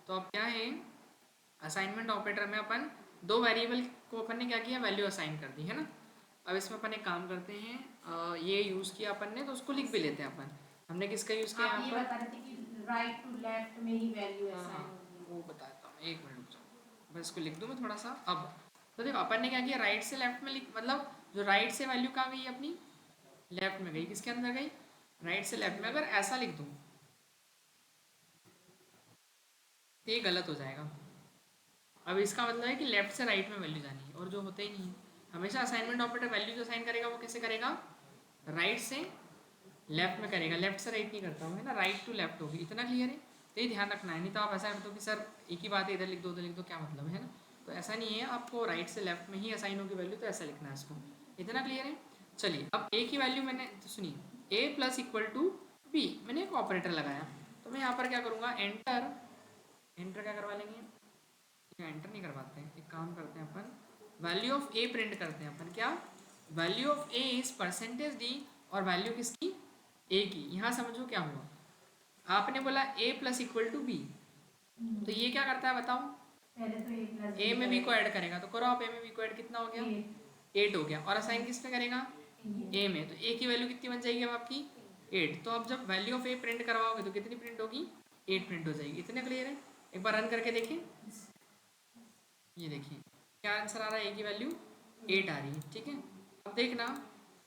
तो अब क्या है, असाइनमेंट ऑपरेटर में अपन दो वेरिएबल को अपन ने क्या किया, वैल्यू असाइन कर दी है ना। अब इसमें अपन एक काम करते हैं, ये यूज़ किया अपन ने तो उसको लिख भी लेते हैं अपन। हमने किसका यूज़ किया आप यहाँ ये पर, बता रहे थे कि राइट टू लेफ्ट में ही वैल्यू हाँ हाँ असाइन होगी। वो बताता हूँ, एक मिनट रुक जाओ, बस इसको लिख दूँ मैं थोड़ा सा। अब तो देखो अपन ने क्या किया, राइट से लेफ्ट में लिख, मतलब जो राइट से वैल्यू कहाँ गई अपनी, लेफ्ट में गई, किसके अंदर गई, राइट से लेफ्ट में। अगर ऐसा लिख दूँ तो ये गलत हो जाएगा। अब इसका मतलब है कि लेफ्ट से राइट में वैल्यू जानी है, और जो होता ही नहीं है। हमेशा असाइनमेंट ऑपरेटर वैल्यू जो असाइन करेगा वो कैसे करेगा, राइट से लेफ्ट में करेगा, लेफ्ट से राइट नहीं करता हूँ है ना, राइट टू लेफ्ट होगी। इतना क्लियर है, तो ये ध्यान रखना है। नहीं तो आप ऐसा कर दो कि सर एक ही बात है, इधर लिख दो उधर लिख दो, क्या मतलब है ना। तो ऐसा नहीं है, आपको राइट से लेफ्ट में ही असाइन होगी वैल्यू, तो ऐसा लिखना है इसको। इतना क्लियर है। चलिए अब ए की वैल्यू मैंने, तो सुनिए, ए प्लस इक्वल टू बी, मैंने एक ऑपरेटर लगाया। तो मैं यहाँ पर क्या करूँगा, एंटर, एंटर क्या करवा लेंगे, या एंटर नहीं करवाते हैं, एक काम करते हैं अपन, वैल्यू ऑफ ए प्रिंट करते हैं अपन। क्या, value of A is percentage D, और वैल्यू किसकी, ए की। यहाँ समझो क्या हुआ, आपने बोला ए प्लस इक्वल टू बी, तो ये क्या करता है बताओ, पहले तो ए प्लस ए बी में बी को करेगा। ऐड करेगा। तो करो आप, ए में बी को ऐड, कितना हो गया, 8 हो गया। और असाइन किस में करेगा, ए में, तो ए की वैल्यू कितनी बन जाएगी अब आपकी, 8। तो अब जब वैल्यू ऑफ ए प्रिंट करवाओगे तो कितनी प्रिंट होगी, 8 प्रिंट हो जाएगी। इतने क्लियर है। एक बार रन करके देखें, ये देखिए क्या आंसर आ रहा है, ए की वैल्यू 8 आ रही है। ठीक है, अब देखना,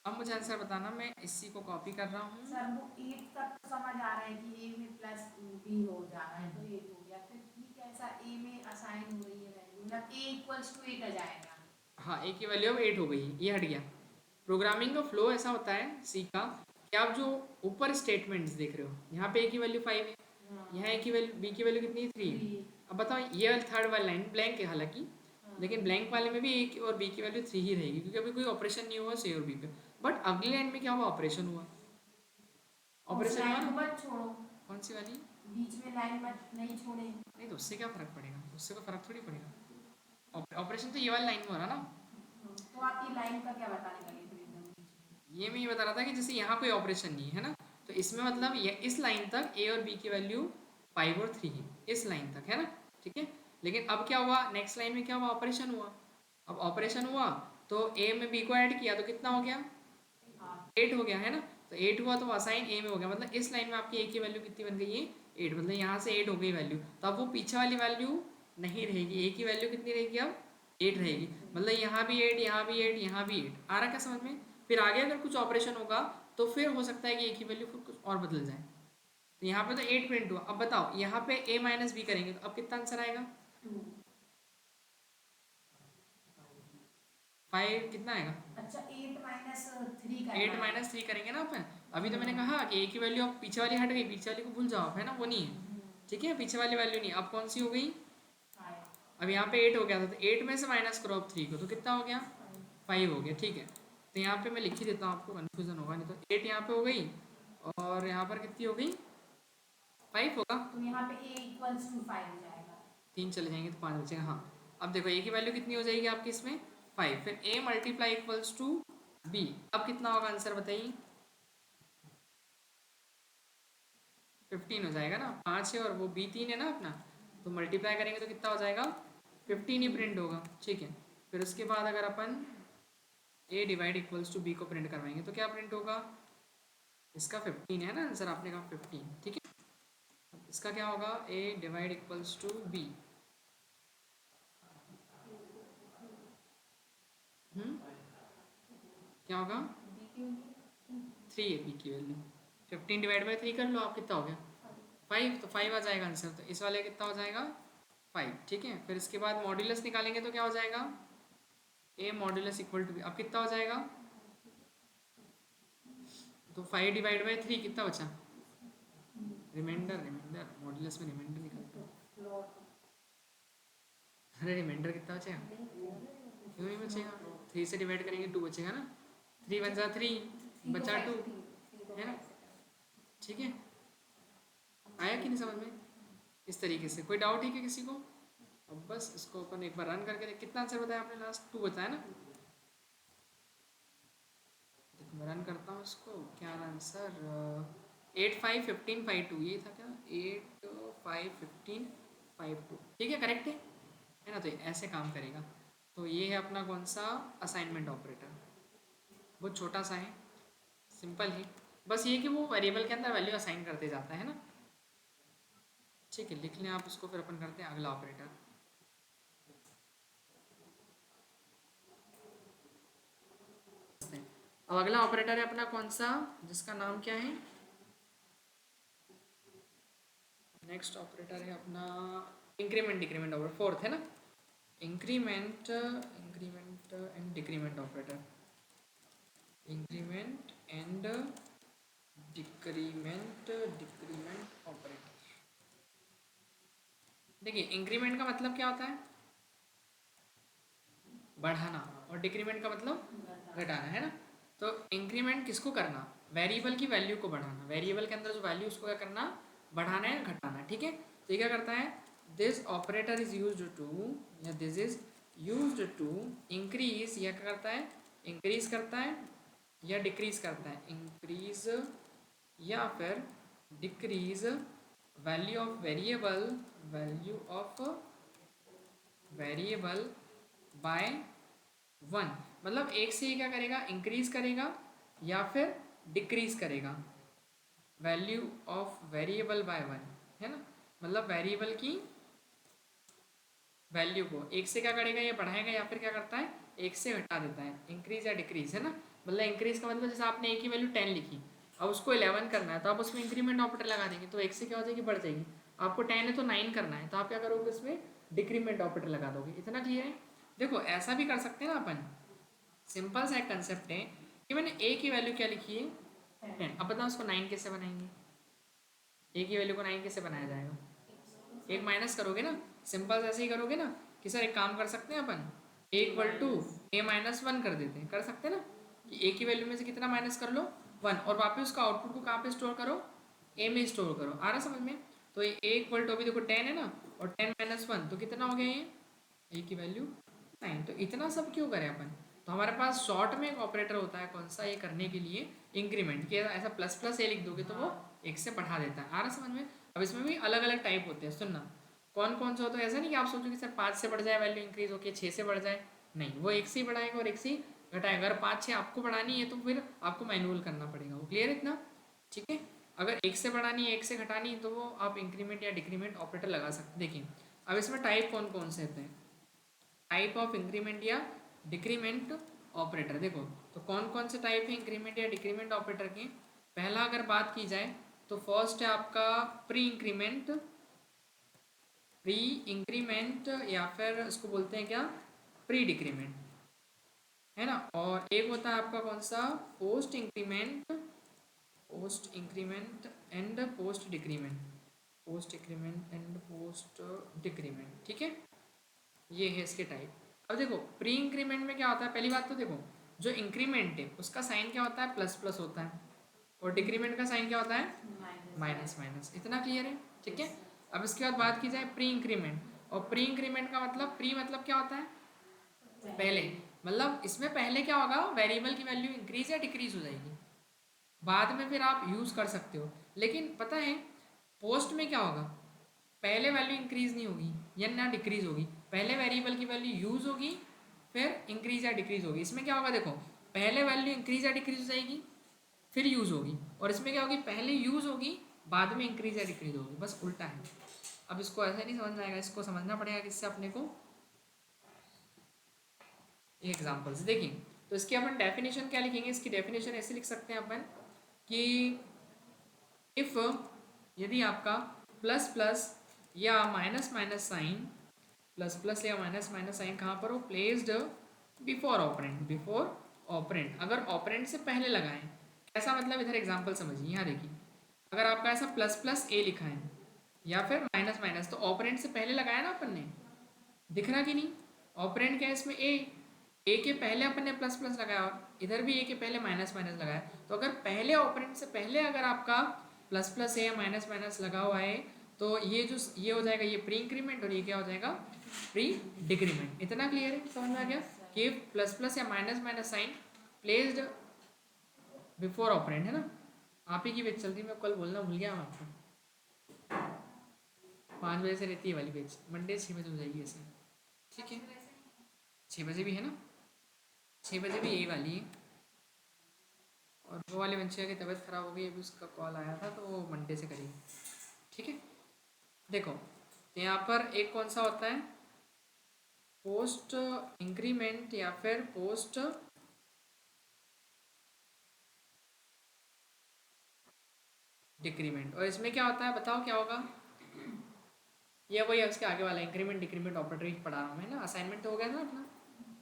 अब मुझे आंसर बताना, मैं इसी को कॉपी कर रहा हूँ। सर वो 8 तक तो समझ आ रहा है कि ए में प्लस बी हो जा रहा है, तो 8 हो गया। फिर बी कैसा ए में असाइन हो रही है वैल्यू, मतलब ए इक्वल्स टू 8 आ जाएगा। हाँ, ए की वैल्यू अब 8 हो गई, ये हट गया। प्रोग्रामिंग का फ्लो ऐसा होता है सी का, कि आप जो ऊपर स्टेटमेंट्स देख रहे हो, यहाँ पे ए की वैल्यू 5 है, यहाँ ए की वैल्यू, बी की वैल्यू कितनी है, 3 है। 3। अब बताओ, ये वाली थर्ड वाली लाइन ब्लैंक है हालांकि, हाँ। लेकिन ब्लैंक वाले में भी ए की और बी की वैल्यू 3 ही रहेगी, क्योंकि अभी कोई ऑपरेशन नहीं हुआ सी और बी पे। बट अगली लाइन में क्या हुआ, ऑपरेशन हुआ, और उस ऑपरेशन हुआ लाइन को ना। मत छोड़ो, कौन सी वाली, बीच में लाइन मत नहीं छोड़े। नहीं तो उससे क्या फ़र्क पड़ेगा, उससे कोई फ़र्क थोड़ी पड़ेगा। ऑपरेशन तो ये वाली लाइन में हो रहा ना। तो आप ये लाइन का क्या बताने लगे थे एकदम बीच में? ये मैं ये बता रहा था कि जैसे यहाँ कोई ऑपरेशन नहीं है ना, तो इसमें मतलब ये इस लाइन तक ए और बी की वैल्यू 5 और 3 है, इस लाइन तक है ना। ठीक है, लेकिन अब क्या हुआ, नेक्स्ट लाइन में क्या हुआ, ऑपरेशन हुआ। अब ऑपरेशन हुआ तो ए में बी को ऐड किया तो कितना हो गया, हाँ। 8 हो गया है ना। तो 8 हुआ तो असाइन ए में हो गया, मतलब इस लाइन में आपकी ए की वैल्यू कितनी बन गई है, 8। मतलब यहाँ से 8 हो गई वैल्यू, तो अब वो पीछे वाली वैल्यू नहीं रहेगी, ए की वैल्यू कितनी रहेगी अब, 8 रहेगी। मतलब यहाँ भी 8, यहाँ भी 8, यहाँ भी 8 आ रहा, क्या समझ में। फिर आगे अगर कुछ ऑपरेशन होगा तो फिर हो सकता है कि ए की वैल्यू फिर कुछ और बदल जाए। तो यहाँ पे तो 8 प्रिंट हुआ। अब बताओ यहाँ पे ए माइनस बी करेंगे तो अब कितना आंसर आएगा, 2। 5 कितना आएगा, अच्छा 8 माइनस 3 करना 8 है। माइनस 3 करेंगे ना अपन। अभी तो मैंने कहा कि ए की वैल्यू अब पीछे वाली हट गई, पीछे वाली को भूल जाओ आप, है ना, वो नहीं है। ठीक है, पीछे वाली वैल्यू नहीं, अब कौन सी हो गई, 5। अब यहाँ पे 8 हो गया था, तो 8 में से माइनस करो अब 3 को, तो कितना हो गया, 5 हो गया। ठीक है, तो यहाँ पे मैं लिख ही देता हूँ, आपको कन्फ्यूजन होगा नहीं। तो 8 यहाँ पे हो गई, और यहाँ पर कितनी हो गई, 5 होगा। तो यहाँ पे a इक्वल्स टू 5 हो जाएगा। 3 चले जाएंगे तो 5 बचेगा। हाँ, अब देखो ए की वैल्यू कितनी हो जाएगी आपकी इसमें, 5। फिर A multiply equals to be, अब कितना होगा आंसर बताइए, 15 हो जाएगा ना, 5 है और वो बी 3 है ना अपना, तो मल्टीप्लाई करेंगे तो कितना हो जाएगा, 15 ही प्रिंट होगा। ठीक है, फिर उसके बाद अगर अपन ए डिवाइड इक्वल्स टू बी को प्रिंट करवाएंगे तो क्या प्रिंट होगा, इसका 15 है ना आंसर, आपने कहा 15। ठीक है, इसका क्या होगा, ए डिवाइड इक्वल्स टू बी, क्या होगा, 3 है बी की वैल्यू, 15 डिवाइड बाई 3 कर लो आप, कितना हो गया, 5। तो 5 आ जाएगा आंसर, तो इस वाले कितना हो जाएगा, 5। ठीक है, फिर इसके बाद मॉड्यूलस निकालेंगे तो क्या हो जाएगा, ए मॉड्यूलस इक्वल टू बी, अब कितना हो जाएगा, तो 5 डिवाइड बाई 3 कितना बचा, रिमाइंडर, रिमाइंडर मॉड्यूलस में रिमाइंडर निकलता है। अरे रिमाइंडर कितना बचेगा, क्यों नहीं बचेगा, 3 से डिवाइड करेंगे 2 बचेगा ना, 3 वन जा 3, बचा 2, है ना। ठीक है, आया कि नहीं समझ में, इस तरीके से। कोई डाउट है क्या किसी को। अब बस इसको अपन एक बार रन करके देख, कितना आंसर बताया आपने लास्ट, 2 बताया ना। देखो मैं रन करता हूँ इसको, क्या आंसर, 8 5 15 5 2, ये था क्या, 8 5 15 5 2, ठीक है, करेक्ट है ना। तो ऐसे काम करेगा। तो ये है अपना कौन सा असाइनमेंट ऑपरेटर, बहुत छोटा सा है, सिंपल है। बस ये कि वो वेरिएबल के अंदर वैल्यू असाइन करते जाता है ना। ठीक है, लिख लें आप इसको, फिर अपन करते हैं अगला ऑपरेटर। अब अगला ऑपरेटर है अपना कौन सा, जिसका नाम क्या है, नेक्स्ट ऑपरेटर है अपना इंक्रीमेंट डिक्रीमेंट ऑपरेटर, फोर्थ है ना, increment increment and decrement operator, increment and decrement decrement operator. देखिए इंक्रीमेंट का मतलब क्या होता है, बढ़ाना, और डिक्रीमेंट का मतलब घटाना, है ना। तो इंक्रीमेंट किसको करना, वेरिएबल की वैल्यू को बढ़ाना, वेरिएबल के अंदर जो वैल्यू उसको क्या करना, बढ़ाना है घटाना, ठीक है। तो ये क्या करता है, this operator is used to, या this is used to increase, या क्या करता है, इंक्रीज करता है या डिक्रीज करता है, इंक्रीज या फिर decrease value of variable, value of variable bye 1। मतलब एक से ही क्या करेगा, इंक्रीज करेगा या फिर डिक्रीज करेगा वैल्यू ऑफ वेरिएबल बाय 1, है ना। मतलब वेरिएबल की वैल्यू को एक से क्या करेगा, ये बढ़ाएगा या फिर क्या करता है, एक से घटा देता है, इंक्रीज या डिक्रीज, है ना। मतलब इंक्रीज का मतलब जैसे आपने एक की वैल्यू 10 लिखी, अब उसको 11 करना है, तो आप उसमें इंक्रीमेंट ऑपरेटर लगा देंगे, तो एक से क्या हो जाएगी, बढ़ जाएगी। आपको 10 है तो 9 करना है, तो आप क्या करोगे, उसमें डिक्रीमेंट ऑपरेटर लगा दोगे। इतना क्लियर है। देखो ऐसा भी कर सकते हैं ना अपन, सिंपल सा एक कंसेप्ट है कि मैंने ए की वैल्यू क्या लिखी है 10, अब बताओ उसको 9 कैसे बनाएंगे, ए की वैल्यू को 9 कैसे बनाया जाएगा, एक माइनस करोगे ना, सिंपल ऐसे ही करोगे ना कि सर एक काम कर सकते हैं अपन, ए इक्वल टू ए माइनस 1 कर देते हैं, कर सकते हैं ना, कि ए की वैल्यू में से कितना माइनस कर लो 1, और वापस उसका आउटपुट को कहाँ पे स्टोर करो, ए में स्टोर करो, आ रहा समझ में। तो ये ए इक्वल टू अभी देखो 10 है ना, और 10 माइनस 1 तो कितना हो गया, ये ए की वैल्यू 9। तो इतना सब क्यों करें अपन, तो हमारे पास शॉर्ट में एक ऑपरेटर होता है कौन सा, ये करने के लिए इंक्रीमेंट, कि ऐसा प्लस प्लस ए लिख दोगे तो वो एक से बढ़ा देता है, आ रहा समझ में। अब इसमें भी अलग अलग टाइप होते हैं, सुनना कौन कौन सा होता है। ऐसा नहीं कि आप सोचो कि सर 5 से बढ़ जाए वैल्यू इंक्रीज होकर 6 से बढ़ जाए, नहीं, वो एक से ही बढ़ाएगा और एक से ही घटाएगा। अगर 5 6 आपको बढ़ानी है तो फिर आपको मैनुअल करना पड़ेगा, वो क्लियर है इतना, ठीक है। अगर एक से बढ़ानी है एक से घटानी है तो वो आप इंक्रीमेंट या डिक्रीमेंट ऑपरेटर लगा सकते। देखिए अब इसमें टाइप कौन कौन से होते हैं, टाइप ऑफ इंक्रीमेंट या डिक्रीमेंट ऑपरेटर, देखो तो कौन कौन से टाइप है इंक्रीमेंट या डिक्रीमेंट ऑपरेटर के। पहला अगर बात की जाए तो फर्स्ट है आपका प्री इंक्रीमेंट, प्री इंक्रीमेंट या फिर इसको बोलते हैं क्या, प्री डिक्रीमेंट, है ना। और एक होता है आपका कौन सा, post increment, post increment and post decrement, post increment and post decrement, ठीक है। ये है इसके टाइप। अब देखो प्री इंक्रीमेंट में क्या होता है, पहली बात तो देखो जो इंक्रीमेंट है उसका साइन क्या होता है, प्लस प्लस होता है, और डिक्रीमेंट का साइन क्या होता है, माइनस माइनस। इतना क्लियर है, ठीक है। अब इसके बाद बात की जाए प्री इंक्रीमेंट, और प्री इंक्रीमेंट का मतलब, प्री मतलब क्या होता है, पहले, मतलब इसमें पहले क्या होगा, वेरिएबल की वैल्यू इंक्रीज या डिक्रीज हो जाएगी, बाद में फिर आप यूज़ कर सकते हो। लेकिन पता है पोस्ट में क्या होगा, पहले वैल्यू इंक्रीज नहीं होगी या ना डिक्रीज होगी, पहले वेरिएबल की वैल्यू यूज़ होगी फिर इंक्रीज या डिक्रीज होगी। इसमें क्या होगा, देखो पहले वैल्यू इंक्रीज या डिक्रीज हो जाएगी फिर यूज़ होगी, और इसमें क्या होगी, पहले यूज़ होगी बाद में इंक्रीज या डिक्रीज होगी, बस उल्टा है। अब इसको ऐसे नहीं समझ में आएगा, इसको समझना पड़ेगा किससे अपने को, एग्जाम्पल से। देखिए तो इसकी अपन डेफिनेशन क्या लिखेंगे, इसकी डेफिनेशन ऐसे लिख सकते हैं अपन कि इफ़, यदि आपका प्लस प्लस या minus minus sign, plus plus या माइनस माइनस साइन कहाँ पर हो, placed before operand, before operand, अगर ऑपरेंड से पहले लगाएं, कैसा मतलब, इधर एग्जांपल समझिए, यहाँ देखिए अगर आपका ऐसा प्लस प्लस ए लिखा है या फिर माइनस माइनस, तो ऑपरेंड से पहले लगाया ना अपन ने, दिख रहा कि नहीं, ऑपरेंड क्या है इसमें, ए के पहले अपन ने प्लस प्लस लगाया और इधर भी ए के पहले माइनस माइनस लगाया, तो अगर पहले ऑपरेंड से पहले अगर आपका प्लस प्लस है या माइनस माइनस लगा हुआ है तो ये जो ये हो जाएगा ये प्री इंक्रीमेंट, और ये क्या हो जाएगा प्री डिक्रीमेंट। इतना क्लियर है, समझ में आ गया कि प्लस प्लस या minus minus sign placed before operand, है ना। आप ही की बेच चलती, मैं कल बोलना भूल गया आपको। 5 बजे से रहती है वाली बैच, मंडे 6 बजे हो जाएगी ऐसे, ठीक है। 6 बजे भी है ना, 6 बजे भी यही वाली है। और वो वाले बच्चे की तबीयत ख़राब हो गई, अभी उसका कॉल आया था तो वो मंडे से करेगी, ठीक है। देखो तो यहाँ पर एक कौन सा होता है, पोस्ट इंक्रीमेंट या फिर पोस्ट डिक्रीमेंट। और इसमें क्या होता है बताओ क्या होगा, ये वही है उसके आगे वाला इंक्रीमेंट डिक्रीमेंट ऑपरेटर पढ़ा रहा हूँ मैं ना, असाइनमेंट तो हो गया था अपना,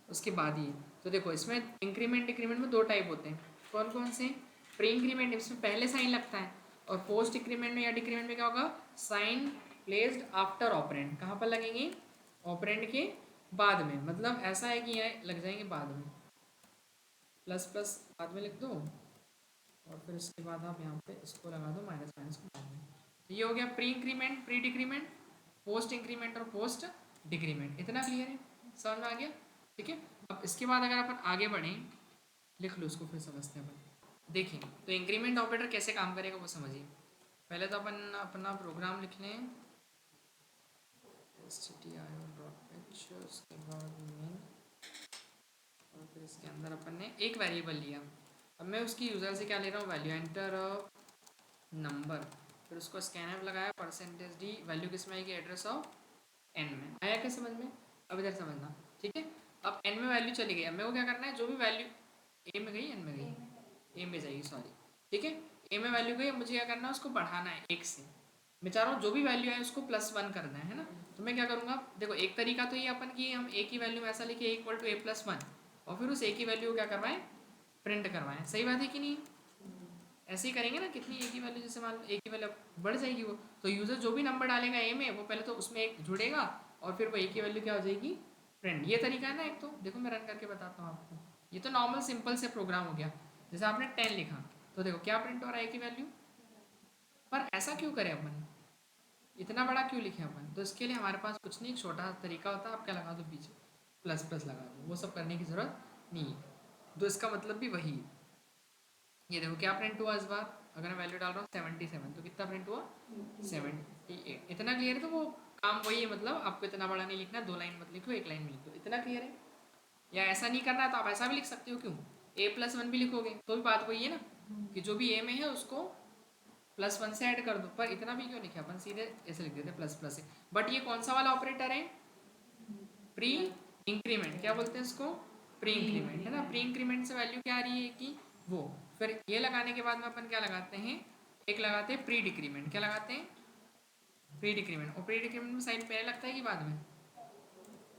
उसके बाद ही। तो देखो इसमें इंक्रीमेंट डिक्रीमेंट में 2 टाइप होते हैं, कौन कौन से, प्री इंक्रीमेंट इसमें पहले साइन लगता है, और पोस्ट इंक्रीमेंट में या डिक्रीमेंट में क्या होगा, साइन प्लेस्ड आफ्टर ऑपरेंड। कहाँ पर लगेंगे, ऑपरेंड के बाद में, मतलब ऐसा है कि यहाँ लग जाएंगे बाद में, प्लस प्लस बाद में लिख दो, और फिर उसके बाद आप यहाँ पे इसको लगा दो माइनस माइनस को बाद में। तो ये हो गया pre increment, pre decrement, post increment और पोस्ट डिक्रीमेंट। इतना क्लियर है, समझ में आ गया, ठीक है। अब इसके बाद अगर अपन आगे बढ़ें, लिख लो उसको फिर समझते हैं अपन। देखिए तो इंक्रीमेंट ऑपरेटर कैसे काम करेगा वो समझिए। पहले तो अपन अपना प्रोग्राम लिख लें, stdio.h, उसके बाद मेन, और फिर इसके अंदर अपन ने एक वेरिएबल लिया। अब मैं उसकी यूज़र से क्या ले रहा हूँ, वैल्यू एंटर नंबर, फिर उसको स्कैनर लगाया परसेंटेज डी, वैल्यू किस में आएगी, एड्रेस ऑफ एन में। आया क्या समझ में, अब इधर समझना, ठीक है। अब एन में वैल्यू चली गई, अब मेरे को क्या करना है, जो भी वैल्यू ए में गई, एन में गई, ए में जाएगी सॉरी, ठीक है। ए में वैल्यू गई, मुझे क्या करना है, उसको बढ़ाना है 1 से। मैं चाह रहा हूँ जो भी वैल्यू है उसको +1 करना है ना। तो मैं क्या करूँगा, देखो एक तरीका तो ये अपन की हम ए की वैल्यू में ऐसा लिखे इक्वल टू a+1, और फिर उस ए की वैल्यू को क्या करवाएं, प्रिंट करवाएं। सही बात है कि नहीं, ऐसे ही करेंगे ना, कितनी ए की वैल्यू, जैसे मान लो ए की वैल्यू बढ़ जाएगी वो, तो यूज़र जो भी नंबर डालेगा ए में, वो पहले तो उसमें एक जुड़ेगा, और फिर वो ए की वैल्यू क्या हो जाएगी, प्रिंट। ये तरीका है ना एक, तो देखो मैं रन करके बताता हूँ आपको। ये तो नॉर्मल सिंपल से प्रोग्राम हो गया, जैसे आपने 10 लिखा, तो देखो क्या प्रिंट हो रहा है ए की वैल्यू। पर ऐसा क्यों करें अपन, इतना बड़ा क्यों लिखे अपन, तो इसके लिए हमारे पास कुछ नहीं, एक छोटा तरीका होता है, आप क्या लगा दो पीछे, प्लस प्लस लगा दो, वो सब करने की ज़रूरत नहीं है। तो इसका मतलब भी वही है। ये देखो क्या प्रिंट हुआ इस बार, अगर मैं वैल्यू डाल रहा हूँ 77, तो कितना प्रिंट हुआ 78। इतना क्लियर है, तो वो काम वही है, मतलब आपको इतना बड़ा नहीं लिखना, 2 लाइन मत लिखो, 1 लाइन में लिखो, इतना क्लियर है। या ऐसा नहीं करना है तो आप ऐसा भी लिख सकते हो, क्यों, a+1 भी लिखोगे तो भी बात वही है ना, कि जो भी ए में है उसको +1 से ऐड कर दो। पर इतना भी क्यों लिखे अपन, सीधे ऐसे लिख देते प्लस प्लस है। बट ये कौन सा वाला ऑपरेटर है, प्री इंक्रीमेंट, क्या बोलते हैं इसको, प्री इंक्रीमेंट है ना। प्री इंक्रीमेंट से वैल्यू क्या आ रही है कि वो, फिर ये लगाने के बाद में अपन क्या लगाते हैं, एक लगाते हैं प्री डिक्रीमेंट। क्या लगाते हैं, प्री डिक्रीमेंट। और प्री डिक्रीमेंट में साइन पहले लगता है कि बाद में,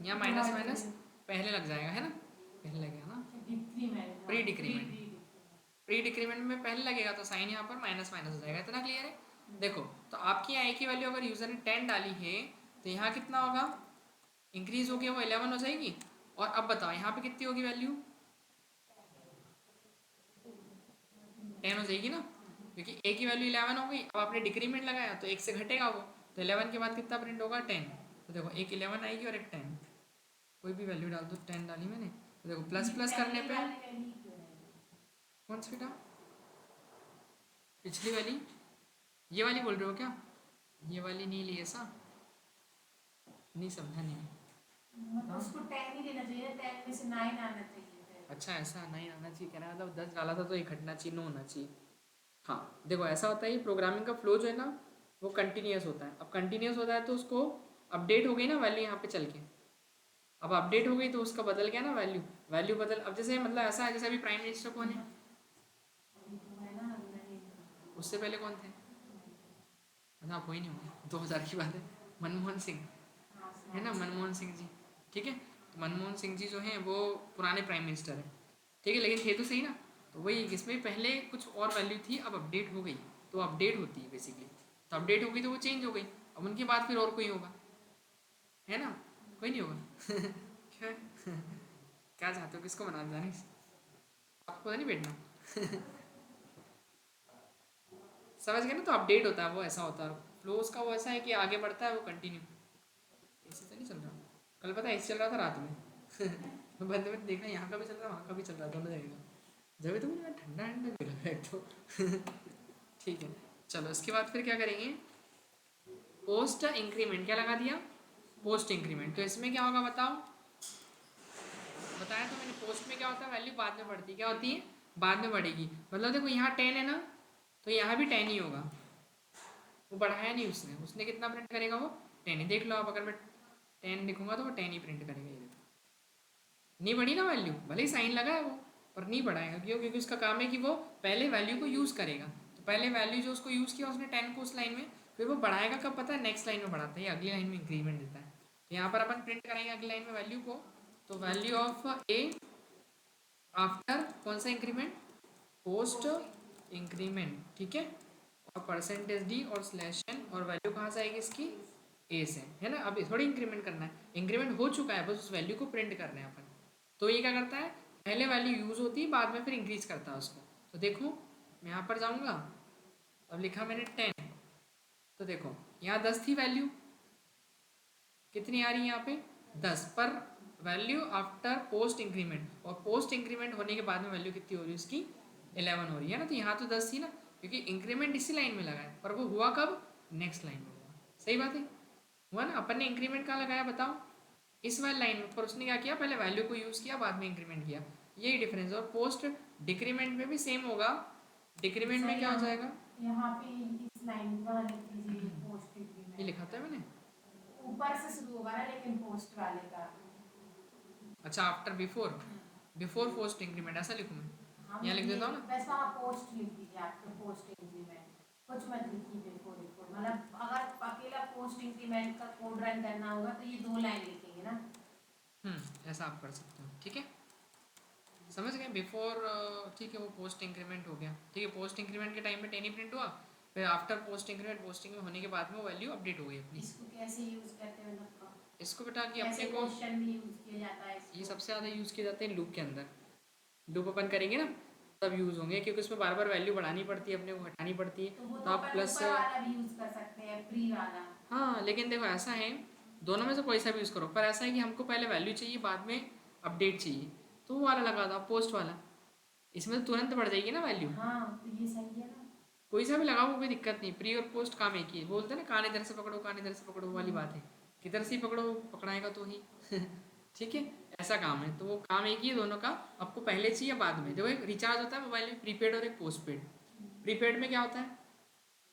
यहाँ माइनस माइनस पहले लग जाएगा है ना, पहले लगेगा ना, प्री डिक्रीमेंट, प्री डिक्रीमेंट में पहले लगेगा, तो साइन यहाँ पर माइनस माइनस हो जाएगा। इतना क्लियर है। देखो तो आपकी यहाँ ए की वैल्यू अगर यूज़र ने 10 डाली है, तो यहाँ कितना होगा, इंक्रीज हो गया वो 11 हो जाएगी। और अब बताओ यहाँ पे कितनी होगी वैल्यू, 10 हो जाएगी ना, क्योंकि ए की वैल्यू 11 हो गई। अब आपने डिक्रीमेंट लगाया तो 1 से घटेगा वो, तो 11 के बाद कितना प्रिंट होगा, 10। तो देखो एक 11 आएगी और एक 10, कोई भी वैल्यू डाल दो, 10 डाली मैंने, तो देखो प्लस प्लस करने पे, कौन सी बेटा, पिछली वाली, ये वाली बोल रहे हो क्या, ये वाली नहीं ली ऐसा, नहीं समझा नहीं, मतलब उसको 10 ही देना चाहिए, 10 में से 9 आना चाहिए। अच्छा ऐसा नहीं आना चाहिए, कहना मतलब 10 डाला था तो एक हटना चाहिए, 9 होना चाहिए। हाँ देखो ऐसा होता है, ये प्रोग्रामिंग का फ्लो जो है ना वो कंटिन्यूस होता है। अब कंटिन्यूस होता है तो उसको अपडेट हो गई ना वैल्यू यहाँ पे चल के, अब अपडेट हो गई तो उसका बदल गया ना वैल्यू, वैल्यू बदल, अब जैसे मतलब ऐसा है, जैसे अभी प्राइम मिनिस्टर कौन है, उससे पहले कौन थे, मतलब आप ही नहीं होंगे, 2000 की बात है, मनमोहन सिंह है ना, मनमोहन सिंह जी, ठीक है। तो मनमोहन सिंह जी जो हैं वो पुराने प्राइम मिनिस्टर हैं, ठीक है, लेकिन थे तो सही ना। तो वही इसमें पहले कुछ और वैल्यू थी, अब अपडेट हो गई, तो अपडेट होती है बेसिकली, तो अपडेट हो गई तो वो चेंज हो गई, अब उनके बाद फिर और कोई होगा, है ना, कोई नहीं होगा क्या क्या चाहते हो, किसको बनाना जाने, आपको नहीं बैठना समझ गए ना, तो अपडेट होता है वो, ऐसा होता है फ्लो उसका, वो ऐसा है कि आगे बढ़ता है वो कंटिन्यू। ऐसे तो नहीं चल रहा, कल पता है ऐसे चल रहा था रात में बंद में देखा, यहाँ का भी चल रहा है वहाँ का भी चल रहा है, दोनों जगह का, जब तो मुझे ठंडा ठंडा भी लगा एक तो ठीक है। चलो इसके बाद फिर क्या करेंगे, पोस्ट इंक्रीमेंट क्या लगा दिया, पोस्ट इंक्रीमेंट। तो इसमें क्या होगा बताओ, बताया तो मैंने, पोस्ट में क्या होता है वैल्यू बाद में बढ़ती है, क्या होती है बाद में बढ़ेगी। मतलब देखो यहाँ 10 है ना, तो यहाँ भी 10 ही होगा, वो बढ़ाया नहीं उसने, उसने कितना प्रिंट करेगा वो 10 ही। देख लो आप, अगर मैं 10 लिखूंगा तो वो 10 ही प्रिंट करेगा। ये देखो नहीं बढ़ी ना वैल्यू, भले ही साइन लगा है वो, पर नहीं बढ़ाएगा। क्यों? क्योंकि उसका काम है कि वो पहले वैल्यू को यूज़ करेगा। तो पहले वैल्यू जो उसको यूज़ किया उसने 10 को उस लाइन में, फिर वो बढ़ाएगा कब पता है, नेक्स्ट लाइन में बढ़ाता है, अगली लाइन में इंक्रीमेंट देता है। तो यहाँ पर अपन प्रिंट करेंगे अगली लाइन में वैल्यू को, तो वैल्यू ऑफ ए आफ्टर कौन सा इंक्रीमेंट, पोस्ट इंक्रीमेंट, ठीक है। और परसेंटेज डी और स्लैश एन, और वैल्यू कहाँ से आएगी इसकी, ए से, है ना। अब थोड़ी इंक्रीमेंट करना है, इंक्रीमेंट हो चुका है, बस उस वैल्यू को प्रिंट करना है अपन। तो ये क्या करता है, पहले वैल्यू यूज़ होती है, बाद में फिर इंक्रीज करता है उसको। तो देखो मैं यहाँ पर जाऊँगा, अब लिखा मैंने 10, तो देखो यहाँ 10 थी वैल्यू, कितनी आ रही है यहाँ पे 10 पर वैल्यू आफ्टर पोस्ट इंक्रीमेंट, और पोस्ट इंक्रीमेंट होने के बाद में वैल्यू कितनी हो रही है उसकी 11 हो रही है ना। तो यहाँ तो 10 थी ना, क्योंकि इंक्रीमेंट इसी लाइन में लगा है, पर वो हुआ कब, नेक्स्ट लाइन में हुआ। सही बात है, हुआ ना। अपन ने इंक्रीमेंट कहाँ लगाया बताओ, इस वाली लाइन में, पर उसने क्या किया, पहले वैल्यू को यूज़ किया बाद में इंक्रीमेंट किया, यही डिफरेंस है। और पोस्ट डिक्रीमेंट में भी सेम होगा, डिक्रीमेंट में क्या हो जाएगा, यहाँ पे इस लाइन पर लिख दीजिए पोस्ट ये इंक्रीमेंट, लिखा था मैंने, ऊपर से शुरू होगा ना लेकिन पोस्ट वाले का। अच्छा after before, before post increment ऐसा लिखूँ मैं, यहाँ लिख देता हूँ ना। बस वहाँ पोस्ट लिख दीजिए, आपके पोस्ट इंक्रीमेंट, कुछ मत लिखिए बिफोर बिफोर। मतलब अगर अकेला पोस्ट इंक्रीमेंट का कोड रन करना होगा तो ये 2 लाइन लिखेंगे ना। ऐसा आप कर सकते हो, ठीक है, समझ गए। बिफोर ठीक है, वो पोस्ट इंक्रीमेंट हो गया, ठीक है। पोस्ट इंक्रीमेंट के टाइम पे 10 ही प्रिंट हुआ, फिर आफ्टर पोस्ट इंक्रीमेंट, पोस्टिंग में होने के बाद में वो वैल्यू अपडेट हो गई अपनी। इसको कैसे यूज करते हैं, मतलब इसको बेटा कि कैसे अपने को, क्वेश्चन में यूज किया जाता है इसको? ये सबसे ज़्यादा यूज़ किए जाते हैं लूप के अंदर। लूप अपन करेंगे ना तब यूज़ होंगे, क्योंकि उसमें बार बार वैल्यू बढ़ानी पड़ती है, अपने को घटानी पड़ती है। तो वो तो तो आप अपन प्लस, ऊपर वाला भी यूज कर सकते हैं, प्री वाला। हाँ लेकिन देखो ऐसा है, दोनों में से कोई सा भी यूज़ करो, पर ऐसा है कि हमको पहले वैल्यू चाहिए बाद में अपडेट चाहिए, तो वो वाला लगा दो पोस्ट वाला, इसमें तो तुरंत बढ़ जाएगी ना वैल्यू। हाँ तो ये सही है ना। कोई सा भी लगाओ कोई दिक्कत नहीं, प्री और पोस्ट काम एक ही है। बोलते हैं ना कान इधर से पकड़ो कान इधर से पकड़ो, वो वाली बात है, किधर से ही पकड़ो पकड़ाएगा तो ही ठीक है, ऐसा काम है। तो वो काम एक ही है दोनों का, आपको पहले चाहिए बाद में। देखो एक रिचार्ज होता है मोबाइल में, प्रीपेड और एक पोस्ट पेड। प्रीपेड में क्या होता है,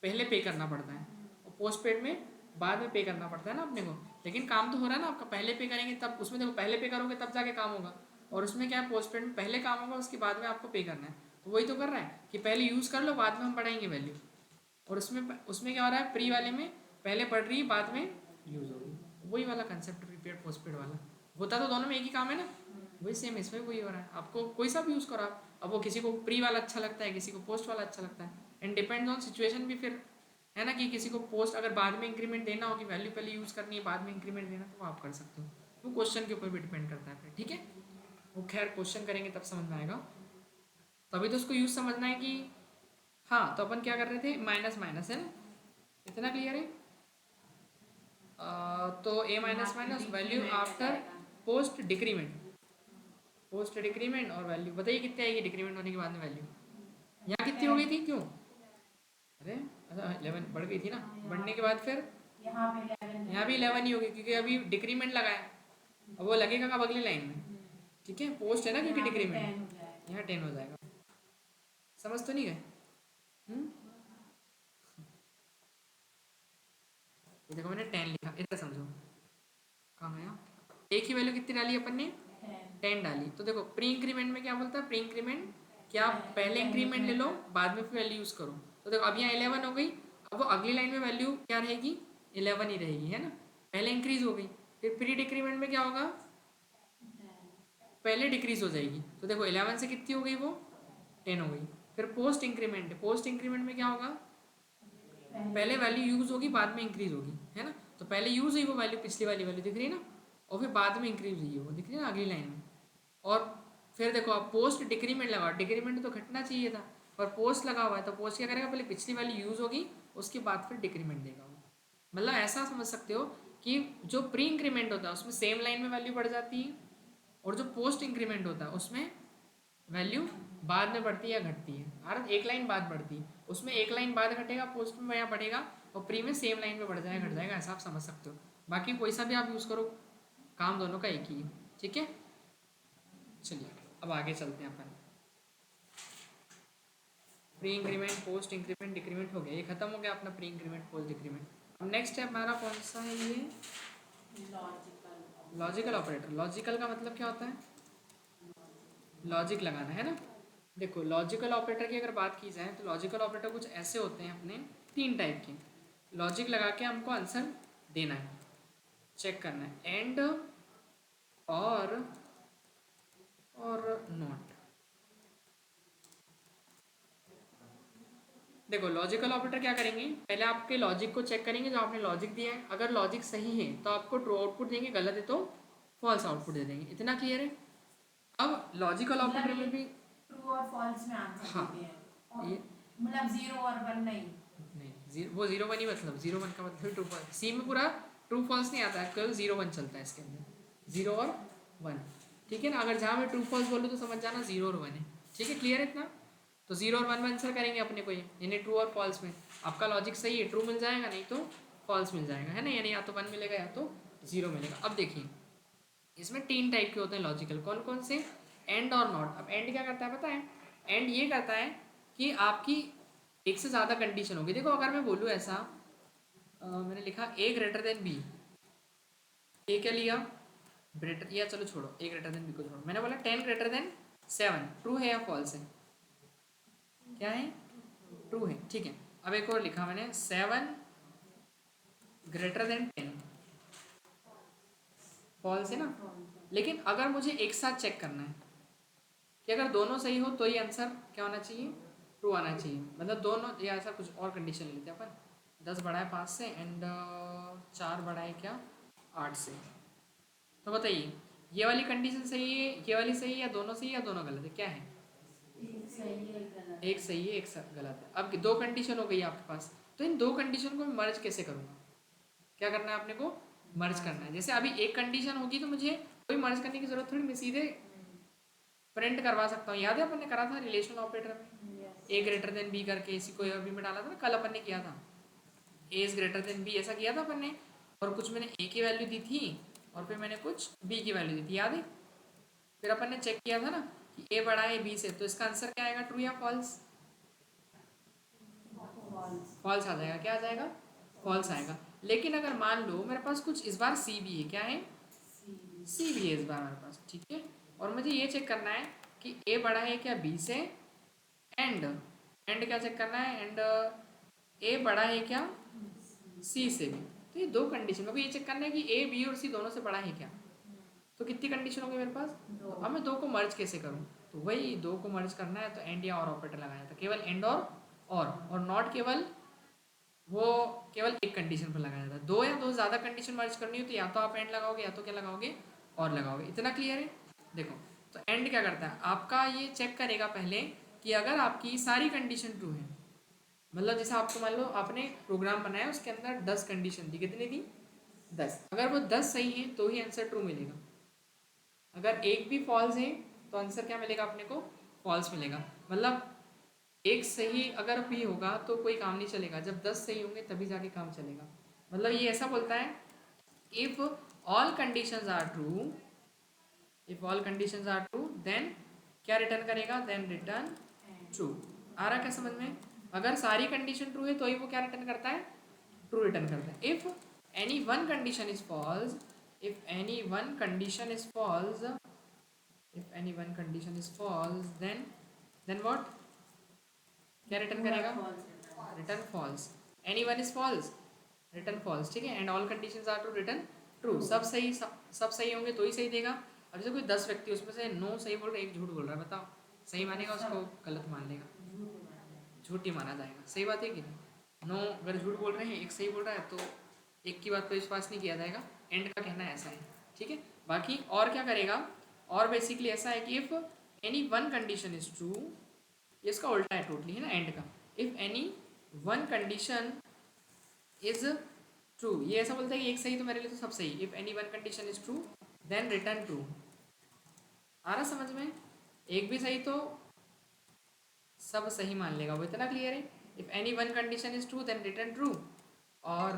पहले पे करना पड़ता है, और पोस्ट पेड में बाद में पे करना पड़ता है ना अपने को। लेकिन काम तो हो रहा है ना आपका, पहले पे करेंगे तब, उसमें देखो पहले पे करोगे तब जाके काम होगा, और उसमें क्या है पोस्ट पेड में पहले काम होगा उसके बाद में आपको पे करना है। तो वही तो कर रहा है कि पहले यूज़ कर लो बाद में हम बढ़ाएंगे वैल्यू। और उसमें क्या हो रहा है, प्री वाले में पहले बढ़ रही है बाद में यूज़ होगी, वही वाला कंसेप्ट प्रीपेड पोस्ट पेड वाला। होता तो दोनों में एक ही काम है ना, वही सेम इसमें वही हो रहा है। आपको कोई सा भी यूज़ करो आप, अब वो किसी को प्री वाला अच्छा लगता है, किसी को पोस्ट वाला अच्छा लगता है, एंड डिपेंड्स ऑन सिचुएशन भी फिर, है ना। कि किसी को पोस्ट अगर बाद में इंक्रीमेंट देना हो, कि वैल्यू पहले यूज़ करनी है बाद में इंक्रीमेंट देना, तो वो आप कर सकते हो। वो क्वेश्चन के ऊपर भी डिपेंड करता है फिर, ठीक है। वो खैर क्वेश्चन करेंगे तब समझ में आएगा, तभी तो उसको यूज़ समझना है कि हाँ। तो अपन क्या कर रहे थे, माइनस माइनस है ना, इतना क्लियर है। तो A minus minus value after post decrement, post decrement और वैल्यू बताइए कितनी आएगी डिक्रीमेंट होने के बाद में वैल्यू। यहाँ कितनी हो गई थी, क्यों, अरे अच्छा 11 बढ़ गई थी ना, बढ़ने के बाद फिर यहाँ पे 11 यहाँ भी 11 ही होगी, क्योंकि अभी डिक्रीमेंट लगाया, अब वो लगेगा कब, अगली लाइन में, ठीक है। पोस्ट है ना क्योंकि डिक्रीमेंट, यहाँ 10 हो जाएगा। समझ तो नहीं गए, ये देखो मैंने 10 लिखा, इधर समझो कहाँ गया। एक ही वैल्यू कितनी डाली अपन ने, 10 डाली। तो देखो प्री इंक्रीमेंट में क्या बोलता है, प्री इंक्रीमेंट क्या पहले इंक्रीमेंट ले लो बाद में फिर वैल्यू यूज़ करो। तो देखो अब यहाँ 11 हो गई, अब वो अगली लाइन में वैल्यू क्या रहेगी, 11 ही रहेगी, है ना। पहले इंक्रीज हो गई, फिर प्री डिक्रीमेंट में क्या होगा, पहले डिक्रीज हो जाएगी। तो देखो 11 से कितनी हो गई वो 10 हो गई। फिर पोस्ट इंक्रीमेंट, पोस्ट इंक्रीमेंट में क्या होगा, पहले वैल्यू यूज होगी बाद में इंक्रीज होगी, है ना। तो पहले यूज हुई वो वैल्यू, पिछली वाली वैल्यू दिख रही है ना, और फिर बाद में इंक्रीज हुई है वो दिख रही है ना अगली लाइन में। और फिर देखो अब पोस्ट डिक्रीमेंट लगा, डिक्रीमेंट तो घटना चाहिए था, पर पोस्ट लगा हुआ है, तो पोस्ट क्या करेगा, पहले पिछली वाली यूज होगी उसके बाद फिर डिक्रीमेंट देगा वो। मतलब ऐसा समझ सकते हो कि जो प्री इंक्रीमेंट होता है उसमें सेम लाइन में वैल्यू बढ़ जाती है, और जो पोस्ट इंक्रीमेंट होता है उसमें वैल्यू बाद में बढ़ती है या घटती है। भारत एक लाइन बाद बढ़ती है, उसमें एक लाइन बाद घटेगा, पोस्ट में यहाँ बढ़ेगा, और प्री में सेम लाइन पे बढ़ जाएगा घट जाएगा, ऐसा आप समझ सकते हो। बाकी कोई सा भी आप यूज़ करो, काम दोनों का एक ही है, ठीक है। चलिए अब आगे चलते हैं अपन। Pre increment, post increment, decrement हो गया, ये खत्म हो गया अपना प्री इंक्रीमेंट पोस्ट डिक्रीमेंट। अब नेक्स्ट है हमारा कौन सा है ये, लॉजिकल ऑपरेटर। लॉजिकल का मतलब क्या होता है, लॉजिक लगाना है ना। देखो लॉजिकल ऑपरेटर की अगर बात की जाए तो लॉजिकल ऑपरेटर कुछ ऐसे होते हैं अपने, तीन टाइप के। लॉजिक लगा के हमको आंसर देना है, चेक करना है, एंड और नॉट। देखो लॉजिकल ऑपरेटर क्या करेंगे, पहले आपके लॉजिक को चेक करेंगे जो आपने लॉजिक दिया है, अगर लॉजिक सही है तो आपको ट्रू आउटपुट देंगे, गलत है तो फॉल्स आउटपुट दे देंगे। इतना क्लियर है। अब लॉजिकल ऑपरेटर में भी ट्रू और फॉल्स में आंसर हाँ देते हैं, और ये मतलब 0 और 1 नहीं। नहीं, वो 0 1 ही, मतलब 0 1 का मतलब ट्रू फॉल्स। सी में पूरा ट्रू फॉल्स नहीं आता है, केवल 0 1 चलता है इसके अंदर, 0 और 1, ठीक है ना। अगर जहाँ मैं ट्रू फॉल्स बोलूँ तो समझ जाना 0 और 1 है, ठीक है, क्लियर है इतना। तो 0 और 1 में आंसर करेंगे अपने को, यानी ट्रू और फॉल्स में। आपका लॉजिक सही है, ट्रू मिल जाएगा, नहीं तो फॉल्स मिल जाएगा, है ना, यानी या तो 1 मिलेगा या तो 0 मिलेगा। अब देखिए इसमें तीन टाइप के होते हैं लॉजिकल, कौन कौन से, एंड और नॉट। अब एंड क्या करता है पता है, एंड ये करता है कि आपकी एक से ज़्यादा कंडीशन होगी। देखो अगर मैं बोलूँ ऐसा, मैंने लिखा ए ग्रेटर देन बी, ए क्या लिया ग्रेटर, या चलो छोड़ो ए ग्रेटर देन बी को छोड़ो, मैंने बोला 10 ग्रेटर देन 7, ट्रू है या फॉल्स है, क्या है, ट्रू है, ठीक है। अब एक और लिखा मैंने 7 ग्रेटर देन 10, फॉल्स है ना। लेकिन अगर मुझे एक साथ चेक करना है कि अगर दोनों सही हो तो ये आंसर क्या होना चाहिए, ट्रू आना चाहिए, मतलब दोनों, या ऐसा कुछ और कंडीशन लेते हैं अपन, 10 बड़ा है 5 से एंड 4 बड़ा है क्या 8 से। तो बताइए ये वाली कंडीशन सही है, ये वाली सही है, या दोनों सही है, या दोनों गलत है, क्या है, एक सही है एक गलत। एक सही है एक गलत है। अब दो कंडीशन हो गई आपके पास, तो इन दो कंडीशन को मैं मर्ज कैसे करूँगा, क्या करना है आपने को, मर्ज करना है। जैसे अभी एक कंडीशन होगी तो मुझे कोई मर्ज करने की जरूरत थोड़ी, मैं सीधे प्रिंट करवा सकता हूँ। याद है अपन ने करा था रिलेशन ऑपरेटर में, ए ग्रेटर देन बी करके, इसी को अभी में डाला था ना, कल अपन ने किया था, ए इज ग्रेटर देन बी, ऐसा किया था अपन ने। और कुछ मैंने ए की वैल्यू दी थी और फिर मैंने कुछ बी की वैल्यू दी थी, याद है। फिर अपन ने चेक किया था ना कि ए बड़ा है बी से, तो इसका आंसर क्या आएगा, ट्रू या फॉल्स, फॉल्स आ जाएगा, क्या आ जाएगा, फॉल्स आएगा। लेकिन अगर मान लो मेरे पास कुछ इस बार सी भी है, क्या है, सी भी है इस बार मेरे पास, ठीक है, और मुझे ये चेक करना है कि ए बड़ा है क्या बी से, एंड क्या चेक करना है, एंड ए बड़ा है क्या सी से भी। तो ये दो कंडीशन, मेरे को ये चेक करना है कि ए बी और सी दोनों से बड़ा है क्या। तो कितनी कंडीशन हो गई मेरे पास, तो अब मैं दो को मर्ज कैसे करूँ, तो वही दो को मर्ज करना है तो एंड या और ऑपरेटर लगाया था, केवल एंड और नॉट केवल, वो केवल एक कंडीशन पर लगाया था। दो या दो ज़्यादा कंडीशन मर्ज करनी हो तो या तो आप एंड लगाओगे या तो क्या लगाओगे, और लगाओगे। इतना क्लियर है। देखो तो एंड क्या करता है, आपका ये चेक करेगा पहले कि अगर आपकी सारी कंडीशन ट्रू है, मतलब जैसे आपको मान लो आपने प्रोग्राम बनाया उसके अंदर 10 कंडीशन थी, कितनी थी 10, अगर वो 10 सही है तो ही आंसर ट्रू मिलेगा। अगर एक भी फॉल्स है तो आंसर क्या मिलेगा अपने को, फॉल्स मिलेगा। मतलब एक सही अगर भी होगा तो कोई काम नहीं चलेगा, जब 10 सही होंगे तभी जाके काम चलेगा। मतलब ये ऐसा बोलता है, if all conditions are true, if all conditions are true then क्या रिटर्न करेगा, देन रिटर्न ट्रू। आ रहा क्या समझ में, अगर सारी कंडीशन ट्रू है तो ही वो क्या रिटर्न करता है, ट्रू रिटर्न करता है। If any one condition is false, if any one condition is false, if any one condition is false then what, क्या रिटर्न करेगा, return false. Any one is false, return false, ठीक है। And all conditions are true, return true. सब सही होंगे तो ही सही देगा। अब जैसे कोई 10 व्यक्ति उसमें से 9 सही बोल रहे हैं, एक झूठ बोल रहा है, बताओ सही मानेगा उसको, गलत मान लेगा, झूठ ही माना जाएगा। सही बात है कि नहीं, 9 अगर झूठ बोल रहे हैं एक सही बोल रहा है तो एक की बात पर विश्वास नहीं किया जाएगा। एंड का कहना ऐसा है, ठीक है। बाकी और क्या करेगा, और बेसिकली ऐसा है कि if any one condition is true, ये इसका उल्टा है टोटली, है ना एंड का। If any one condition is true, ये ऐसा बोलता है कि एक सही तो मेरे लिए तो सब सही। If any one condition is true then return true. आ रहा समझ में, एक भी सही तो सब सही मान लेगा वो, इतना क्लियर है। If any one condition is true then return true, और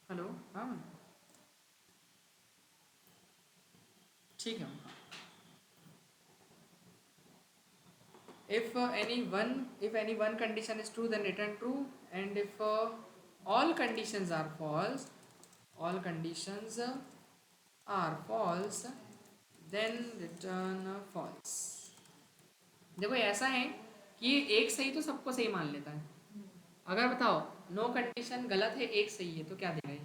हेलो, हाँ ठीक है। if any one condition is true then return true, and if all conditions are false, all conditions are false, then return false। देखो ऐसा है कि ये एक सही तो सबको सही मान लेता है। अगर बताओ नो कंडीशन गलत है, एक सही है, तो क्या देगा ये?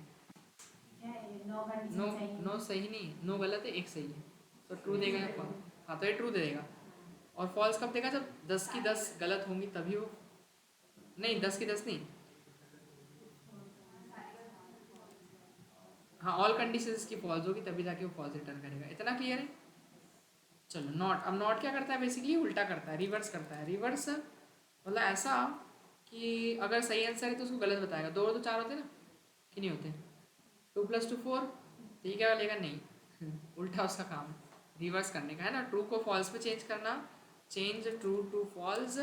नो नो कंडीशन सही नो सही नहीं, नो गलत है, एक सही है, तो ट्रू देगा या फॉल्स? हाँ, तो ये ट्रू दे देगा। और फॉल्स कब देगा? जब 10 की 10 गलत होंगी तभी वो, नहीं 10 की 10 नहीं, हाँ ऑल कंडीशंस की फॉल्स होगी तभी जाके वो फॉल्स रिटर्न करेगा। इतना क्लियर है? चलो नॉट, अब नॉट क्या करता है? बेसिकली उल्टा करता है, रिवर्स करता है। रिवर्स मतलब ऐसा कि अगर सही आंसर है तो उसको गलत बताएगा। दो और दो चार होते ना, कि नहीं होते? 2 + 2 4, तो ये क्या लेगा? नहीं उल्टा उसका काम है, रिवर्स करने का है ना, ट्रू को फॉल्स पे चेंज करना, change true to false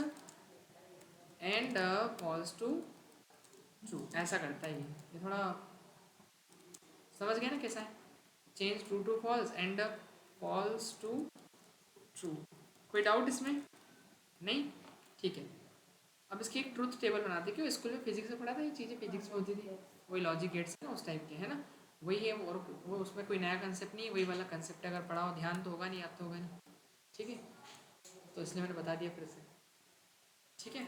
and false to true, ऐसा करता है ये थोड़ा समझ गया ना कैसा है? Change true to false and false to true. कोई डाउट इसमें? नहीं? ठीक है। अब इसकी एक ट्रूथ टेबल बनाते, क्यों स्कूल में फिजिक्स में पढ़ा था ये चीज़ें, फिजिक्स में होती थी, वही लॉजिक गेट्स ना उस टाइप के, है ना, वही है। और वो उसमें कोई नया कंसेप्ट नहीं है, वही वाला कंसेप्ट अगर पढ़ा हो, ध्यान तो होगा नहीं, याद तो होगा नहीं, ठीक है, तो इसलिए मैंने बता दिया फिर से, ठीक है।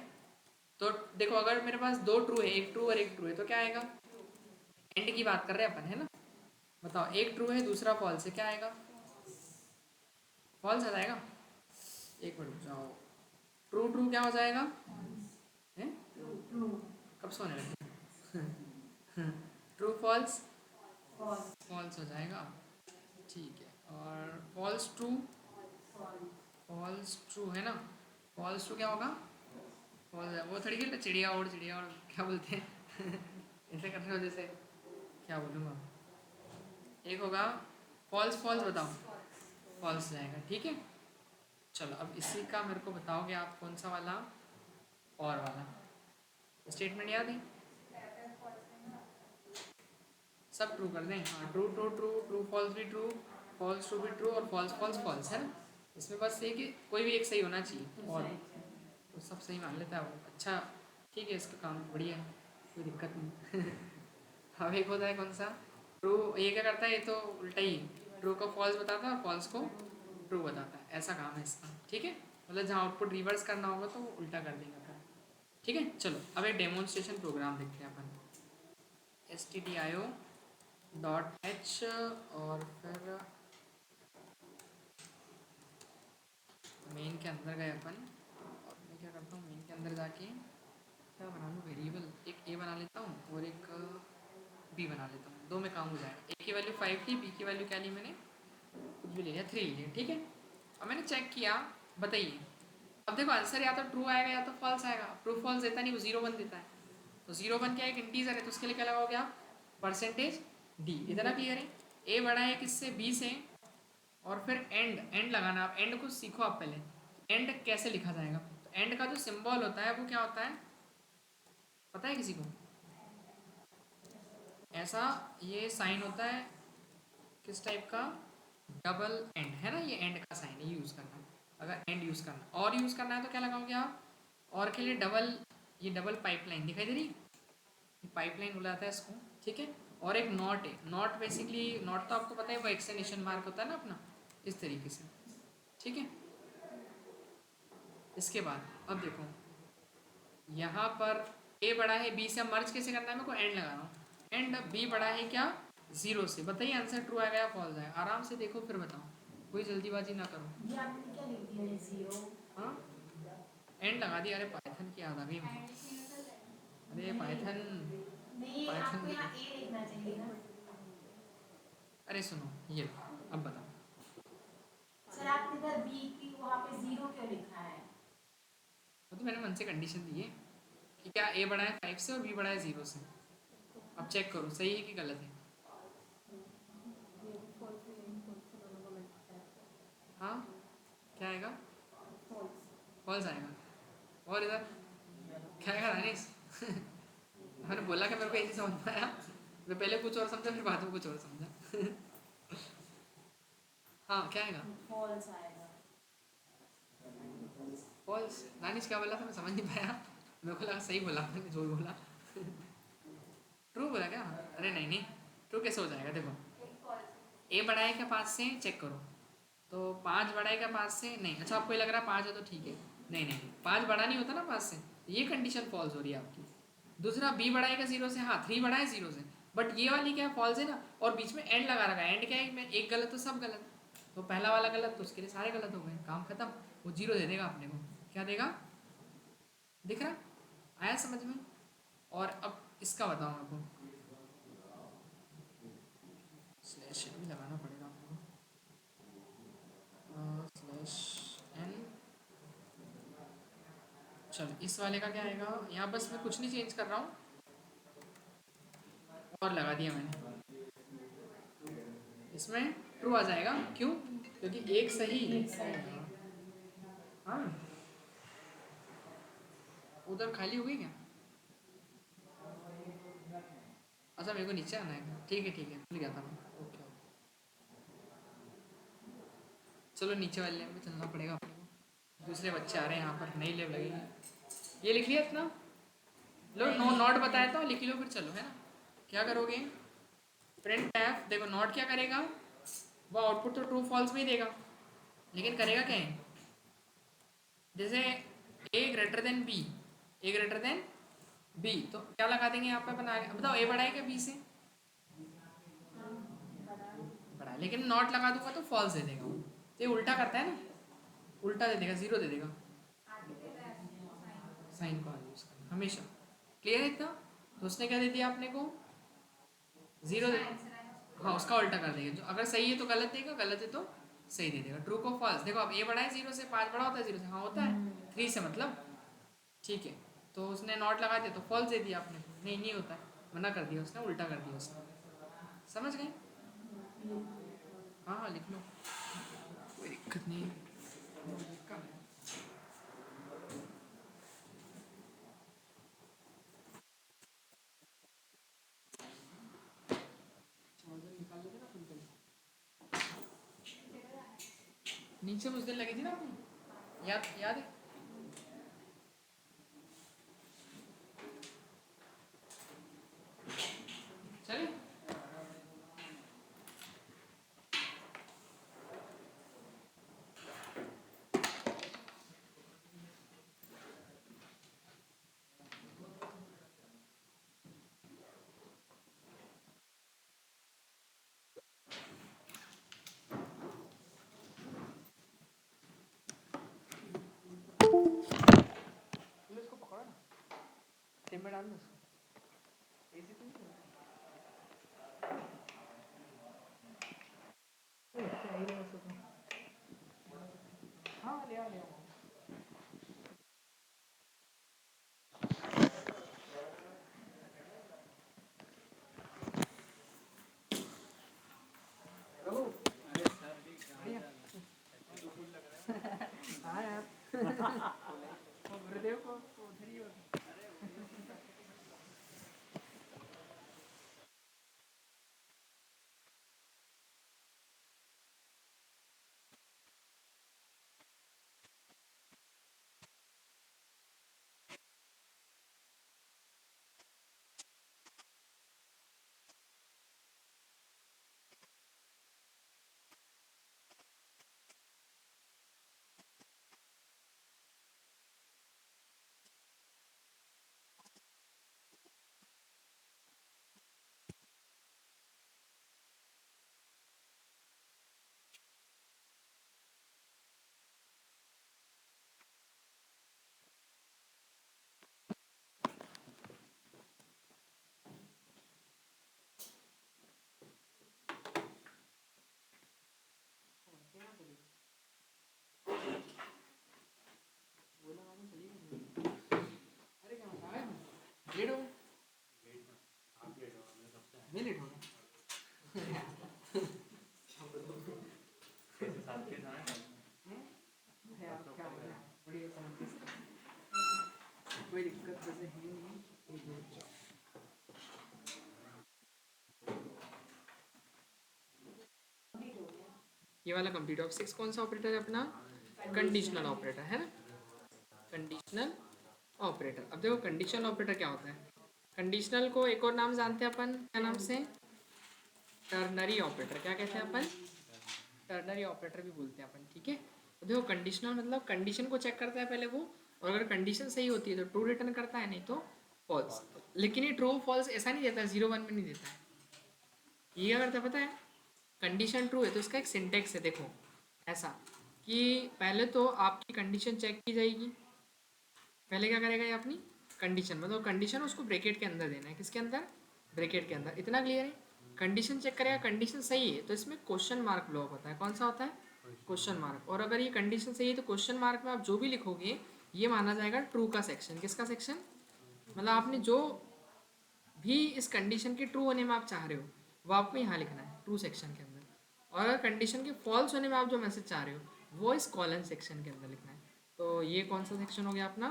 तो देखो अगर मेरे पास दो ट्रू है, एक ट्रू और एक ट्रू है, तो क्या आएगा? एंड की बात कर रहे हैं अपन, है ना, बताओ एक ट्रू है दूसरा फॉल्स है, क्या आएगा? फॉल्स आ जाएगा। एक मिनट रुक जाओ, ट्रू ट्रू क्या हो जाएगा? हैं? ट्रू कब सोने लगे? ट्रू फॉल्स फॉल्स फॉल्स हो जाएगा, ठीक है। और फॉल्स ट्रू, फॉल्स ट्रू है ना, फॉल्स ट्रू क्या होगा? फॉल्स वो थोड़ी कि चिड़िया उड़, चिड़िया उड़ क्या बोलते हैं ऐसे कर रहे हो जैसे, क्या बोलूँगा, एक होगा फॉल्स, फॉल्स बताओ, फॉल्स जाएगा, ठीक है। चलो अब इसी का मेरे को बताओगे आप कौन सा वाला और वाला स्टेटमेंट याद है? सब ट्रू कर दें, हाँ true true true, true false भी ट्रू, फॉल्स ट्रू भी ट्रू, और फॉल्स फॉल्स फॉल्स, है ना। इसमें बस ये कि कोई भी एक सही होना चाहिए, और तो सब सही मान लेता है वो, अच्छा ठीक है, इसका काम बढ़िया है, कोई दिक्कत नहीं अब एक होता है कौन सा, ट्रू, ये क्या करता है, ये तो उल्टा ही, ट्रू को फॉल्स बताता है और फॉल्स को ट्रू बताता है, ऐसा काम है इसका, ठीक है। मतलब जहाँ आउटपुट रिवर्स करना होगा तो वो उल्टा कर देगा फिर, ठीक है। चलो अब एक डेमोन्स्ट्रेशन प्रोग्राम देखते हैं अपन, stdio.h, और फिर मेन के अंदर गए अपन, और मैं क्या करता हूँ मेन के अंदर जाके क्या बना लूँ, वेरिएबल एक ए बना लेता हूँ और एक बी बना लेता हूँ, दो में काम हो जाएगा। ए की वैल्यू 5 थी, बी की वैल्यू क्या ली मैंने, कुछ भी ले लिया, 3 ले लिया, ठीक है। अब मैंने चेक किया, बताइए, अब देखो आंसर या तो ट्रू आएगा या तो फॉल्स आएगा। ट्रू फॉल्स देता नहीं, वो 0 1 देता है, तो 0 1 क्या एक इंटीजर है, तो उसके लिए क्या लगाओगे आप? Percentage D. इतना क्लियर है? ए बड़ा है किससे? बी से, और फिर एंड, एंड लगाना। आप एंड को सीखो आप पहले, एंड कैसे लिखा जाएगा। तो एंड का जो सिंबल होता है वो क्या होता है, पता है किसी को? ऐसा ये साइन होता है, किस टाइप का? डबल एंड, है ना, ये एंड का साइन है, यूज़ करना। अगर एंड यूज़ करना और यूज़ करना है तो क्या लगाओगे आप? और के लिए डबल, ये डबल पाइपलाइन दिखाई दे रही है, ये पाइपलाइन बुलाता है इसको, ठीक है। और एक नॉट है, नॉट बेसिकली, नॉट तो आपको पता है वो एक्सटेंशन मार्क होता है ना अपना, इस तरीके से, ठीक है। इसके बाद अब देखो यहाँ पर ए बड़ा है बी से, मर्ज कैसे करना है, मेरे को एंड लगा रहा हूँ, एंड बी बड़ा है क्या? 0 से। बताइए आंसर ट्रू आएगा या फॉल्स आएगा? आराम से देखो फिर बताओ, कोई जल्दीबाजी ना करो। ये आपने क्या लिख दिया है? 0 हाँ एंड लगा दिया, अरे पाइथन की याद आ गई मुझे, अरे पाइथन, नहीं, आपको पाइथन, यहाँ ए लिखना चाहिए ना अरे सुनो ये लो, अब बताओ। सर। आपने इधर बी की वहाँ पे 0 क्यों लिखा है? वो तो मैंने मन से कंडीशन दी है कि क्या ए बड़ा है 5 से और बी बड़ा है 0 से। अब चेक करो सही है कि गलत है। हाँ क्या आएगा? फॉल्स आएगा। और इधर क्या आएगा रानीस? मैंने बोला कि मेरे को एक ही समझ में आया, मैं पहले कुछ और समझा फिर बाद में कुछ और समझा। हाँ क्या आएगा? फॉल्स आएगा। फॉल्स। दानिश क्या बोला था मैं समझ नहीं पाया, मेरे को लगा सही बोला मैंने जो भी बोला। ट्रू बोला क्या? अरे नहीं नहीं, ट्रू कैसे हो जाएगा? देखो ए बड़ा है क्या 5 से, चेक करो। तो 5 बड़ा है क्या 5 से? नहीं। अच्छा आपको ये लग रहा है 5 है तो ठीक है। नहीं नहीं नहीं, 5 बड़ा नहीं होता ना 5 से, ये कंडीशन फॉल्स हो रही है आपकी। दूसरा बी बड़ा है क्या 0 से? हाँ 3 बड़ा है 0 से, बट ये वाली क्या फॉल्स है ना, और बीच में एंड लगा रखा है। एंड क्या है में एक गलत तो सब गलत, तो पहला वाला गलत तो उसके लिए सारे गलत हो गए, काम खत्म। वो 0 दे देगा अपने को। क्या देगा? दिख रहा? आया समझ में? और अब इसका बताओ मेरे को, स्लैश भी लगाना पड़ेगा आपको, स्लैश एन। चलो इस वाले का क्या आएगा? यहाँ बस मैं कुछ नहीं चेंज कर रहा हूँ, और लगा दिया मैंने। इसमें ट्रू आ जाएगा, क्यों? क्योंकि एक सही। हाँ उधर खाली हो गई क्या? अच्छा मेरे को नीचे आना है, ठीक है भूल गया था मैं। ओके ओके, चलो नीचे वाले में चलना पड़ेगा अपने को। दूसरे बच्चे आ रहे हैं यहाँ पर, नई लेव लगेगी। ये लिख लिया इतना? लो नो नॉट बताया था, लिख लो फिर चलो, है ना? क्या करोगे? प्रिंट एफ, देखो नॉट क्या करेगा, वो आउटपुट तो ट्रू फॉल्स में ही देगा, लेकिन करेगा क्या है? जैसे ए ग्रेटर देन बी, ए ग्रेटर देन बी, तो क्या लगा देंगे यहाँ पे बना के? बताओ ए बड़ा है क्या बी से? बड़ा है, लेकिन नॉट लगा दूंगा तो फॉल्स दे देगा वो। तो ये उल्टा करता है ना, उल्टा दे देगा, 0 दे देगा। साइन का यूज करना हमेशा। क्लियर है इतना? तो उसने क्या दे दिया अपने को? 0 दे। हाँ उसका उल्टा कर देगा, जो अगर सही है तो गलत देगा, गलत है तो सही दे देगा। ट्रू को फॉल्स। देखो अब ए बड़ा है 0 से, 5 बड़ा होता है 0 से? हाँ होता है, 3 से मतलब। ठीक है, तो उसने नॉट लगा दिया तो फॉल्स दे दिया आपने को, नहीं नहीं होता है, मना कर दिया उसने, उल्टा कर दिया उसने। समझ गए? हाँ हाँ लिख लो, कोई दिक्कत नहीं है। चार्जर निकाल लेते ना फुल कर, नीचे उस दिन लगी थी ना अपनी, याद याद है? चले इसको पकड़ो ना, टिम में डाल दो उसको, ऐसे तो नहीं अच्छा ही रहेगा उसको तो। हाँ ले आ ले आओ। रघु बढ़िया। हाँ यार वो गुरुदेव को उधर ही होता। बोला मैंने चली गई। अरे क्या होता है? लेट हो गए? मैं लेट हो गया? यार क्या हो गया? बड़ी समझ कोई दिक्कत वैसे है नहीं, ये वाला कंप्लीट। ऑफ 6 कौन सा ऑपरेटर है अपना? कंडीशनल ऑपरेटर है ना, कंडीशनल ऑपरेटर। अब देखो कंडीशनल ऑपरेटर क्या होता है। कंडीशनल को एक और नाम जानते हैं अपन, क्या नाम से? Ternary operator. क्या कहते हैं अपन? टर्नरी ऑपरेटर भी बोलते हैं अपन, ठीक है। तो देखो कंडीशनल मतलब कंडीशन को चेक करता है पहले वो, और अगर कंडीशन सही होती है तो ट्रू रिटर्न करता है, नहीं तो फॉल्स। लेकिन ये ट्रू फॉल्स ऐसा नहीं देता, 0 1 में नहीं देता है। ये क्या करता है पता है? कंडीशन ट्रू है तो इसका एक सिंटेक्स है, देखो ऐसा कि पहले तो आपकी कंडीशन चेक की जाएगी। पहले क्या करेगा ये अपनी कंडीशन, मतलब कंडीशन उसको ब्रैकेट के अंदर देना है। किसके अंदर? ब्रैकेट के अंदर। इतना क्लियर है? कंडीशन चेक करेगा, कंडीशन सही है तो इसमें क्वेश्चन मार्क ब्लॉक होता है। कौन सा होता है? Question mark. और अगर ये कंडीशन सही है तो क्वेश्चन मार्क में आप जो भी लिखोगे ये माना जाएगा ट्रू का सेक्शन। किसका सेक्शन? मतलब आपने जो भी इस कंडीशन के ट्रू होने में आप चाह रहे हो वो आपको यहाँ लिखना है ट्रू सेक्शन के अंदर। और अगर कंडीशन के फॉल्स होने में आप जो मैसेज चाह रहे हो वो इस कॉलन सेक्शन के अंदर लिखना है। तो ये कौन सा सेक्शन हो गया अपना?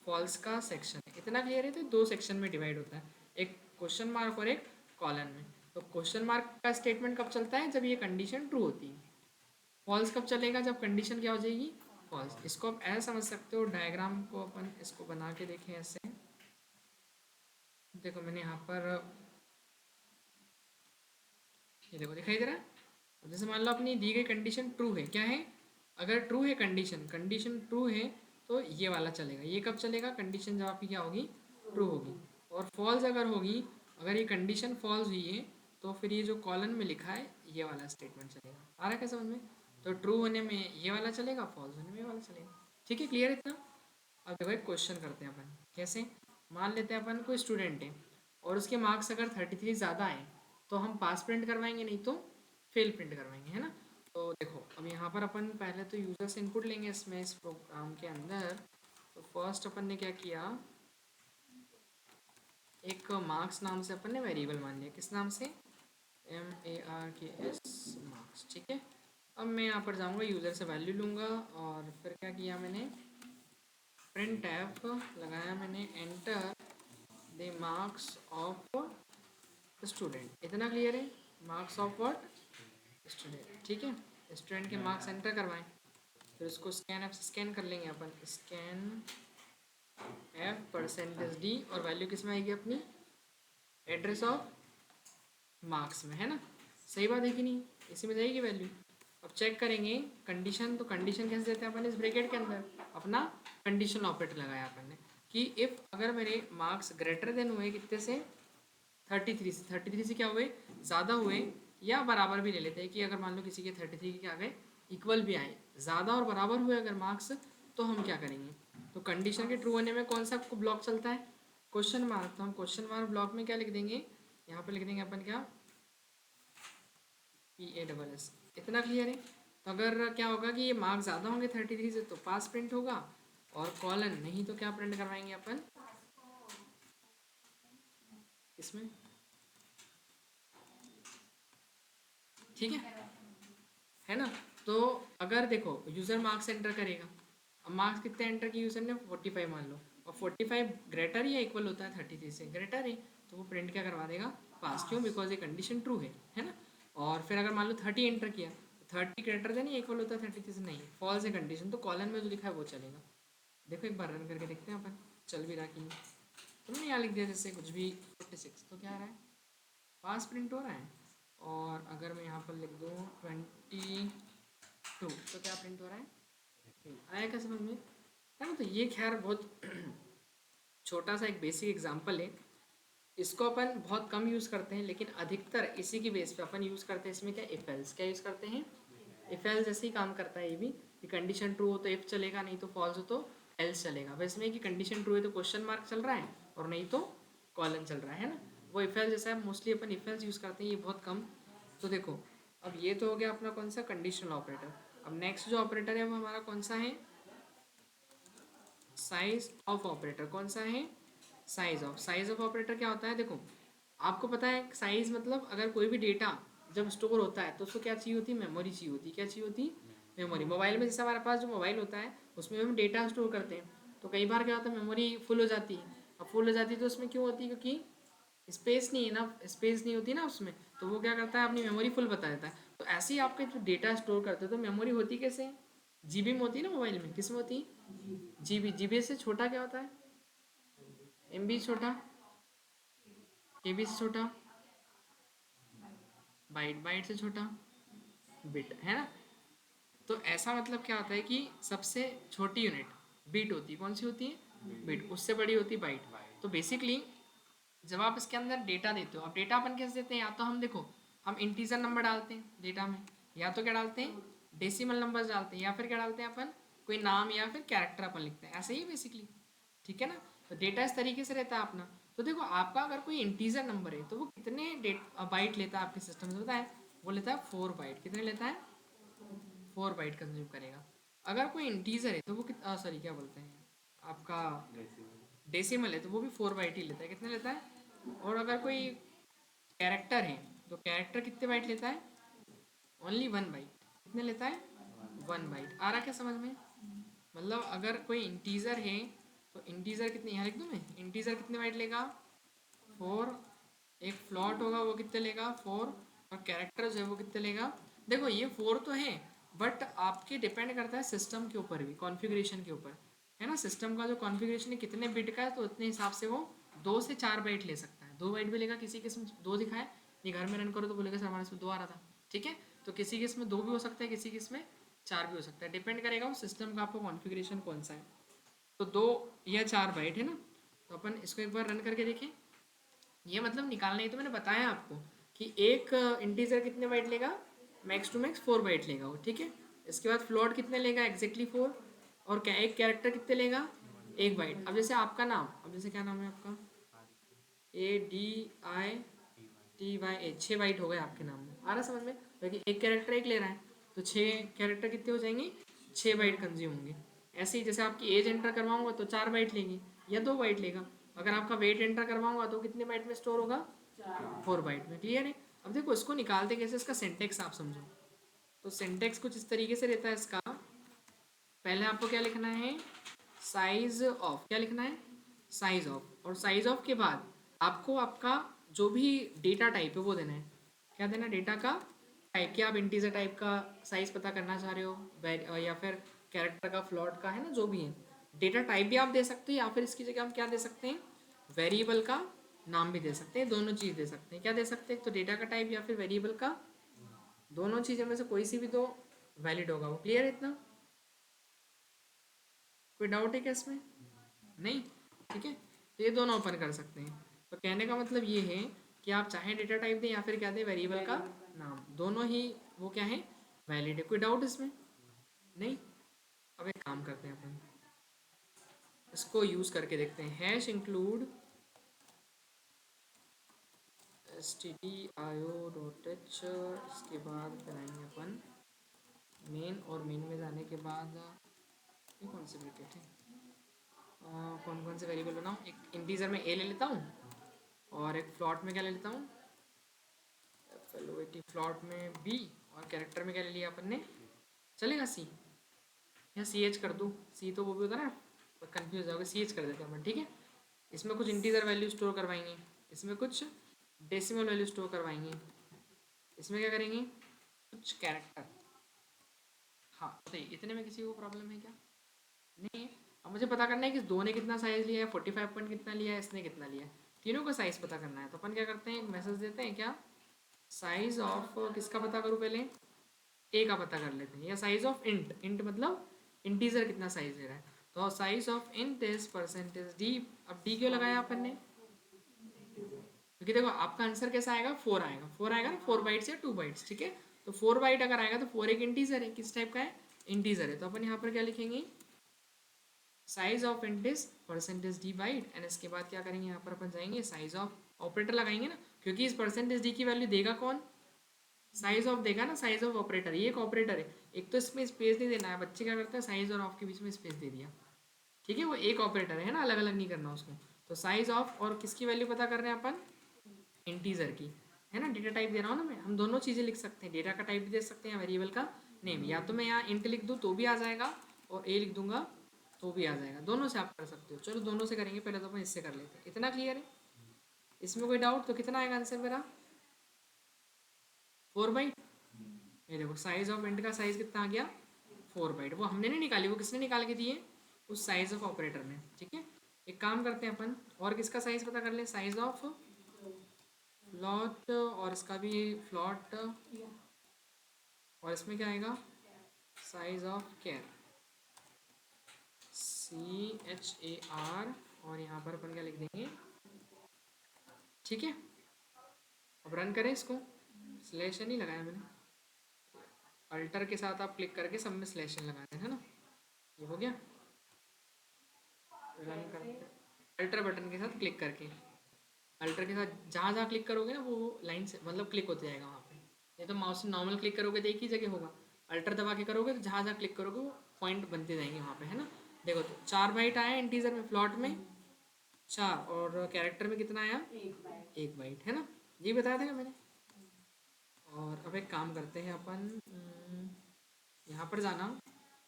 फॉल्स का सेक्शन। इतना क्लियर है? तो दो सेक्शन में डिवाइड होता है, एक क्वेश्चन मार्क और एक कॉलन में। तो क्वेश्चन मार्क का स्टेटमेंट कब चलता है? जब ये कंडीशन ट्रू होती है। फॉल्स कब चलेगा? जब कंडीशन क्या हो जाएगी? फॉल्स। इसको आप ऐसा समझ सकते हो, डायग्राम को अपन इसको बना के देखें ऐसे। देखो मैंने यहाँ पर ये देखो दिखाई दे रहा है। अब जैसे मान लो अपनी दी गई कंडीशन ट्रू है, क्या है? अगर ट्रू है कंडीशन, कंडीशन ट्रू है तो ये वाला चलेगा। ये कब चलेगा? कंडीशन जब आपकी क्या होगी? ट्रू होगी। और फॉल्स अगर होगी, अगर ये कंडीशन फॉल्स हुई है तो फिर ये जो कॉलन में लिखा है ये वाला स्टेटमेंट चलेगा। आ रहा है क्या समझ में? तो ट्रू होने में ये वाला चलेगा, फॉल्स होने में ये वाला चलेगा। ठीक है, क्लियर है इतना? अब देखो एक क्वेश्चन करते हैं अपन। कैसे? मान लेते हैं अपन कोई स्टूडेंट है और उसके मार्क्स अगर 33 ज़्यादा आए तो हम पास प्रिंट करवाएंगे, नहीं तो फेल प्रिंट करवाएंगे, है ना। तो देखो अब यहाँ पर अपन पहले तो यूज़र से इनपुट लेंगे इसमें, इस प्रोग्राम के अंदर। तो फर्स्ट अपन ने क्या किया, एक मार्क्स नाम से अपन ने वेरिएबल मान लिया। किस नाम से? MARKS मार्क्स, ठीक है। अब मैं यहाँ पर जाऊँगा, यूज़र से वैल्यू लूँगा और फिर क्या किया मैंने, प्रिंट एफ लगाया मैंने, enter the marks of student. इतना क्लियर है? Marks of what? स्टूडेंट, ठीक है। स्टूडेंट के मार्क्स एंटर करवाएं, फिर उसको स्कैन एफ से स्कैन कर लेंगे अपन। स्कैन एफ परसेंटेज डी, और वैल्यू किस में आएगी अपनी? एड्रेस ऑफ मार्क्स में, है ना। सही बात है कि नहीं? इसी में जाएगी वैल्यू। अब चेक करेंगे कंडीशन, तो कंडीशन कैसे देते हैं अपन? इस ब्रैकेट के अंदर अपना कंडीशन ऑपरेटर लगाया अपन ने कि इफ़ अगर मेरे मार्क्स ग्रेटर देन हुए कितने से? 33 से। 33 से क्या हुए? ज़्यादा हुए, या बराबर भी ले लेते हैं कि अगर मान लो किसी के 33 के क्या गए, इक्वल भी आए, ज़्यादा और बराबर हुए अगर मार्क्स, तो हम क्या करेंगे? तो कंडीशन के ट्रू होने में कौन सा ब्लॉक चलता है? Question mark. तो हम क्वेश्चन मार्क ब्लॉक में क्या लिख देंगे? यहाँ पर लिख देंगे अपन क्या? PASS। इतना क्लियर है? तो अगर क्या होगा कि ये मार्क्स ज़्यादा होंगे 33 से तो पास प्रिंट होगा, और कॉलन नहीं तो क्या प्रिंट करवाएंगे अपन? इसमें, ठीक है ना। तो अगर देखो यूज़र मार्क्स एंटर करेगा, अब मार्क्स कितने एंटर किए यूज़र ने? 45 मान लो, और 45 ग्रेटर या इक्वल होता है 33 से? ग्रेटर है, तो वो प्रिंट क्या करवा देगा? पास। क्यों? बिकॉज ये कंडीशन ट्रू है ना। और फिर अगर मान लो 30 एंटर किया, 30 ग्रेटर देन या इक्वल होता है 33 से? नहीं, फॉल्स है कंडीशन, तो कॉलन में जो लिखा है वो चलेगा। देखो एक बार रन करके देखते हैं अपन, चल भी रहा कि नहीं। तुमने यहाँ लिख दिया जैसे कुछ भी 46, तो क्या आ रहा है? पास प्रिंट हो रहा है। और अगर मैं यहाँ पर लिख दूँ 22, तो क्या प्रिंट हो रहा है? आया क्या समझ में? है ना। तो ये खैर बहुत छोटा सा एक बेसिक एग्जांपल है। इसको अपन बहुत कम यूज़ करते हैं, लेकिन अधिकतर इसी की बेस पे अपन यूज़ करते हैं। इसमें क्या इफ एल्स, क्या यूज़ करते हैं? इफ एल्स जैसे ही काम करता है ये भी, कि कंडीशन ट्रू हो तो इफ चलेगा, नहीं तो फॉल्स हो तो एल्स चलेगा। वैसे में कि कंडीशन ट्रू है तो क्वेश्चन मार्क चल रहा है, और नहीं तो कॉलन चल रहा है ना। वो इफ एल्स जैसा है, mostly upon if else use करते हैं, ये बहुत कम। तो देखो अब ये तो हो गया अपना कौन सा? Conditional operator. अब नेक्स्ट जो ऑपरेटर है वो हमारा कौन सा है? Size of operator. कौन सा है? Size of. Size of operator क्या होता है? देखो आपको पता है साइज मतलब अगर कोई भी डेटा जब स्टोर होता है तो उसको क्या चाहिए होती है? मेमोरी चाहिए होती है। क्या चाहिए होती? मेमोरी। मोबाइल में जैसे हमारे पास जो मोबाइल होता है उसमें हम डेटा स्टोर करते हैं, तो कई बार क्या होता है? मेमोरी फुल हो जाती है। अब फुल हो जाती है तो उसमें क्यों होती है? क्योंकि स्पेस नहीं है ना, स्पेस नहीं होती ना उसमें, तो वो क्या करता है अपनी मेमोरी फुल बता देता है। तो ऐसे ही आपके जो डेटा स्टोर करते हो तो मेमोरी होती कैसे है, जीबी में होती है ना, मोबाइल में किस में होती है, जीबी। जीबी से छोटा क्या होता है, एमबी छोटा, केबी से छोटा, बाइट, बाइट से छोटा, बिट, है ना। तो ऐसा मतलब क्या होता है कि सबसे छोटी यूनिट बीट होती है, कौन सी होती है, बीट। उससे बड़ी होती है बाइट। तो बेसिकली जब आप इसके अंदर डेटा देते हो, अब डेटा अपन कैसे देते हैं, या तो हम देखो हम इंटीजर नंबर डालते हैं डेटा में, या तो क्या डालते हैं डेसिमल नंबर्स डालते हैं, या फिर क्या डालते हैं अपन कोई नाम या फिर कैरेक्टर अपन लिखते हैं, ऐसे ही बेसिकली, ठीक है ना। तो डेटा इस तरीके से रहता है अपना। तो देखो आपका अगर कोई इंटीजर नंबर है तो वो कितने बाइट लेता है आपके सिस्टम में, बताए वो लेता है 4 बाइट। कितने लेता है, 4 बाइट कंज्यूम करेगा। अगर कोई इंटीजर है तो वो सॉरी क्या बोलते हैं आपका डेसिमल है तो वो भी 4 बाइट ही लेता है। कितने लेता है, और अगर कोई कैरेक्टर है तो कैरेक्टर कितने बाइट लेता है, ओनली 1 बाइट। कितने लेता है, 1 बाइट। आ रहा क्या समझ में, मतलब अगर कोई इंटीजर है तो इंटीजर कितने, यहाँ लिख दूँ मैं, इंटीजर कितने बाइट लेगा 4, एक फ्लॉट होगा वो कितने लेगा 4, और कैरेक्टर जो है वो कितने लेगा। देखो ये 4 तो है, बट आपके डिपेंड करता है सिस्टम के ऊपर भी, कॉन्फ़िगरेशन के ऊपर, है ना। सिस्टम का जो कॉन्फ़िगरेशन है कितने बिट का है, तो उतने हिसाब से वो 2 से 4 बाइट ले सकता है। 2 बाइट भी लेगा, किसी किस्म 2 दिखाए, ये घर में रन करो तो बोलेगा सर हमारे इसमें 2 आ रहा था, ठीक है। तो किसी केस में 2 भी हो सकता है, किसी केस में 4 भी हो सकता है, डिपेंड करेगा वो सिस्टम का आपका कॉन्फ़िगरेशन कौन सा है। तो 2 या 4 बाइट है ना। तो अपन इसको एक बार रन करके देखें। ये मतलब निकालना ही तो मैंने बताया आपको कि एक इंटीजर कितने बाइट लेगा, मैक्स टू मैक्स 4 बाइट लेगा वो, ठीक है। इसके बाद फ्लोट कितने लेगा, एग्जैक्टली 4, और क्या एक कैरेक्टर कितने लेगा, 1 बाइट। अब जैसे आपका नाम, अब जैसे क्या नाम है आपका, ADITY, 6 बाइट हो गए आपके नाम में, आ रहा समझ में, क्योंकि एक कैरेक्टर एक ले रहा है, तो 6 कैरेक्टर कितने हो जाएंगे, 6 बाइट कंज्यूम होंगे। ऐसे ही जैसे आपकी एज एंटर करवाऊंगा तो 4 बाइट लेंगे या 2 बाइट लेगा। अगर आपका वेट एंटर करवाऊंगा तो कितने बाइट में स्टोर होगा, 4 बाइट में, क्लियर है। अब देखो इसको निकालते कैसे, इसका सिंटेक्स आप समझो। तो सिंटेक्स कुछ इस तरीके से रहता है इसका। पहले आपको क्या लिखना है, साइज ऑफ, क्या लिखना है, साइज ऑफ, और साइज ऑफ के बाद आपको आपका जो भी डेटा टाइप है वो देना है। क्या देना है, डेटा का टाइप, क्या आप इंटीजर टाइप का साइज पता करना चाह रहे हो, या फिर कैरेक्टर का, फ्लॉट का, है ना, जो भी है। डेटा टाइप भी आप दे सकते हो, या फिर इसकी जगह हम क्या दे सकते हैं, वेरिएबल का नाम भी दे सकते हैं, दोनों चीज़ दे सकते हैं। क्या दे सकते हैं, तो डेटा का टाइप या फिर वेरिएबल का, दोनों चीज़ों में से कोई सी भी दो वैलिड होगा वो, क्लियर है इतना। कोई डाउट है क्या इसमें, नहीं, ठीक है। तो ये दोनों ओपन कर सकते हैं। तो कहने का मतलब ये है कि आप चाहे डेटा टाइप दें या फिर क्या दें, वेरिएबल का नाम, दोनों ही वो क्या है, वैलिड है। कोई डाउट इसमें, नहीं। अब एक काम करते हैं अपन, इसको यूज़ करके देखते हैं, हैश इंक्लूड stdio.h, इसके बाद बनाएंगे अपन मेन, और मेन में जाने के बाद ये कौन से ब्रैकेट है, कौन कौन से वेरिएबल बनाऊँ, एक इंटीजर में ए ले लेता हूँ, और एक फ्लॉट में क्या ले लेता हूँ, FLOAT, फ्लॉट में बी, और कैरेक्टर में क्या ले लिया अपन ने, चलेगा सी, या सी एच कर दूँ, सी तो वो भी होता है ना, कन्फ्यूज होगा, सी एच कर देते हैं अपन, ठीक है। इसमें कुछ इंटीजर वैल्यू स्टोर करवाएंगे, इसमें कुछ डेसिमल वैल्यू स्टोर करवाएंगे, इसमें क्या करेंगे, कुछ कैरेक्टर। हाँ बताइए, इतने में किसी को प्रॉब्लम है क्या, नहीं है। अब मुझे पता करना है कि दो ने कितना साइज़ लिया है, 45 पॉइंट कितना लिया है, इसने कितना लिया है, तीनों का साइज़ पता करना है। तो अपन क्या करते हैं, एक मैसेज देते हैं, क्या साइज़ ऑफ किसका पता करूँ, पहले ए का पता कर लेते हैं, या साइज़ ऑफ इंट, इंट मतलब इंटीजर कितना साइज़ ले रहा है, तो size of int is percentage D. अब डी क्यों लगाया अपन ने, क्योंकि देखो आपका आंसर कैसा आएगा, 4 आएगा, 4 आएगा ना, 4 बाइट्स या 2 बाइट्स, ठीक है। तो 4 बाइट अगर आएगा तो 4 एक इंटीजर है, किस टाइप का है, इंटीजर है। तो अपन यहाँ पर क्या लिखेंगे, size of int is percentage d byte, and इसके बाद क्या करेंगे, यहाँ पर अपन जाएंगे साइज ऑफ, ऑपरेटर लगाएंगे ना, क्योंकि इस परसेंटेज डी की वैल्यू देगा कौन, साइज ऑफ देगा ना, साइज ऑफ ऑपरेटर, ये एक ऑपरेटर है। एक तो इसमें स्पेस नहीं देना है, बच्चे क्या करते हैं साइज और ऑफ के बीच में स्पेस दे दिया, ठीक है, वो एक ऑपरेटर है ना, अलग अलग नहीं करना उसको। तो साइज ऑफ और किसकी वैल्यू पता कर रहे हैं अपन, इंटीजर की, है ना। डेटा टाइप दे रहा हूँ ना मैं, हम दोनों चीज़ें लिख सकते हैं, डेटा का टाइप भी दे सकते हैं, वेरिएबल का नेम, या तो मैं यहाँ इंट लिख दूँ तो भी आ जाएगा, और ए लिख दूंगा तो भी आ जाएगा, दोनों से आप कर सकते हो। चलो दोनों से करेंगे, पहले तो अपन इससे कर लेते हैं, इतना क्लियर है, इसमें कोई डाउट? तो कितना आएगा आंसर मेरा? 4 बाइट। ये देखो साइज ऑफ इंट का साइज कितना आ गया? 4 बाइट। वो हमने नहीं निकाली, वो किसने निकाल के दिए? उस साइज ऑफ ऑपरेटर ने। ठीक है, एक काम करते हैं अपन, और किसका साइज पता कर ले? साइज ऑफ फ्लॉट, और इसका भी फ्लॉट, और इसमें क्या आएगा? साइज ऑफ कैर, CHAR, और यहाँ पर अपन क्या लिख देंगे? ठीक है, अब रन करें इसको। स्लैश नहीं लगाया मैंने, अल्टर के साथ आप क्लिक करके सब में स्लैश लगा दें, है ना। ये हो गया, रन करते, अल्टर बटन के साथ क्लिक करके, अल्टर के साथ जहाँ जहाँ क्लिक करोगे ना वो लाइन से मतलब क्लिक होते जाएगा वहाँ पे। नहीं तो माउस से नॉर्मल क्लिक करोगे तो एक ही जगह होगा, अल्टर दबा के करोगे तो जहाँ जहाँ क्लिक करोगे वो पॉइंट बनते जाएंगे वहाँ पे, है ना। देखो तो 4 बाइट आया इंटीजर में, फ्लॉट में 4, और कैरेक्टर में कितना आया? 1 बाइट, है ना। ये बताया था क्या मैंने? और अब एक काम करते हैं अपन, यहाँ पर जाना।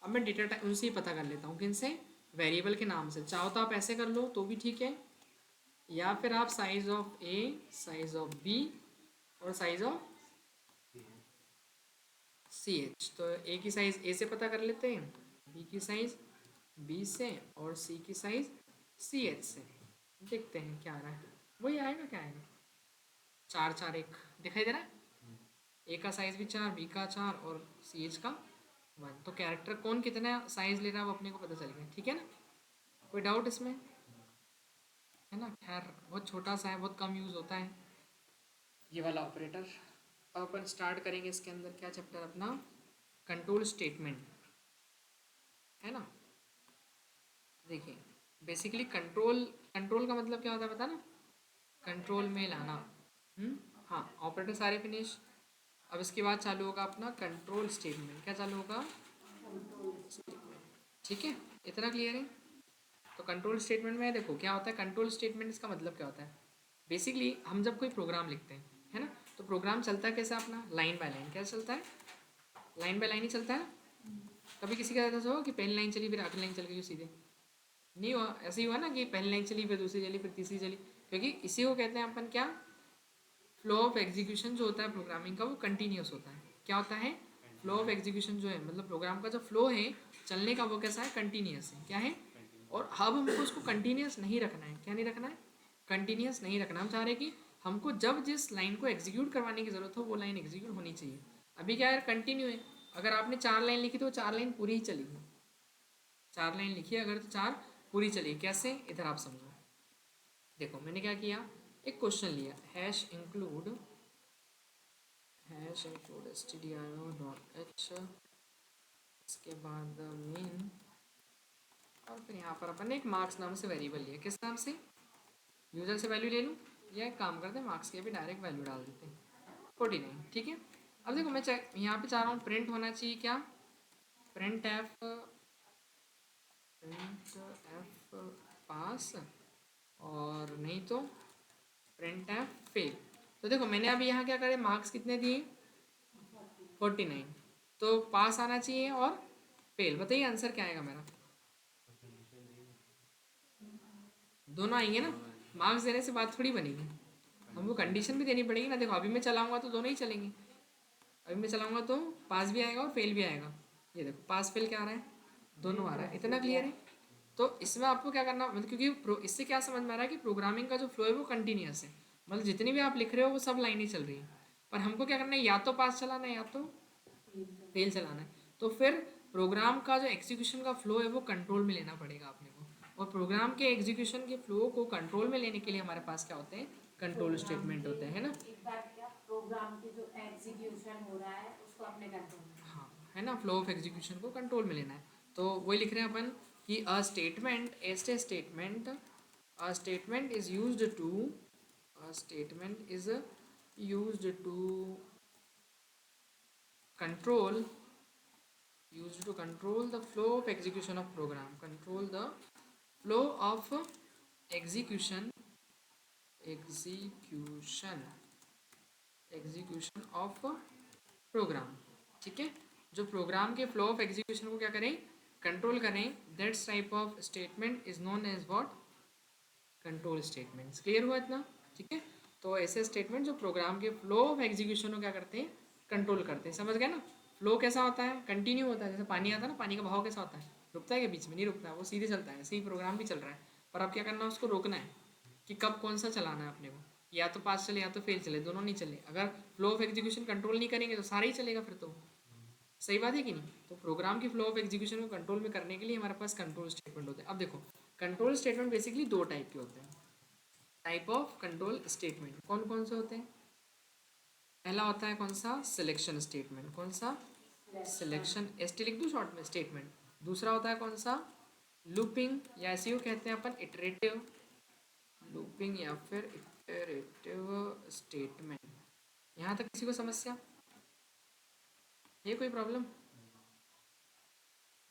अब मैं डेटा टाइप उनसे ही पता कर लेता हूँ, किन से? वेरिएबल के नाम से। चाहो तो आप ऐसे कर लो तो भी ठीक है, या फिर आप size of a, size of b, और साइज ऑफ CH। तो ए की साइज ए से पता कर लेते हैं, बी की साइज बी से, और सी की साइज CH से। देखते हैं क्या आ रहा है, वही आएगा। क्या आएगा? 4 4 1 दिखाई दे रहा है। ए का साइज भी 4, बी का 4, और CH का 1। तो कैरेक्टर कौन कितना साइज ले रहा है वो अपने को पता चल गया, ठीक है ना। कोई डाउट इसमें? है ना, खैर बहुत छोटा सा है, बहुत कम यूज़ होता है ये वाला ऑपरेटर। अब अपन स्टार्ट करेंगे इसके अंदर क्या चैप्टर अपना? कंट्रोल स्टेटमेंट, है ना। देखिए बेसिकली कंट्रोल, कंट्रोल का मतलब क्या होता है पता ना? कंट्रोल में लाना। हाँ, ऑपरेटर सारे फिनिश। अब इसके बाद चालू होगा अपना कंट्रोल स्टेटमेंट। क्या चालू होगा? ठीक है, इतना क्लियर है। तो कंट्रोल स्टेटमेंट में देखो क्या होता है। कंट्रोल स्टेटमेंट इसका मतलब क्या होता है? बेसिकली हम जब कोई प्रोग्राम लिखते हैं, है ना, तो प्रोग्राम चलता है कैसे अपना? Line by line. क्या चलता है? लाइन बाय लाइन ही चलता है ना। कभी किसी का ऐसा हो कि पहली लाइन चली फिर आखिरी लाइन चल गई सीधे? नहीं हुआ। ऐसे ही हुआ ना कि पहली लाइन चली फिर दूसरी चली फिर तीसरी चली, क्योंकि इसी को कहते हैं अपन क्या? फ्लो ऑफ एग्जीक्यूशन जो होता है प्रोग्रामिंग का वो कंटिन्यूस होता है। क्या होता है? फ्लो ऑफ एग्जीक्यूशन जो है मतलब प्रोग्राम का जो फ्लो है चलने का वो कैसा है? कंटिन्यूस है। क्या है? और अब हमको उसको कंटिन्यूस नहीं रखना है। क्या नहीं रखना है? कंटिन्यूस नहीं रखना। हम चाह रहे हैं कि हमको जब जिस लाइन को एग्जीक्यूट करवाने की ज़रूरत हो वो लाइन एग्जीक्यूट होनी चाहिए। अभी क्या है? कंटिन्यू है। अगर आपने 4 लाइन लिखी तो 4 लाइन पूरी ही चलेगी। 4 लाइन लिखी है अगर तो 4 पूरी चलेगी। कैसे? इधर आप समझो। देखो मैंने क्या किया, एक क्वेश्चन लिया, hash include stdio dot h, इसके बाद मेन, और फिर यहाँ पर अपन ने एक मार्क्स नाम से वेरिएबल लिया। किस नाम से? यूजर से वैल्यू ले लूँ, या एक काम करते हैं मार्क्स की भी डायरेक्ट वैल्यू डाल देते हैं 49। ठीक है, अब देखो मैं यहाँ पे चाह रहा हूँ प्रिंट होना चाहिए क्या? प्रिंट एफ पास, और नहीं तो प्रिंट एफ फेल। तो देखो मैंने अभी यहाँ क्या करे, मार्क्स कितने दिए? 49। तो पास आना चाहिए और फेल। बताइए आंसर क्या आएगा मेरा? दोनों आएंगे ना। मार्क्स देने से बात थोड़ी बनेगी, हमको कंडीशन भी देनी पड़ेगी ना। देखो अभी मैं चलाऊंगा तो दोनों ही चलेंगे। अभी मैं चलाऊंगा तो पास भी आएगा और फेल भी आएगा। ये देखो पास फेल क्या आ रहा है? दोनों आ रहा है। इतना क्लियर है। तो इसमें आपको क्या करना मतलब, क्योंकि इससे क्या समझ में आ रहा है कि प्रोग्रामिंग का जो फ्लो है वो कंटिन्यूस है, मतलब जितनी भी आप लिख रहे हो वो सब लाइनें चल रही है। पर हमको क्या करना है, या तो पास चलाना है या तो फेल चलाना है। तो फिर प्रोग्राम का जो एग्जीक्यूशन का फ्लो है वो कंट्रोल में लेना पड़ेगा अपने को। और प्रोग्राम के एग्जीक्यूशन के फ्लो को कंट्रोल में लेने के लिए हमारे पास क्या होते हैं? कंट्रोल स्टेटमेंट होते हैं ना। एक बार क्या प्रोग्राम के जो एग्जीक्यूशन हो रहा है उसको अपने कंट्रोल में। हाँ, है ना, फ्लो ऑफ एग्जीक्यूशन को कंट्रोल में लेना है। तो वही लिख रहे हैं अपन कि a statement a statement is used to a statement is used to control the flow of execution of program, control the flow of execution of program। ठीक है, जो प्रोग्राम के फ्लो ऑफ एग्जीक्यूशन को क्या करें? कंट्रोल करें। That's type of statement is known as what? Control statements. Clear हुआ इतना? ठीक है। तो ऐसे स्टेटमेंट जो प्रोग्राम के फ्लो ऑफ एग्जीक्यूशन को क्या करते हैं, कंट्रोल करते हैं। समझ गए ना? फ्लो कैसा होता है, कंटिन्यू होता है। जैसे पानी आता है ना, पानी का बहाव कैसा होता है, रुकता है कि बीच में नहीं रुकता है, वो सीधे चलता है। ऐसे ही प्रोग्राम भी चल रहा है, पर अब क्या करना है, उसको रोकना है कि कब कौन सा चलाना है अपने को। या तो पास चले या तो फेल चले, दोनों नहीं चले। अगर फ्लो ऑफ एग्जीक्यूशन कंट्रोल नहीं करेंगे तो सारा ही चलेगा फिर तो। सही बात है कि नहीं? तो प्रोग्राम की फ्लो ऑफ एग्जीक्यूशन को कंट्रोल में करने के लिए हमारे पास कंट्रोल स्टेटमेंट होते हैं। अब देखो, कंट्रोल स्टेटमेंट बेसिकली दो टाइप के होते हैं। टाइप ऑफ कंट्रोल स्टेटमेंट कौन कौन से होते हैं? पहला होता है कौन सा, सिलेक्शन स्टेटमेंट। कौन सा? सिलेक्शन, एस टी लिख दूँ शॉर्ट में, स्टेटमेंट। दूसरा होता है कौन सा, लूपिंग, या ऐसे ही कहते हैं अपन इटरेटिव लूपिंग या फिर इटरेटिव स्टेटमेंट। यहाँ तक किसी को समस्या, ये कोई प्रॉब्लम?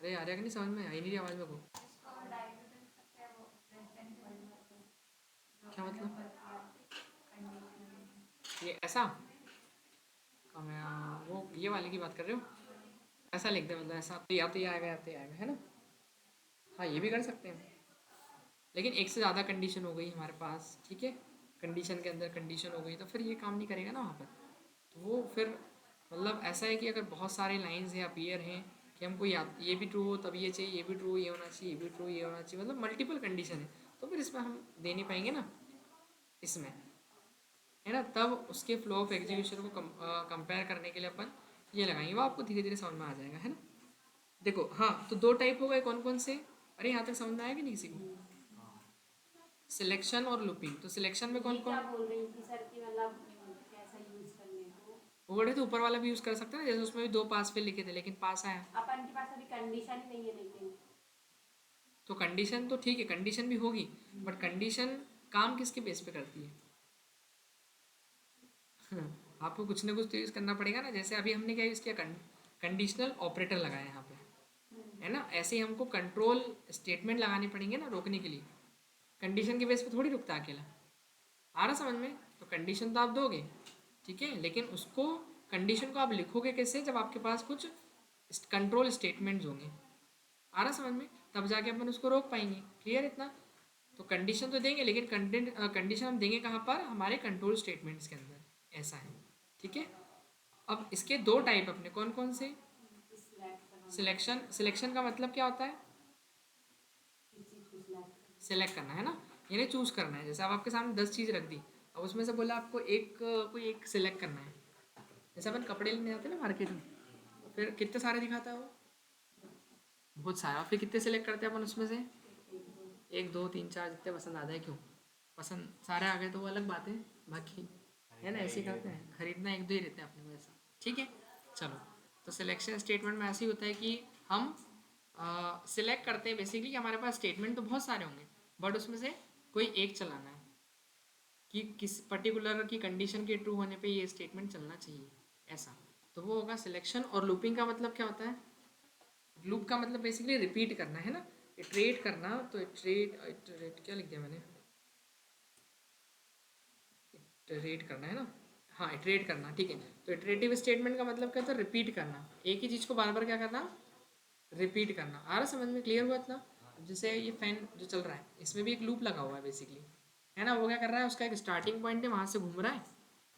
अरे आ रहा कि नहीं समझ में, आई नहीं रही आवाज़ मेरे को। क्या मतलब, ये ऐसा कहाँ गया? वो ये वाले की बात कर रहे हो? ऐसा लिख दे, मतलब ऐसा तो या तो ये आएगा या तो ये आएगा, है ना? हाँ ये भी कर सकते हैं, लेकिन एक से ज़्यादा कंडीशन हो गई हमारे पास, ठीक है, कंडीशन के अंदर कंडीशन हो गई तो फिर ये काम नहीं करेगा ना वहाँ पर। तो वो फिर मतलब ऐसा है कि अगर बहुत सारे लाइंस हैं, अपीयर हैं कि हमको या ये भी ट्रू हो तब ये चाहिए, ये भी ट्रू, ये होना चाहिए, ये भी ट्रू, ये होना चाहिए, मतलब मल्टीपल कंडीशन है, तो फिर इसमें हम दे नहीं पाएंगे ना इसमें, है ना? तब उसके फ्लो ऑफ एग्जीक्यूशन को कंपेयर करने के लिए अपन ये लगाएंगे, वो आपको धीरे धीरे समझ में आ जाएगा, है ना? देखो हाँ, तो दो टाइप हो गए, कौन कौन से? अरे यहाँ तक समझ में आया कि नहीं किसी को? सिलेक्शन और लूपिंग। तो सिलेक्शन में कौन ये कौन? क्या बोल रही थी सर कि मतलब कैसा यूज करने को? वो बोले थे ऊपर वाला भी यूज़ कर सकते हैं ना, जैसे उसमें भी दो पास फेल लिखे थे लेकिन पास आया। अपन के पास अभी कंडीशन ही नहीं है लेकिन। तो कंडीशन तो ठीक है, कंडीशन भी होगी, बट कंडीशन काम किसके बेस पे करती है? आपको कुछ ना कुछ तो यूज़ करना पड़ेगा ना। जैसे अभी हमने क्या यूज़ किया, कंडीशनल ऑपरेटर लगाए यहाँ पे, है ना? ऐसे ही हमको कंट्रोल स्टेटमेंट लगाने पड़ेंगे ना रोकने के लिए। कंडीशन के बेस पे थोड़ी रुकता अकेला, आ रहा समझ में? तो कंडीशन तो आप दोगे, ठीक है, लेकिन उसको कंडीशन को आप लिखोगे कैसे, जब आपके पास कुछ कंट्रोल स्टेटमेंट्स होंगे, आ रहा समझ में? तब जाके अपन उसको रोक पाएंगे। क्लियर इतना? तो कंडीशन तो देंगे, लेकिन कंडीशन हम देंगे कहाँ पर, हमारे कंट्रोल स्टेटमेंट्स के अंदर, ऐसा है, ठीक है। अब इसके दो टाइप अपने कौन कौन से? सिलेक्शन। सिलेक्शन का मतलब क्या होता है? सिलेक्ट करना, है ना, यानी चूज करना है। जैसे अब आपके सामने 10 चीज़ रख दी, अब उसमें से बोला आपको एक कोई एक सिलेक्ट करना है। जैसे अपन कपड़े लेने जाते हैं ना मार्केट में, तो फिर कितने सारे दिखाता है वो, बहुत सारा, फिर कितने सिलेक्ट करते हैं अपन उसमें से? एक दो तीन चार, जितने पसंद आ जाए। क्यों पसंद सारे आ गए तो वो अलग बात है, बाकी है ना, ऐसे ही करते हैं, खरीदना एक दो ही रहते हैं अपने को, ऐसा, ठीक है। चलो, तो सिलेक्शन स्टेटमेंट में ऐसे ही होता है कि हम सिलेक्ट करते हैं बेसिकली कि हमारे पास स्टेटमेंट तो बहुत सारे होंगे, बट उसमें से कोई एक चलाना है कि किस पर्टिकुलर की कंडीशन के ट्रू होने पे ये स्टेटमेंट चलना चाहिए, ऐसा। तो वो होगा सिलेक्शन। और लूपिंग का मतलब क्या होता है? लूप का मतलब बेसिकली रिपीट करना, है ना, इटरेट करना। तो इटरेट, इटरेट क्या लिख दिया मैंने, इटरेट करना है ना, हाँ इटरेट करना, ठीक है। तो इटरेटिव स्टेटमेंट का मतलब क्या होता है? रिपीट करना, एक ही चीज़ को बार बार क्या करना, रिपीट करना। आ रहा समझ में? क्लियर हुआ इतना? अब जैसे ये फैन जो चल रहा है, इसमें भी एक लूप लगा हुआ है बेसिकली, है ना। वो क्या कर रहा है, उसका एक स्टार्टिंग पॉइंट है, वहाँ से घूम रहा है,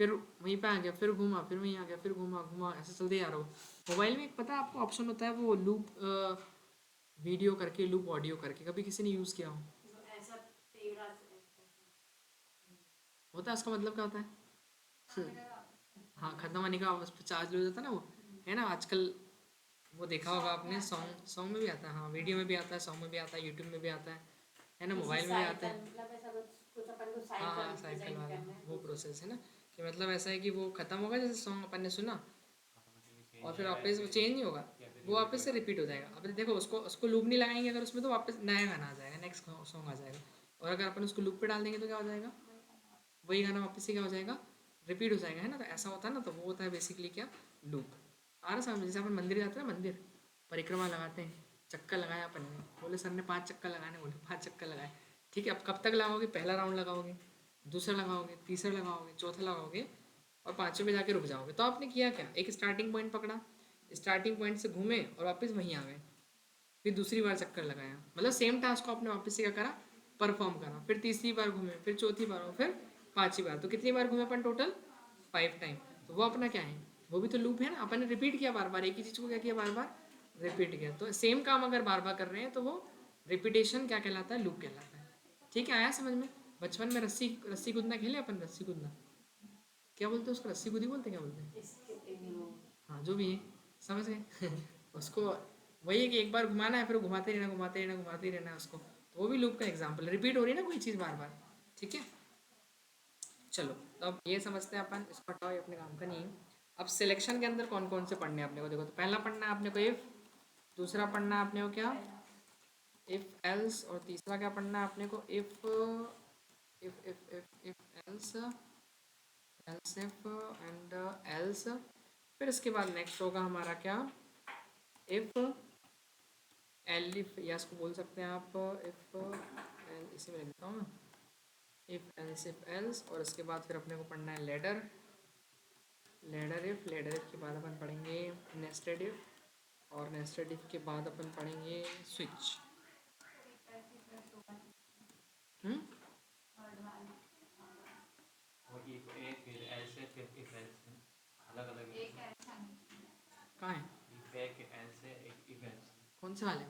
फिर वहीं पे आ गया, फिर घूमा, फिर वहीं आ गया, फिर घूमा घूमा, ऐसे चलते जा रहा हो। मोबाइल में एक पता है आपको ऑप्शन होता है, वो लूप वीडियो करके, लूप ऑडियो करके, कभी किसी ने यूज़ किया हो? ऐसा तेरा होता है, उसका मतलब क्या होता है? हाँ, खत्म होने का उस पर चार्ज हो जाता है ना वो, है ना आजकल। वो देखा होगा आपने, सॉन्ग सॉन्ग में भी आता है, हाँ वीडियो में भी आता है, सॉन्ग में भी आता है, यूट्यूब में भी आता है ना, मोबाइल में भी आता है। मतलब ऐसा कुछ अपन को हाँ साइकिल हाँ, साइकिल डिजाइन वाला करना है वो तो प्रोसेस है ना, कि मतलब ऐसा है कि वो ख़त्म होगा, जैसे सॉन्ग अपन ने सुना और फिर वापस वो चेंज नहीं होगा, वो वापस से रिपीट हो जाएगा। अब देखो, उसको उसको लूप नहीं लगाएंगे अगर उसमें, तो वापस नया गाना आ जाएगा, नेक्स्ट सॉन्ग आ जाएगा। और अगर अपन उसको लूप पे डाल देंगे तो क्या हो जाएगा, वही गाना वापस से क्या हो जाएगा, रिपीट हो जाएगा, है ना। तो ऐसा होता है ना, तो वो होता है बेसिकली क्या, लूप। आ रहा समझ? जैसे अपन मंदिर जाते हैं ना, मंदिर परिक्रमा लगाते हैं, चक्कर लगाया अपन ने, बोले सर ने 5 चक्कर लगाने, बोले 5 चक्कर लगाए, ठीक है। अब कब तक लगाओगे? पहला राउंड लगाओगे, दूसरा लगाओगे, तीसरा लगाओगे, चौथा लगाओगे, और पाँचवें पे जाके रुक जाओगे। तो आपने किया क्या, एक स्टार्टिंग पॉइंट पकड़ा, स्टार्टिंग पॉइंट से घूमे और वापस वहीं आ गए, फिर दूसरी बार चक्कर लगाया, मतलब सेम टास्क को आपने वापस से क्या करा, परफॉर्म करा, फिर तीसरी बार घूमे, फिर चौथी बार, और फिर 5 ही बार। तो कितनी बार घूमे अपन टोटल? 5 टाइम। तो वो अपना क्या है, वो भी तो लूप है ना, अपन ने रिपीट किया बार बार, एक ही चीज़ को क्या किया बार बार रिपीट किया। तो सेम काम अगर बार बार कर रहे हैं तो वो रिपीटेशन क्या कहलाता है, लूप कहलाता है। ठीक है, आया समझ में? बचपन में रस्सी रस्सी कूदना खेले अपन, रस्सी कूदना क्या बोलते हैं उसको, रस्सी कूदी बोलते हैं, क्या बोलते हैं? हाँ जो भी है, समझ गए। उसको वही है कि एक बार घुमाना है, फिर घुमाते रहना घुमाते रहना घुमाते रहना है उसको, तो वो भी लूप का एग्जाम्पल, रिपीट हो रही है ना कोई चीज़ बार बार। ठीक है, चलो तो अब ये समझते हैं अपन, इसको हटाओ, ये अपने काम का नहीं है। अब सिलेक्शन के अंदर कौन कौन से पढ़ने हैं अपने को, देखो तो पहला पढ़ना है अपने को इफ, दूसरा पढ़ना है अपने को क्या, इफ एल्स, और तीसरा क्या पढ़ना है अपने को, if else, else if and else. फिर इसके बाद नेक्स्ट होगा हमारा क्या, इफ एलिफ, या इसको बोल सकते हैं आप इफ, इसी में लिखता हूँ, इफ एल्स, और इसके बाद फिर अपने को पढ़ना है लेडर, लेडर इफ के बाद अपन पढ़ेंगे नेस्टेड इफ, और नेस्टेड इफ के बाद अपन पढ़ेंगे स्विच। हम्म, कहाँ है, कौन से वाले?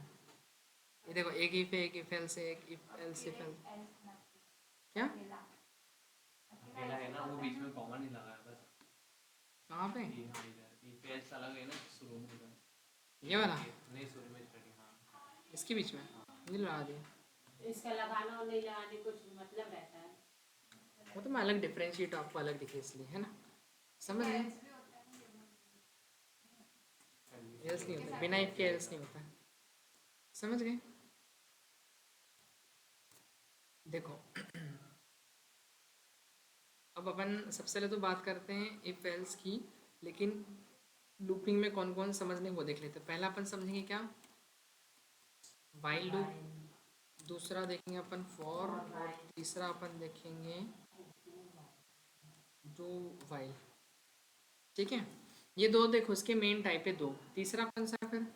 ये देखो, एक इफ है, एक इफ एल्स है, एक इफ एल्स इफ एल्स, क्या अकेला है ना, वो बीच में कॉमन ही लगा है बस। कहाँ पे? ईपीएस अलग है ना शुरू में का। ये वाला नहीं शुरू में स्टार्टिंग, हाँ इसके बीच में ये लगा दिया, इसका लगाना और नहीं लगाने कुछ मतलब रहता है। वो तो मैं अलग डिफ्रेंशिएट आपको अलग दिखे इसलिए, है ना, समझ गए? एल्स नहीं होता, बिना इफ के एल्स नहीं होता, समझ गए? देखो अब अपन सबसे पहले तो बात करते हैं इफ एल्स की, लेकिन लूपिंग में कौन कौन समझने को देख लेते हैं। पहला अपन समझेंगे क्या, वाइल लूप, दूसरा देखेंगे अपन फॉर, और तीसरा अपन देखेंगे डू वाइल। ठीक है, ये दो देखो इसके मेन टाइप है दो। तीसरा कौन सा है फिर,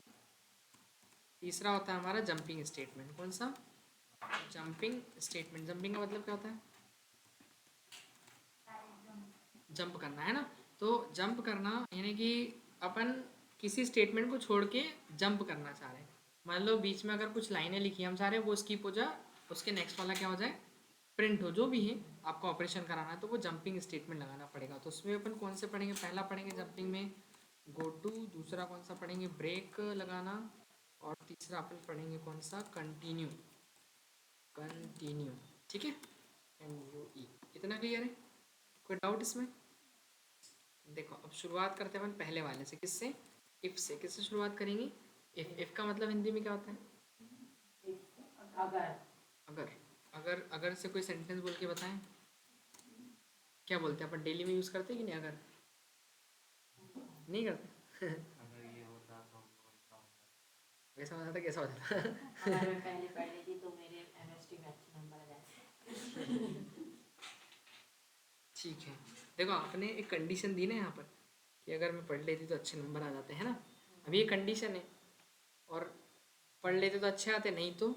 तीसरा होता है हमारा जंपिंग स्टेटमेंट। कौन सा? Jumping statement. जंपिंग का मतलब क्या होता है, जंप करना, है ना। तो जंप करना यानी कि अपन किसी स्टेटमेंट को छोड़ के जंप करना चाह रहे हैं। मान लो बीच में अगर कुछ लाइनें लिखी हम चाह रहे हैं वो स्किप हो जाए, उसके नेक्स्ट वाला क्या हो जाए, प्रिंट हो, जो भी है आपको ऑपरेशन कराना है तो वो जंपिंग स्टेटमेंट लगाना पड़ेगा। तो उसमें अपन कौन से पढ़ेंगे, पहला पढ़ेंगे जंपिंग में गो टू, दूसरा कौन सा पढ़ेंगे ब्रेक लगाना, और तीसरा अपन पढ़ेंगे कौन सा, कंटिन्यू, कंटिन्यू। ठीक है, NUE। इतना क्लियर है, कोई डाउट इसमें? देखो अब शुरुआत करते हैं अपन पहले वाले से, किससे, इफ से। किससे शुरुआत करेंगे, इफ का मतलब हिंदी में क्या होता है, अगर अगर। अगर से कोई सेंटेंस बोल के बताएं, क्या बोलते हैं अपन, डेली में यूज़ करते हैं कि नहीं, अगर नहीं करते? अगर ये होता तो ऐसा होता। वैसा होता था, कैसा होता था? अगर मैं पहले पढ़ लेती तो मेरे एमएसटी में अच्छे नंबर आ जाते। ठीक है, देखो आपने एक कंडीशन दी ना यहाँ पर कि अगर मैं पढ़ लेती तो अच्छे नंबर आ जाते हैं ना, अभी ये कंडीशन है, और पढ़ लेते तो अच्छे आते, नहीं तो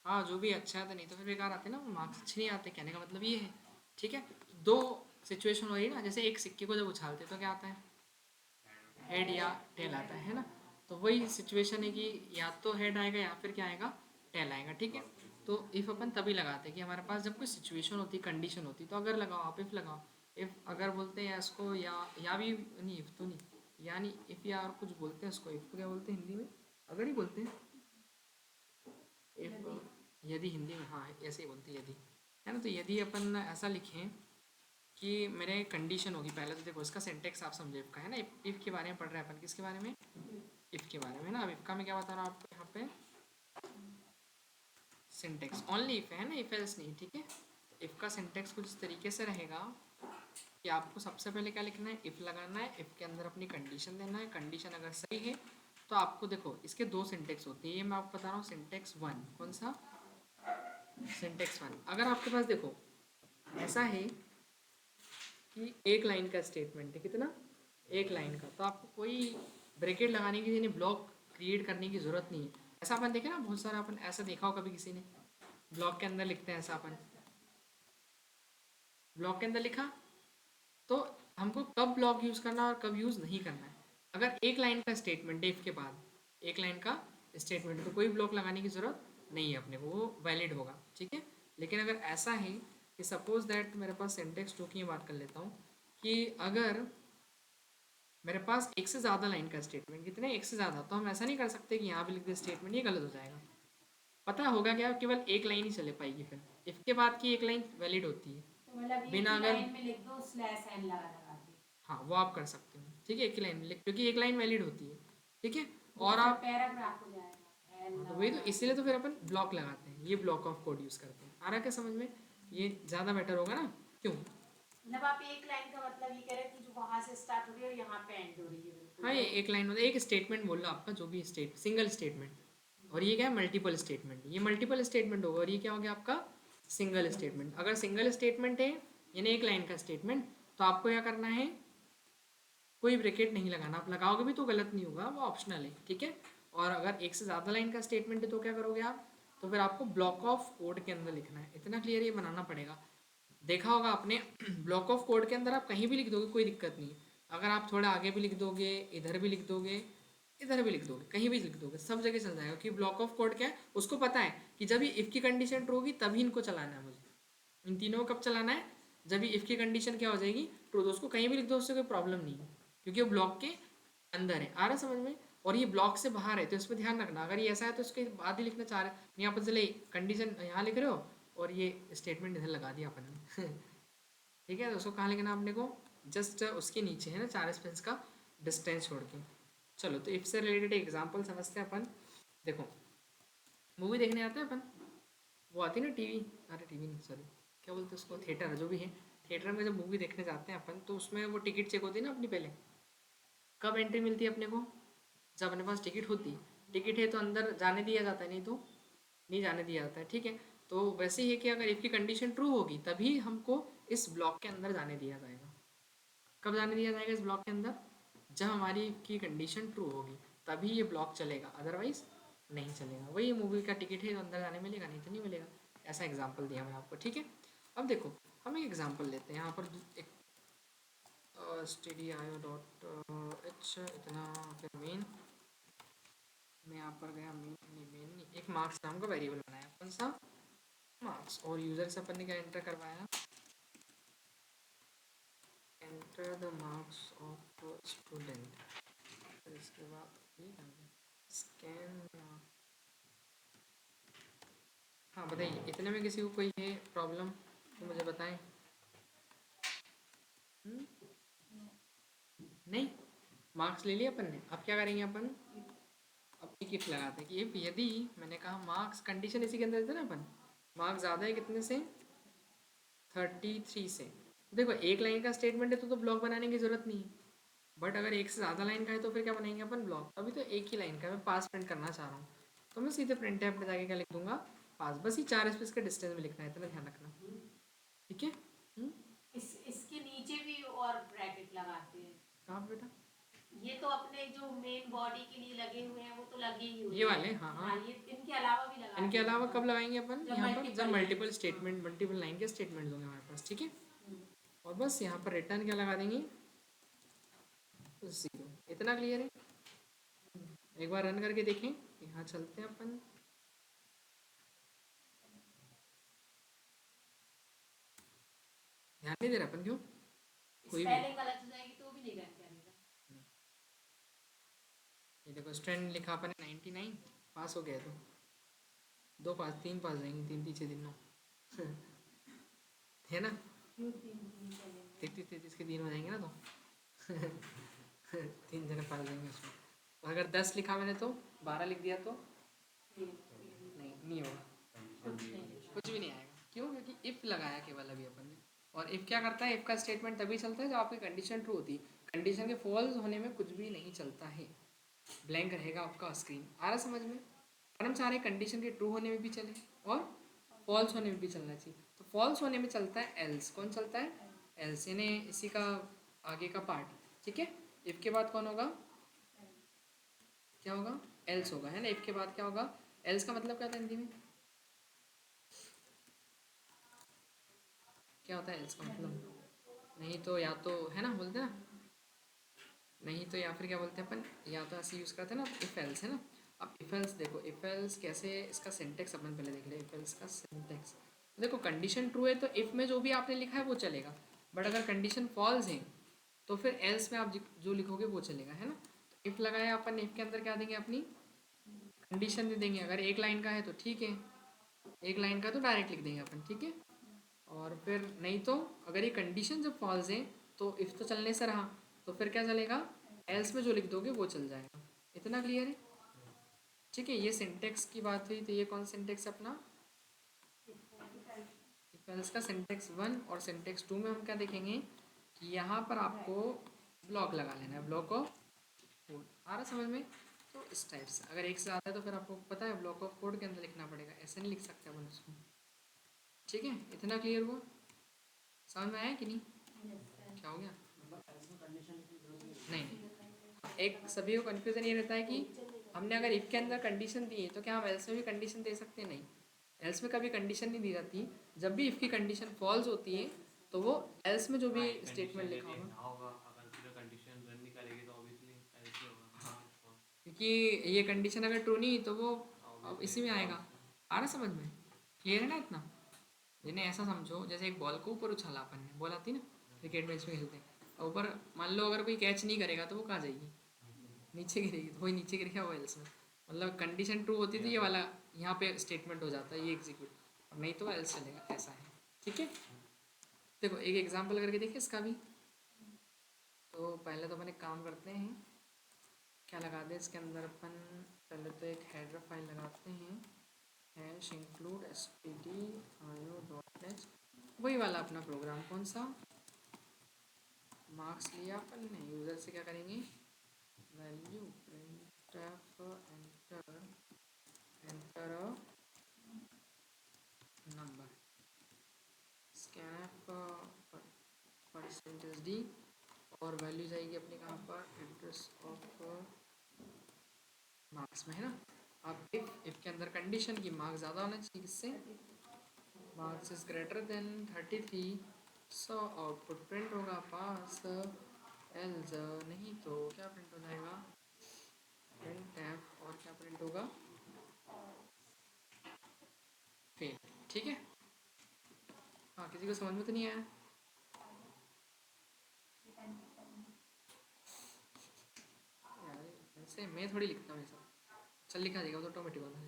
हाँ जो भी अच्छा है, तो नहीं तो फिर बेकार आते ना, मार्क्स अच्छे नहीं आते, कहने का मतलब ये है। ठीक है, दो सिचुएशन हो रही है ना, जैसे एक सिक्के को जब उछालते तो क्या आता है, हेड या टेल आता है ना। तो वही सिचुएशन है कि या तो हेड आएगा या फिर क्या आएगा, टेल आएगा। ठीक है, तो इफ़ अपन तभी लगाते हैं कि हमारे पास जब कोई सिचुएशन होती, कंडीशन होती, तो अगर लगाओ आप, इफ़ लगाओ। इफ़ अगर बोलते हैं इसको, या भी नहीं, इफ़ तो नहीं, यानी इफ़ या और कुछ बोलते हैं उसको, इफ़ को क्या बोलते हैं हिंदी में, अगर ही बोलते हैं, इफ़, यदि हिंदी में, हाँ ऐसे ही बोलते हैं यदि, है ना। तो यदि अपन ऐसा लिखें कि मेरे कंडीशन होगी, पहले तो देखो इसका सिंटेक्स आप समझे, इफ़ का है ना, इफ़ के बारे में पढ़ रहे हैं अपन, किसके बारे में, इफ़ के बारे में ना। अब इफ़ का मैं क्या बता रहा हूँ आपको यहाँ पे, सिंटेक्स ओनली इफ़ है ना, इफ़ एल्स नहीं। ठीक है, इफ़ का सिंटेक्स कुछ इस तरीके से रहेगा कि आपको सबसे पहले क्या लिखना है, इफ़ लगाना है, इफ़ के अंदर अपनी कंडीशन देना है, कंडीशन अगर सही है तो आपको देखो इसके दो सिंटेक्स होते हैं, ये मैं आपको बता रहा हूँ। सिंटेक्स वन, कौन सा, सिंटेक्स वन। अगर आपके पास देखो ऐसा है कि एक लाइन का स्टेटमेंट है, कितना, एक लाइन का, तो आपको कोई ब्रैकेट लगाने की, यानी ब्लॉक क्रिएट करने की ज़रूरत नहीं है। ऐसा अपन देखे ना बहुत सारा, अपन ऐसा देखा हो कभी किसी ने, ब्लॉक के अंदर लिखते हैं ऐसा अपन, ब्लॉक के अंदर लिखा तो हमको कब ब्लॉक यूज़ करना और कब यूज़ नहीं करना है। अगर एक लाइन का स्टेटमेंट है इफ के बाद, एक लाइन का स्टेटमेंट है तो कोई ब्लॉक लगाने की ज़रूरत नहीं है अपने को, वो वैलिड होगा, ठीक है। लेकिन अगर ऐसा है कि सपोज दैट मेरे पास सिंटेक्स 2 की बात कर लेता हूँ कि अगर मेरे पास एक से ज़्यादा लाइन का स्टेटमेंट, कितने एक से ज़्यादा, तो हम ऐसा नहीं कर सकते कि यहाँ पे लिख दे स्टेटमेंट, ये गलत हो जाएगा। पता होगा क्या, केवल एक लाइन ही चले पाएगी, फिर इफ के बाद की एक लाइन वैलिड होती है। तो मतलब बिना एक ही अगर लाइन में लिख दो स्लैश एन लगा लगा के। हाँ वो आप कर सकते हो, ठीक है, एक ही लाइन में क्योंकि एक लाइन वैलिड होती है, ठीक है। तो और फिर आप पैराग्राफ हो जाएगा एन हाँ, तो लगा वही तो लगा इसीलिए के। तो फिर अपन ब्लॉक लगाते हैं, ये ब्लॉक ऑफ कोड यूज़ करते हैं। आ रहा क्या समझ में, ये ज़्यादा बेटर होगा ना, क्यों। मतलब आप एक लाइन का मतलब ये कह रहे हैं कि जो वहां से स्टार्ट हो रही है और यहाँ पे एंड हो रही है बिल्कुल। हाँ ये एक लाइन मतलब एक स्टेटमेंट बोल लो आपका, जो भी स्टेट सिंगल स्टेटमेंट, और ये क्या है मल्टीपल स्टेटमेंट, ये मल्टीपल स्टेटमेंट होगा और ये क्या हो गया आपका सिंगल स्टेटमेंट। अगर सिंगल स्टेटमेंट है यानी एक लाइन का स्टेटमेंट, तो आपको क्या करना है, कोई ब्रैकेट नहीं लगाना, आप लगाओगे भी तो गलत नहीं होगा, वो ऑप्शनल है, ठीक है। और अगर एक से ज़्यादा लाइन का स्टेटमेंट है तो क्या करोगे आप, तो फिर आपको ब्लॉक ऑफ कोड के अंदर लिखना है, इतना क्लियर ये बनाना पड़ेगा। देखा होगा आपने ब्लॉक ऑफ कोड के अंदर आप कहीं भी लिख दोगे कोई दिक्कत नहीं है, अगर आप थोड़ा आगे भी लिख दोगे, इधर भी लिख दोगे, इधर भी लिख दोगे, कहीं भी लिख दोगे, सब जगह चल जाएगा, क्योंकि ब्लॉक ऑफ कोड क्या है उसको पता है कि जब ये इफ़ की कंडीशन ट्रू होगी तभी इनको चलाना है मुझे, इन तीनों को कब चलाना है, जब ये इफ़ की कंडीशन क्या हो जाएगी ट्रू, तो उसको कहीं भी लिख दो, उससे कोई प्रॉब्लम नहीं है, क्योंकि वो ब्लॉक के अंदर है। आ रहा समझ में, और ये ब्लॉक से बाहर है तो इस पर ध्यान रखना, अगर ये ऐसा है तो इसके बाद ही लिखना चाह रहे हैं, यहाँ पर चले कंडीशन यहाँ लिख रहे हो और ये स्टेटमेंट इधर लगा दिया अपन ने ठीक है, तो उसको कहाँ लिखना अपने को, जस्ट उसके नीचे है ना 4 स्पेस का डिस्टेंस छोड़ के। चलो तो इफ से रिलेटेड एग्जांपल समझते हैं अपन। देखो मूवी देखने आते हैं अपन, वो आती है ना टीवी, अरे टीवी नहीं सॉरी क्या बोलते हैं उसको, थिएटर, जो भी है, थिएटर में जब मूवी देखने जाते हैं अपन तो उसमें वो टिकट चेक होती है ना अपनी, पहले कब एंट्री मिलती है अपने को, जब अपने पास टिकट होती है, टिकट है तो अंदर जाने दिया जाता है, नहीं तो नहीं जाने दिया जाता है, ठीक है। तो वैसे ही है कि अगर इफ़ की कंडीशन ट्रू होगी तभी हमको इस ब्लॉक के अंदर जाने दिया जाएगा। कब जाने दिया जाएगा इस ब्लॉक के अंदर, जब हमारी की कंडीशन ट्रू होगी तभी ये ब्लॉक चलेगा, अदरवाइज नहीं चलेगा। वही मूवी का टिकट है तो अंदर जाने मिलेगा, नहीं तो नहीं मिलेगा। ऐसा एग्जाम्पल दिया मैं आपको, ठीक है। अब देखो हम एक एग्जाम्पल लेते हैं, यहाँ पर एक stdio.h इतना, फिर मेन, मैं यहाँ पर गया मेन नहीं, एक मार्क्स नाम का वेरिएबल बनाया, कौन सा मार्क्स, और यूज़र से अपन ने क्या एंटर करवाया, enter the marks of student, फिर इसके बाद ये स्कैन। हाँ बताइए, इतने में किसी को कोई है प्रॉब्लम तो मुझे बताएं। नहीं, मार्क्स ले लिया अपन ने, अब क्या करेंगे अपन, अब एक इफ लगाते हैं कि इफ यदि मैंने कहा मार्क्स, कंडीशन इसी के अंदर थे ना अपन, मार्क्स ज़्यादा है कितने से 33 से, देखो एक लाइन का स्टेटमेंट है तो ब्लॉक बनाने की ज़रूरत नहीं है, बट अगर एक से ज़्यादा लाइन का है तो फिर क्या बनाएंगे अपन ब्लॉक। अभी तो एक ही लाइन का मैं पास प्रिंट करना चाह रहा हूँ, तो मैं सीधे प्रिंट टैब पे जाके क्या लिख दूंगा पास, बस ही 4 स्पेस के डिस्टेंस में लिखना है, इतना ध्यान रखना, ठीक है। इसके नीचे भी और ब्रैकेट लगाते हैं। कहाँ पे बेटा, ये तो अपने जो मेन बॉडी के लिए लगे हुए हैं वो तो लगे ही हुए ये हैं। वाले, हाँ हाँ, ये इनके अलावा भी लगा इनके अलावा कब लगाएंगे अपन, जब यहाँ पर जब multiple multiple lines, statement, multiple line के स्टेटमेंट होंगे हमारे पास, ठीक है। हम्म। और बस यहाँ पर रिटर्न क्या लगा देंगे, 0, इतना क्लियर है। एक बार रन करके देखें, यहाँ चलते हैं अपन, ध्यान नहीं दे रहा अपन, क्यों, कोई भी, स्पेलिंग गलत हो जाएगी तो भी नहीं रन करेगा। ये देखो स्टैंड लिखा अपन ने 99, पास हो गया, तो 2 पास 3 पास जाएंगे, 3 पीछे 3 9 है ना, क्यों तीन चलेंगे? 33 के 3 हो जाएंगे ना, तो 3 जने पास जाएंगे उसमें। और अगर 10 लिखा मैंने तो 12 लिख दिया तो नहीं होगा, कुछ भी नहीं आएगा, क्यों, क्योंकि इफ़ लगाया केवल अभी अपन ने। और इफ़ क्या करता है, इफ़ का स्टेटमेंट तभी चलता है जब आपकी कंडीशन ट्रू होती है, कंडीशन के फॉल्स होने में कुछ भी नहीं चलता है, ब्लैंक रहेगा आपका स्क्रीन। आ रहा समझ में, और हम चाह रहे हैं कंडीशन के ट्रू होने में भी चले और फॉल्स होने में भी चलना चाहिए, तो फॉल्स होने में चलता है एल्स, कौन चलता है, एल्स, यानी इसी का आगे का पार्ट, ठीक है। इफ़ के बाद कौन होगा, क्या होगा, एल्स होगा, है ना। इफ़ के बाद क्या होगा, एल्स का मतलब क्या था हिंदी में, क्या होता है एल्स का मतलब, नहीं तो या तो है ना, बोलते हैं ना, नहीं तो या फिर क्या बोलते हैं अपन, या तो ऐसे यूज़ करते हैं ना इफ एल्स, है ना। अब इफ एल्स देखो, इफ एल्स कैसे, इसका सिंटेक्स अपन पहले देख ले, इफ एल्स का सिंटेक्स। देखो कंडीशन ट्रू है तो इफ में जो भी आपने लिखा है वो चलेगा, बट अगर कंडीशन फॉल्स है तो फिर एल्स में आप जो लिखोगे वो चलेगा, है ना। तो इफ लगाया अपन, इफ के अंदर क्या देंगे, अपनी कंडीशन दे देंगे। अगर एक लाइन का है तो ठीक है, एक लाइन का तो डायरेक्ट लिख देंगे अपन, ठीक है। और फिर नहीं तो अगर ये कंडीशन जब फॉल्स है तो इफ तो चलने से रहा, तो फिर क्या चलेगा, एल्स में जो लिख दोगे वो चल जाएगा। इतना क्लियर है, ठीक है। ये सिंटेक्स की बात हुई, तो ये कौन सिंटेक्स है अपना, इफ एल्स का सिंटेक्स 1 और सिंटेक्स 2 में हम क्या देखेंगे कि यहाँ पर आपको ब्लॉक लगा लेना है, ब्लॉक ऑफ कोड। आ रहा समझ में। तो इस टाइप से अगर एक से आता है तो फिर आपको पता है ब्लॉक ऑफ कोड के अंदर लिखना पड़ेगा, ऐसे नहीं लिख सकते अपन उसको, ठीक है। इतना क्लियर हुआ, समझ में आया कि नहीं, क्या हो गया। नहीं नहीं, एक सभी को कन्फ्यूज़न ये रहता है कि हमने अगर इफ के अंदर कंडीशन दी है तो क्या हम एल्स में भी कंडीशन दे सकते हैं, नहीं। एल्स में कभी कंडीशन नहीं दी जाती। जब भी इफ की कंडीशन फॉल्स होती है तो वो एल्स में जो भी स्टेटमेंट लिखा होगा, अगर पूरा कंडीशन रन नहीं करेगी तो ऑब्वियसली ऐसे होगा। क्योंकि ये कंडीशन अगर ट्रू नहीं तो वो अब इसी में आएगा। आ रहा समझ में, क्लियर है ना इतना। जिन्हें ऐसा समझो जैसे एक बॉल को ऊपर उछाला अपन ने, बॉल आती ना क्रिकेट मैच में खेलते हैं, और ऊपर मान लो अगर कोई कैच नहीं करेगा तो वो कहाँ जाएगी, नीचे गिरेगी, तो वही नीचे गिर गया वो एल्स में। मतलब कंडीशन ट्रू होती थी ये वाला, यहाँ पे स्टेटमेंट हो जाता है ये एग्जीक्यूट, और नहीं तो एल्स चलेगा, ऐसा है, ठीक है। देखो एक एग्जांपल करके देखिए इसका भी। तो पहले तो अपन एक काम करते हैं, क्या लगा दें इसके अंदर अपन, पहले तो एक हेडर फाइल लगाते हैं, हैश इंक्लूड stdio.net, वही वाला अपना प्रोग्राम, कौन सा, मार्क्स लिया अपन ने, यूज़र से क्या करेंगे, value print enter enter number, scanf percentage D, और वैल्यू जाएगी अपने कहाँ पर, एड्रेस ऑफ मार्क्स में, है ना। अब इफ के अंदर कंडीशन की मार्क्स ज़्यादा होना चाहिए, किससे, marks is greater than 33, so output print होगा पास, एल्स नहीं तो क्या प्रिंट हो जाएगा, प्रिंट एफ, और क्या प्रिंट होगा, फेल, ठीक है। हाँ किसी को समझ में तो नहीं आया, यार वैसे मैं थोड़ी लिखता हूँ ये सब, चल लिखा जाएगा वो तो ऑटोमेटिक होता है।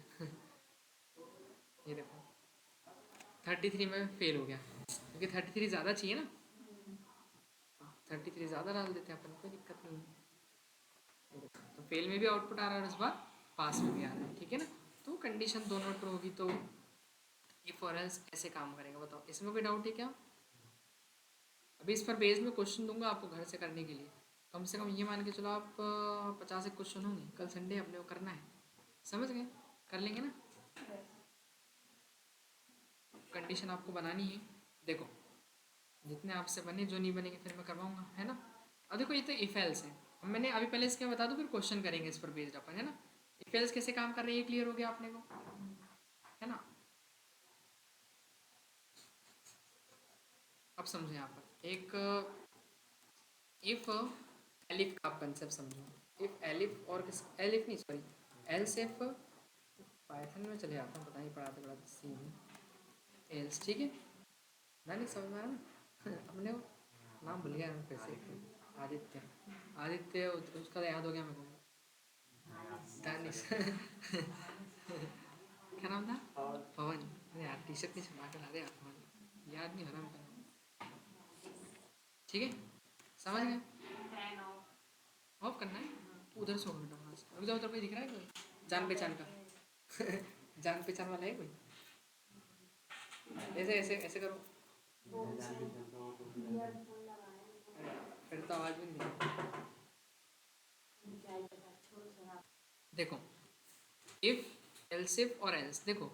ये देखो 33 में फेल हो गया, क्योंकि 33 ज़्यादा चाहिए ना, 33 ज़्यादा डाल देते हैं अपन, कोई दिक्कत नहीं है। ये देखो, तो फेल में भी आउटपुट आ रहा है और इस बार पास में भी आ रहा है, ठीक है ना। तो कंडीशन दोनों ट्रू होगी तो इफ और एल्स ऐसे काम करेगा, बताओ इसमें कोई डाउट है क्या। अभी इस पर बेस में क्वेश्चन दूंगा आपको घर से करने के लिए, कम से कम ये मान के चलो आप 50 एक क्वेश्चन होंगे, कल संडे अपने को करना है, समझ गए, कर लेंगे ना। कंडीशन आपको बनानी है, देखो जितने आपसे बने, जो नहीं बनेंगे फिर मैं करवाऊंगा, है ना। अब देखो ये तो इफ एल्स है, अब मैंने अभी पहले इसके बता दूं फिर क्वेश्चन करेंगे इस पर बेस्ड अपन, है ना। इफ एल्स कैसे काम कर रही है क्लियर हो गया आपने को, है ना। अब समझो यहाँ पर एक इफ एलिफ का कंसेप्ट समझो, इफ एलिफ और किस, एलिफ नहीं सॉरी, एल्स इफ, पाइथन में चले जाता हूँ, पता नहीं पढ़ाते पढ़ाते सीन एल्स, ठीक है ना, नहीं समझ में आया ना। अपने को नाम भूल गया मैं, कैसे, आदित्य, आदित्य उसका तो याद हो गया मेरे को, दानिश। क्या नाम था, पवन। अरे यार टी शर्ट नहीं छुपा कर ला रहे यार, याद नहीं हो रहा मेरे को, ठीक है समझ गए। ऑफ करना है, उधर से बेटा वहाँ से, अभी उधर कोई दिख रहा है कोई जान पहचान का। जान पहचान वाला है कोई, ऐसे ऐसे ऐसे करो, फिर तो आवाज़ भी नहीं। देखो इफ एल्स इफ और एल्स, देखो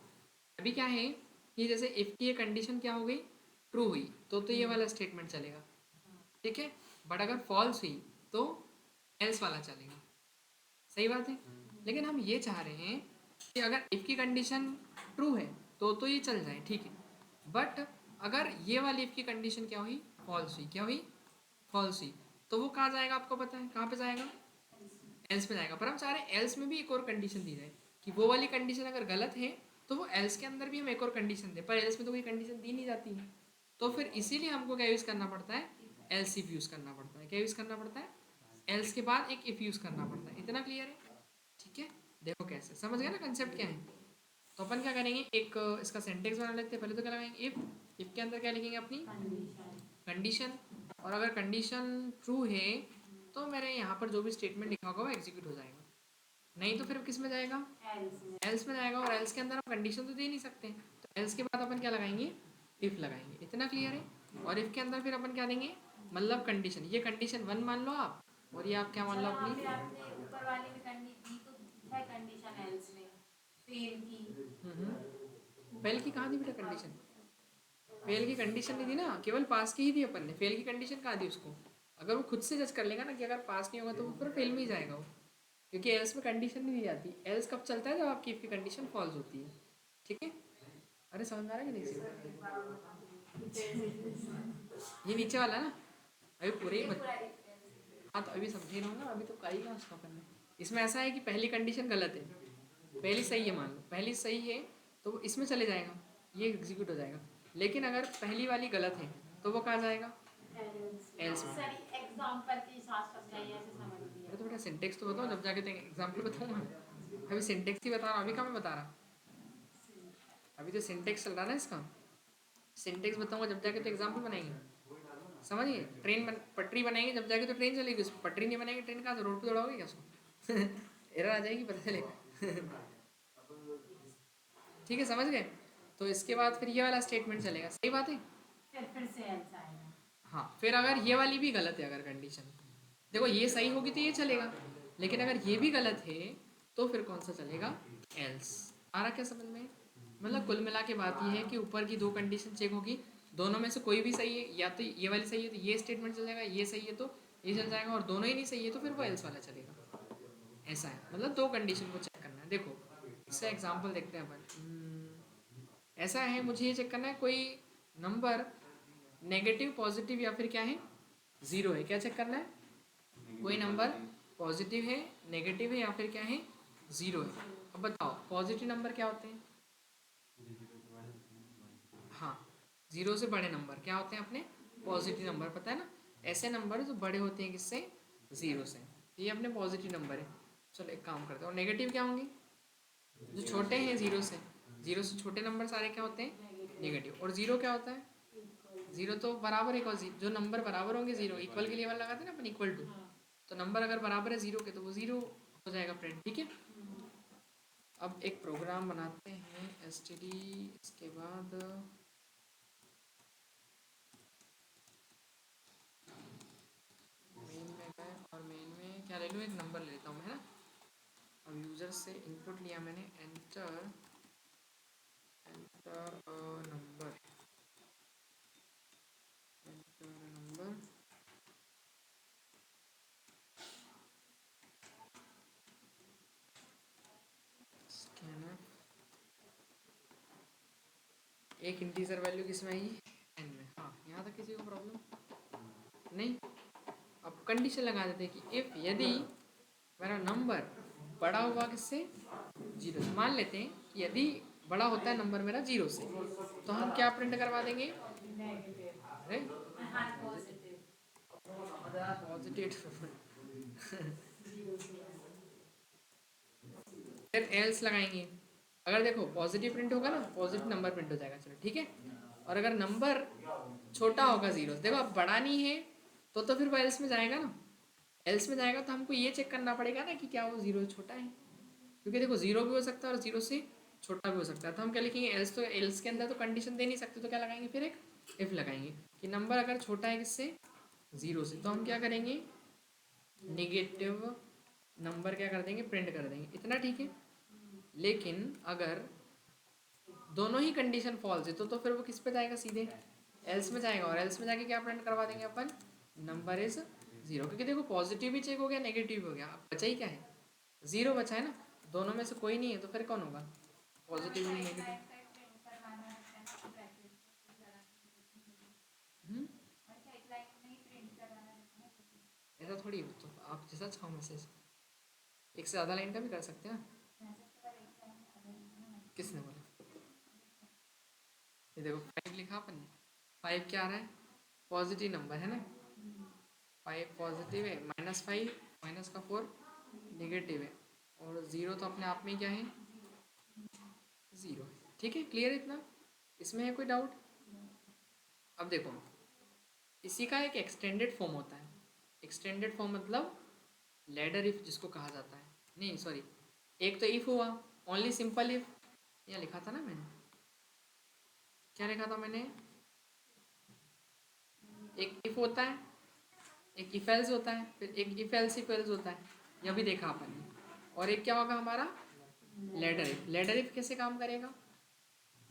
अभी क्या है कि जैसे इफ की ये कंडीशन क्या हो गई, ट्रू हुई तो ये वाला स्टेटमेंट चलेगा, ठीक है। बट अगर फॉल्स हुई तो एल्स वाला चलेगा, सही बात है। लेकिन हम ये चाह रहे हैं कि अगर इफ की कंडीशन ट्रू है तो ये चल जाए, ठीक है। बट अगर ये वाली इफ की कंडीशन क्या हुई, फॉल्स हुई, क्या हुई, फॉल्स हुई, तो वो कहाँ जाएगा आपको पता है, कहाँ पे जाएगा, एल्स में जाएगा। पर हम चाह रहे हैं एल्स में भी एक और कंडीशन दी जाए कि वो वाली कंडीशन अगर गलत है तो वो एल्स के अंदर भी हम एक और कंडीशन दें, पर एल्स में तो कोई कंडीशन दी नहीं जाती है, तो फिर इसीलिए हमको क्या यूज़ करना पड़ता है, एल्स इफ यूज़ करना पड़ता है। क्या यूज़ करना पड़ता है, एल्स के बाद एक इफ यूज़ करना पड़ता है। इतना क्लियर है, ठीक है। देखो कैसे समझ गए ना कंसेप्ट क्या है। तो अपन क्या करेंगे, एक इसका सेंटेक्स बना लेते हैं। पहले तो क्या लगाएंगे, इफ के अंदर क्या लिखेंगे, अपनी कंडीशन कंडीशन। और अगर कंडीशन ट्रू है तो मेरे यहाँ पर जो भी स्टेटमेंट लिखा होगा वो एग्जीक्यूट हो जाएगा, नहीं तो फिर किस में जाएगा, एल्स में एल्स में जाएगा। और एल्स के अंदर हम कंडीशन तो दे नहीं सकते, तो एल्स के बाद अपन क्या लगाएंगे, इफ लगाएंगे। इतना क्लियर है। और इफ के अंदर फिर अपन क्या देंगे, मतलब कंडीशन, ये कंडीशन 1 मान लो आप, और ये आप क्या मान लो चलो अपनी, फिर आपने ऊपर वाली में दी तो है कंडीशन एल्स में फेल की। फेल की कहाँ दी बेटा कंडीशन, फेल की कंडीशन नहीं दी ना, केवल पास की ही दी अपन ने, फेल की कंडीशन कहाँ दी उसको। अगर वो खुद से जज कर लेगा ना कि अगर पास नहीं होगा तो वो फिर फेल में ही जाएगा वो, क्योंकि एल्स में कंडीशन नहीं दी जाती। एल्स कब चलता है, जब आपकी इफ की कंडीशन फॉल्स होती है, ठीक है। अरे समझ में आ रहा है कि नहीं, ये नीचे वाला ना, अभी पूरे ही हाँ तो अभी समझे रहा हूँ ना, अभी तो कर ही ना उसका अपन ने। इसमें ऐसा है कि पहली कंडीशन गलत है, पहली सही है, मान लो पहली सही है तो वो इसमें चले जाएगा, ये एग्जीक्यूट हो जाएगा। लेकिन अगर पहली वाली गलत है तो वो कहाँ जाएगा, एल्स में। सर एग्जांपल के हिसाब से चाहिए ऐसे समझ लिया। अरे तो बेटा सिंटेक्स तो बताओ, जब जाके एग्जाम्पल बताऊंगा। अभी सिंटेक्स ही बता रहा हूँ, अभी कहाँ मैं बता रहा, अभी तो सिंटेक्स चल रहा है ना इसका। सिंटेक्स बताऊंगा जब जाके तो एग्जाम्पल बनाएंगे, समझिए। पटरी बनाएंगे जब जाके तो ट्रेन चलेगी, उसको पटरी नहीं बनाएंगे ट्रेन कहाँ से, रोड पे दौड़ाओगे क्या उसको। एरर आ जाएगी, पता चलेगा। ठीक है, समझ गए। तो इसके बाद फिर ये वाला स्टेटमेंट चलेगा, सही बात है। फिर से एल्स आएगा। हाँ, फिर अगर ये वाली भी गलत है, अगर कंडीशन देखो ये सही होगी तो ये चलेगा, लेकिन अगर ये भी गलत है तो फिर कौन सा चलेगा, एल्स। आ रहा क्या समझ में, मतलब कुल मिला के बात ये है कि ऊपर की दो कंडीशन चेक होगी, दोनों में से कोई भी सही है, या तो ये वाली सही है तो ये स्टेटमेंट चल जाएगा, ये सही है तो ये चल जाएगा, और दोनों ही नहीं सही है तो फिर वो एल्स वाला चलेगा। ऐसा है, मतलब दो कंडीशन को चेक करना है। देखो इसका एग्जाम्पल देखते हैं अपन। ऐसा है, मुझे ये चेक करना है कोई नंबर नेगेटिव पॉजिटिव या फिर क्या है, ज़ीरो है। क्या चेक करना है, कोई नंबर पॉजिटिव है, नेगेटिव है या फिर क्या है, ज़ीरो है। अब बताओ पॉजिटिव नंबर क्या होते हैं, हाँ ज़ीरो से बड़े नंबर क्या होते हैं अपने, पॉजिटिव नंबर, पता है ना। ऐसे नंबर जो बड़े होते हैं किससे, ज़ीरो से, ये अपने पॉजिटिव नंबर है। चलो एक काम करते हैं, और नेगेटिव क्या होंगे, जो छोटे हैं ज़ीरो से, ज़ीरो से छोटे नंबर सारे क्या होते हैं, नेगेटिव। और ज़ीरो क्या होता है, ज़ीरो तो बराबर है, जो नंबर बराबर होंगे ज़ीरो, इक्वल के लिए वाला लगाते हैं ना अपन, इक्वल टू, तो नंबर अगर बराबर है ज़ीरो के तो वो ज़ीरो हो जाएगा फ्रेंड, ठीक है। अब एक प्रोग्राम बनाते हैं std, इसके बाद मेन में गए, और मेन में क्या ले लूँ, एक नंबर ले लेता हूँ मैं, है ना। अब यूज़र से इनपुट लिया मैंने, enter number, enter number, scanner, एक इंटीजर वैल्यू किस में आएगी, एन में। हाँ यहाँ तक किसी को प्रॉब्लम नहीं। अब कंडीशन लगा देते हैं कि इफ़ यदि मेरा नंबर बड़ा हुआ किससे, जीरो से। मान लेते हैं कि यदि बड़ा होता है नंबर मेरा जीरो से, तो हम क्या प्रिंट करवा देंगे, अरे हाँ पॉजिटिव। पॉजिटिव। फिर एल्स लगाएंगे, अगर देखो पॉजिटिव प्रिंट होगा ना, पॉजिटिव नंबर प्रिंट हो जाएगा, चलो ठीक है। और अगर नंबर छोटा होगा जीरो, देखो अब बड़ा नहीं है तो फिर वो एल्स में जाएगा ना, एल्स में जाएगा तो हमको ये चेक करना पड़ेगा ना कि क्या वो जीरो छोटा है, क्योंकि देखो जीरो भी हो सकता है और जीरो से छोटा भी हो सकता है। तो हम क्या लिखेंगे, एल्स, तो एल्स के अंदर तो कंडीशन दे नहीं सकते, तो क्या लगाएंगे, फिर एक इफ लगाएंगे कि नंबर अगर छोटा है किससे, जीरो से, तो हम क्या करेंगे, नेगेटिव नंबर क्या कर देंगे, प्रिंट कर देंगे। इतना ठीक है। लेकिन अगर दोनों ही कंडीशन फॉल्स है तो फिर वो किस पे जाएगा, सीधे एल्स में जाएगा। और एल्स में जाके क्या प्रिंट करवा देंगे अपन, नंबर इज जीरो, क्योंकि देखो पॉजिटिव भी चेक हो गया, नेगेटिव भी हो गया, अब बचा ही क्या है, जीरो बचा है ना। दोनों में से कोई नहीं है तो फिर कौन होगा, पॉजिटिव भी नेगेटिव। ऐसा थोड़ी हो, तो आप जैसा चाहो मैसेज एक से ज़्यादा लाइन का भी कर सकते हैं ना। किसने बोला? ये देखो 5 लिखा अपन ने, 5 क्या आ रहा है? पॉजिटिव नंबर है ना, 5 पॉजिटिव है, -5 माइनस का 4 नेगेटिव है, और 0 तो अपने आप में ही क्या है? 0 है। ठीक है, क्लियर है इतना? इसमें है कोई डाउट? अब देखो, इसी का एक एक्सटेंडेड फॉर्म होता है। एक्सटेंडेड फॉर्म मतलब लैडर इफ जिसको कहा जाता है। नहीं सॉरी, एक तो इफ हुआ, ओनली सिंपल इफ, यहाँ लिखा था ना मैंने, क्या लिखा था मैंने? एक इफ होता है, एक इफ एल्स होता है, फिर एक इफ एल्स इफ एल्स होता है, यह भी देखा अपन ने। और एक क्या होगा हमारा? Ladder if. लैडर इफ कैसे काम करेगा?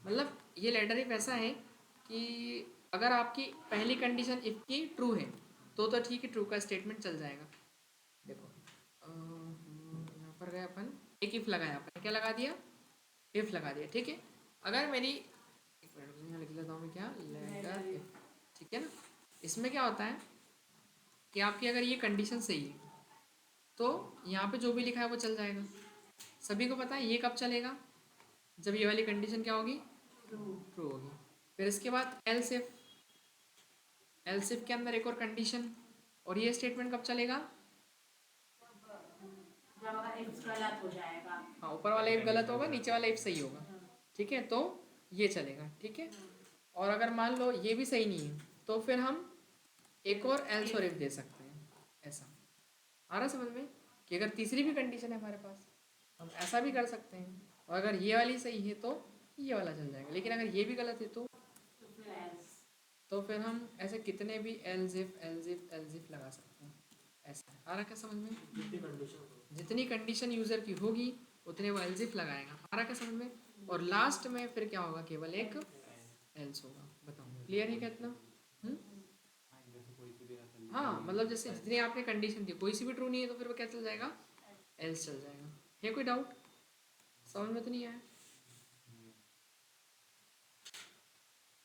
मतलब ये लैडर इफ ऐसा है कि अगर आपकी पहली कंडीशन इफ की ट्रू है तो ठीक है, ट्रू का स्टेटमेंट चल जाएगा। देखो यहाँ पर गए अपन, एक इफ लगाया अपन, क्या लगा दिया? इफ लगा दिया, ठीक है। अगर मेरी, एक मिनट यहाँ लिख लेता हूँ मैं, क्या लैडर इफ, ठीक है ना। इसमें क्या होता है कि आपकी अगर ये कंडीशन सही है तो यहाँ पे जो भी लिखा है वो चल जाएगा। सभी को पता है ये कब चलेगा? जब ये वाली कंडीशन क्या होगी? ट्रू होगी। फिर इसके बाद एल्स इफ, एल्स इफ के अंदर एक और कंडीशन, और ये स्टेटमेंट कब चलेगा? जब अगर इफ गलत हो जाएगा। हाँ, ऊपर वाला इफ गलत होगा, नीचे वाला इफ सही होगा, ठीक है, तो ये चलेगा, ठीक है। और अगर मान लो ये भी सही नहीं है तो फिर हम एक और एल्स और इफ दे सकते हैं। ऐसा आ रहा समझ में कि अगर तीसरी भी कंडीशन है हमारे पास, हम ऐसा भी कर सकते हैं, और अगर ये वाली सही है तो ये वाला चल जाएगा, लेकिन अगर ये भी गलत है तो फिर हम ऐसे कितने भी एल्स इफ लगा सकते हैं। ऐसा आ रहा क्या समझ में? जितनी कंडीशन यूज़र की होगी उतने वो एल्स इफ लगाएगा। आ रहा क्या समझ में? और लास्ट में फिर क्या होगा? केवल एक एल्स होगा। बताओ क्लियर है क्या इतना? हाँ, मतलब जैसे जितनी आपने कंडीशन दी, कोई सी भी ट्रू नहीं है तो फिर वो क्या चल जाएगा? एल्स चल जाएगा। है कोई डाउट? समझ में तो नहीं आया?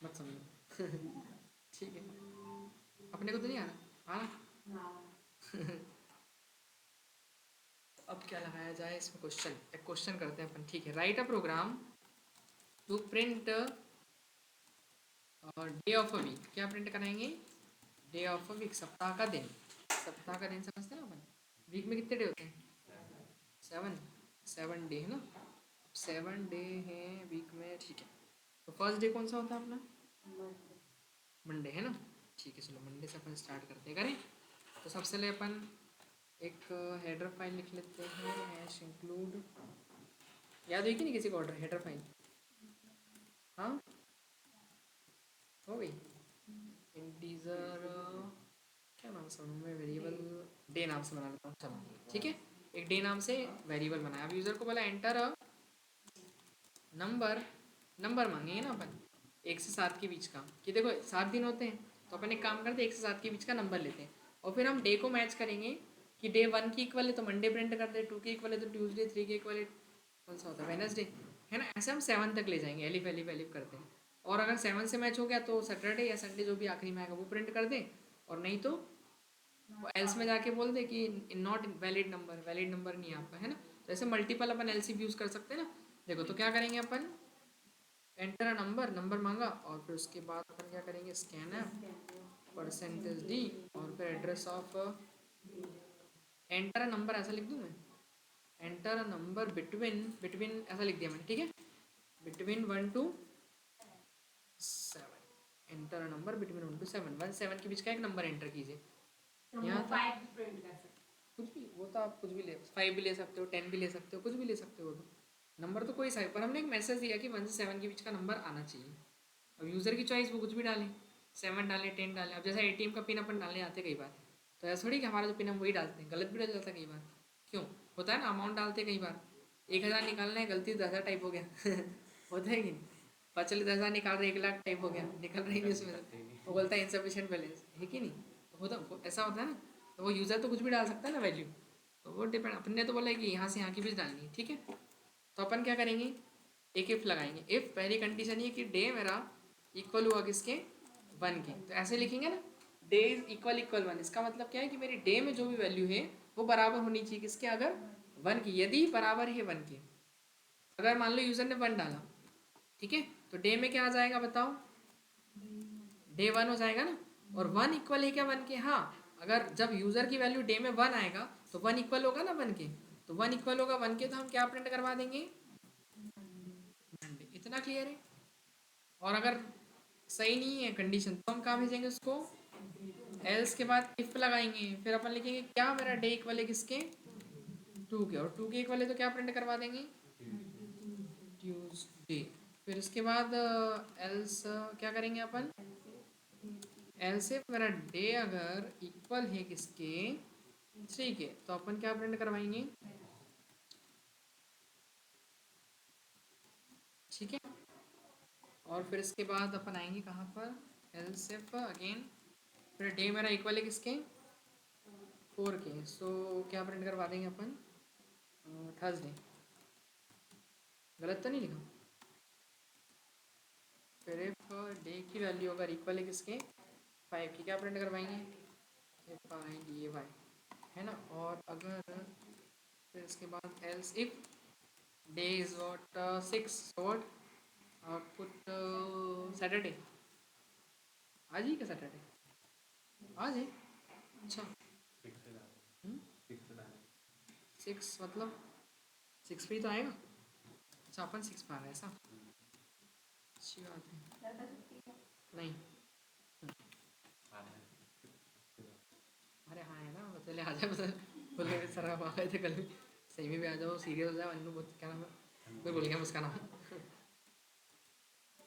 मत समझो ठीक है, अपने को तो नहीं आ रहा? आ रहा? अब क्या लगाया जाए इसमें? क्वेश्चन, एक क्वेश्चन करते हैं अपन, ठीक है। Write a program to print day of a week. क्या प्रिंट कराएंगे? डे ऑफ अ वीक, सप्ताह का दिन। सप्ताह का दिन समझते हैं ना अपन? वीक में कितने डे होते हैं? 7 डे है ना। 7 डे हैं वीक में, ठीक है। तो फर्स्ट डे कौन सा होता है अपना? मंडे है ना। ठीक है, चलो मंडे से अपन स्टार्ट करते हैं। करें तो सबसे पहले अपन एक हेडर फाइल लिख लेते हैं, हैश इंक्लूड। याद हुई कि नहीं किसी को ऑर्डर हेडर फाइल? हाँ हो गई। इंटीजर क्या नाम से बनाऊँ मैं? वेरिएबल डे नाम से बना लेता हूँ, चलो ठीक है। एक डे नाम से वेरिएबल बनाया। अब यूज़र को बोला एंटर नंबर, नंबर मांगेंगे ना अपन 1 से 7 के बीच का, कि देखो 7 दिन होते हैं तो अपन एक काम करते हैं 1 से 7 के बीच का नंबर लेते हैं, और फिर हम डे को मैच करेंगे कि डे 1 की इक्वल है तो मंडे प्रिंट करते हैं, 2 के इक्वल है तो ट्यूसडे, 3 के इक्वल है कौन सा होता है? वेडनेसडे, है ना। ऐसे हम 7 तक ले जाएंगे, एलिफ एलिफ एलिफ करते हैं। और अगर 7 से मैच हो गया तो सैटरडे या संडे जो भी आखिरी में आएगा वो प्रिंट कर दें, और नहीं तो वो एल्स में जाके बोल दे कि not valid number, valid number नहीं है आपका, है ना। तो ऐसे मल्टीपल अपन एल्स यूज़ कर सकते हैं ना। देखो तो क्या करेंगे अपन, एंटर नंबर, नंबर मांगा, और फिर उसके बाद अपन क्या करेंगे? स्कैन %d, और फिर एड्रेस ऑफ, एंटर नंबर ऐसा लिख दूँ मैं, एंटर नंबर बिटवीन, बिटवीन ऐसा लिख दिया मैंने, ठीक है। Between 1 to 7, enter number between 1 to 7, 1 7 के बीच का एक नंबर एंटर कीजिए। यहाँ तो 5 भी प्रिंट कर सकते कुछ भी, वो तो आप कुछ भी ले, 5 भी ले सकते हो, 10 भी ले सकते हो, कुछ भी ले सकते हो। तो नंबर तो कोई सा है, पर हमने एक मैसेज दिया कि 1 से 7 के बीच का नंबर आना चाहिए। अब यूज़र की चॉइस, वो कुछ भी डालें, 7 डालें, 10 डालें। अब जैसे एटीएम का पिन अपन डालने आते कई बार, तो ऐसा थोड़ी कि हमारा जो पिन हम वही डालते हैं, गलत भी डल जाता है कई बार। क्यों होता है ना, अमाउंट डालते कई बार 1000 निकालना है, गलती 10,000 टाइप हो गया होता है कि नहीं? पता चले 10,000 निकाल रहे 1,00,000 टाइप हो गया, निकल रही है उसमें से, वो बोलता है इनसफिशिएंट बैलेंस, है कि नहीं? तो होता, ऐसा होता है ना। तो वो यूज़र तो कुछ भी डाल सकता है ना वैल्यू, तो वो डिपेंड, अपन ने तो बोला है कि यहाँ से यहाँ की बीच डालनी है, ठीक है। तो अपन क्या करेंगे? एक इफ लगाएंगे। इफ पहली कंडीशन ये कि डे मेरा इक्वल हुआ किसके? 1 के, तो ऐसे लिखेंगे ना, डे इज इक्वल इक्वल 1, इसका मतलब क्या है कि मेरी डे में जो भी वैल्यू है वो बराबर होनी चाहिए किसके, अगर 1 की, यदि बराबर है 1 के। अगर मान लो यूजर ने 1 डाला, ठीक है, तो डे में क्या आ जाएगा बताओ, डे 1 हो जाएगा ना। और 1 इक्वल है क्या 1 के, हाँ, अगर जब यूजर की वैल्यू डे में 1 आएगा तो 1 इक्वल होगा ना 1 के, तो 1 इक्वल होगा 1 के, तो हम क्या प्रिंट करवा देंगे, मंडे। इतना क्लियर है। और अगर सही नहीं है कंडीशन तो हम कहाँ भेजेंगे उसको, एल्स के बाद इफ लगाएंगे, फिर अपन लिखेंगे क्या मेरा डे इक्वल है किसके, 2 के, और 2 के इक्वल है तो क्या प्रिंट करवा देंगे, ट्यूसडे। फिर उसके बाद एल्स क्या करेंगे अपन, एल्स इफ मेरा डे अगर इक्वल है किसके, 3 के, तो अपन क्या प्रिंट करवाएंगे, ठीक है। और फिर इसके बाद अपन आएंगे कहाँ पर, एल्स इफ अगेन फिर डे मेरा इक्वल है किसके, 4 के, सो क्या प्रिंट करवा देंगे अपन, थर्सडे। गलत तो नहीं लिखा। फिर इफ डे की वैल्यू अगर इक्वल है किसके, 5 की, क्या प्रिंट करवाएंगे, F I D A Y, है ना। और अगर फिर इसके बाद else if day is what 6, what output Saturday, आज ही क्या सैटरडे, आज है, अच्छा। 6 मतलब 6 पे ही तो आएगा, अच्छा अपन 6 पे आ गए ऐसा, अच्छी बात है। नहीं, अरे हाँ है ना, चले आ जाए, बस बोले सर आप आ गए थे कल भी, सही में भी आ जाओ, सीरियस हो जाए, अन्नू बहुत क्या नाम है, मैं भूल गया उसका नाम,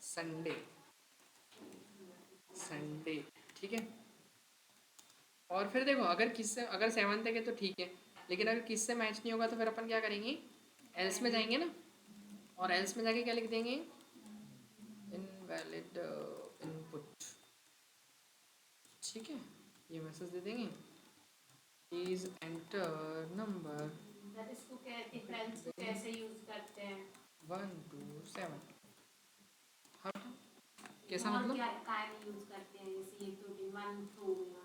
संडे, संडे, ठीक है। और फिर देखो अगर किससे, अगर 7 तक है तो ठीक है, लेकिन अगर किससे मैच नहीं होगा तो फिर अपन क्या करेंगे, एल्स में जाएंगे ना, और एल्स में जाके क्या लिख देंगे, इनवैलिड इनपुट, ठीक है, ये मैसेज दे देंगे, प्लीज एंटर नंबर दैट इसको इफ एल्स को कैसे यूज करते हैं, 1 2 7, हाँ कैसा और मतलब, क्या काय में यूज करते हैं, जैसे ये प्रोटीन 1 हो गया।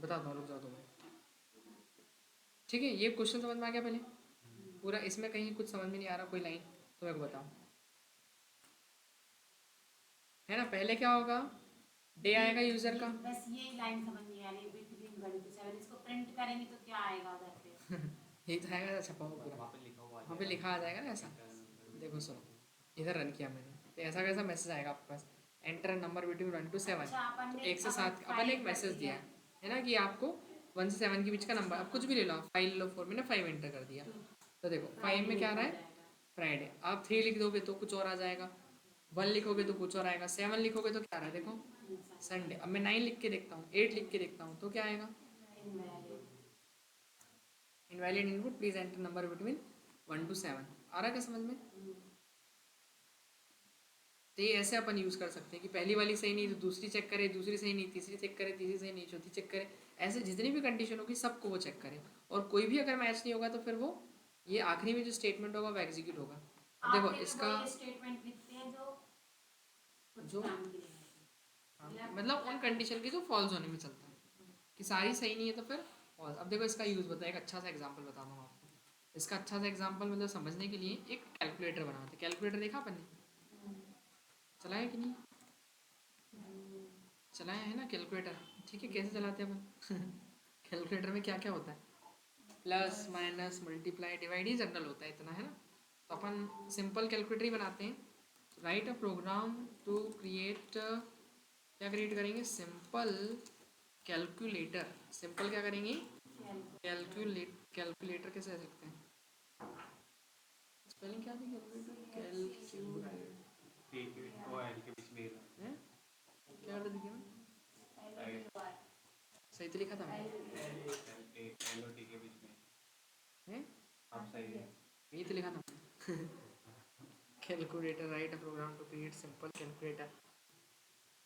बताता हूँ, रुक जाओ तुम्हें, ठीक है। ये क्वेश्चन समझ में आ गया पहले पूरा, इसमें कहीं कुछ समझ में नहीं आ रहा कोई लाइन तो मेरे को बताओ, है ना। पहले क्या होगा, डे आएगा यूजर का, बस ये लाइन समझ नहीं आ रही, बिटवीन 1 to 7 इसको प्रिंट करेंगे तो क्या आएगा उधर पे, यही तो आएगा छपा हुआ पूरा, वहाँ पे लिखा हुआ वहाँ पे लिखा आ जाएगा ना ऐसा। देखो सुनो, इधर रन किया मैंने, तो ऐसा कैसा मैसेज आएगा आपके पास, एंटर नंबर बिटवीन 1 to 7, अच्छा अपन तो ने 1 से 7 अपन ने एक मैसेज दिया है ना कि आपको 1 से 7 के बीच का नंबर, आप कुछ भी ले लो, 5 लो 4, मैंने 5 एंटर कर दिया, तो देखो 5 में क्या आ रहा है, फ्राइडे, आप 3 लिख दोगे तो कुछ और आ जाएगा, 1 लिखोगे तो कुछ और आएगा, 7 लिखोगे तो क्या आ रहा है देखो, संडे। अब मैं 9 लिख के देखता हूँ, 8 लिख के देखता हूँ तो क्या आएगा, invalid input, please enter number between 1 to 7, आ रहा है क्या समझ में। तो ये ऐसे अपन यूज़ कर सकते हैं कि पहली वाली सही नहीं तो दूसरी चेक करे, दूसरी सही नहीं तीसरी चेक करे, तीसरी सही नहीं चौथी चेक करे, ऐसे जितनी भी कंडीशन होगी सबको वो चेक करे, और कोई भी अगर मैच नहीं होगा तो फिर वो ये आखिरी में जो स्टेटमेंट होगा वो एग्जीक्यूट होगा। अब देखो इसका स्टेटमेंट लिखते हैं जो जो काम के लिए है। हाँ, मतलब उन कंडीशन की जो फॉल्स होने में चलता है कि सारी सही नहीं है तो फिर फॉल्स। अब देखो इसका यूज़ बताया, एक अच्छा सा एग्जांपल बताता हूँ आपको। इसका अच्छा सा एग्जांपल मतलब समझने के लिए एक कैलकुलेटर बनाते, कैलकुलेटर देखा अपन ने, चलाया कि नहीं, चलाया है ना कैलकुलेटर, ठीक है। कैसे चलाते हैं अपन कैलकुलेटर में क्या क्या होता है, प्लस माइनस मल्टीप्लाई डिवाइड ही जनरल होता है इतना, है ना। तो अपन सिंपल कैलकुलेटर ही बनाते हैं, write a program to create, क्या क्रिएट करेंगे, सिंपल कैलकुलेटर, सिंपल क्या करेंगे, कैलकुलेटर कैसे लिखते हैं, स्पेलिंग क्या थी कैलकुलेटर, वो एल के बीच में हैं क्या कर दिया मैं, सही तो लिखा था मैंने, एल और टी के बीच में हैं आप सही है, यही तो लिखा था मैंने calculator, write a program to create simple calculator,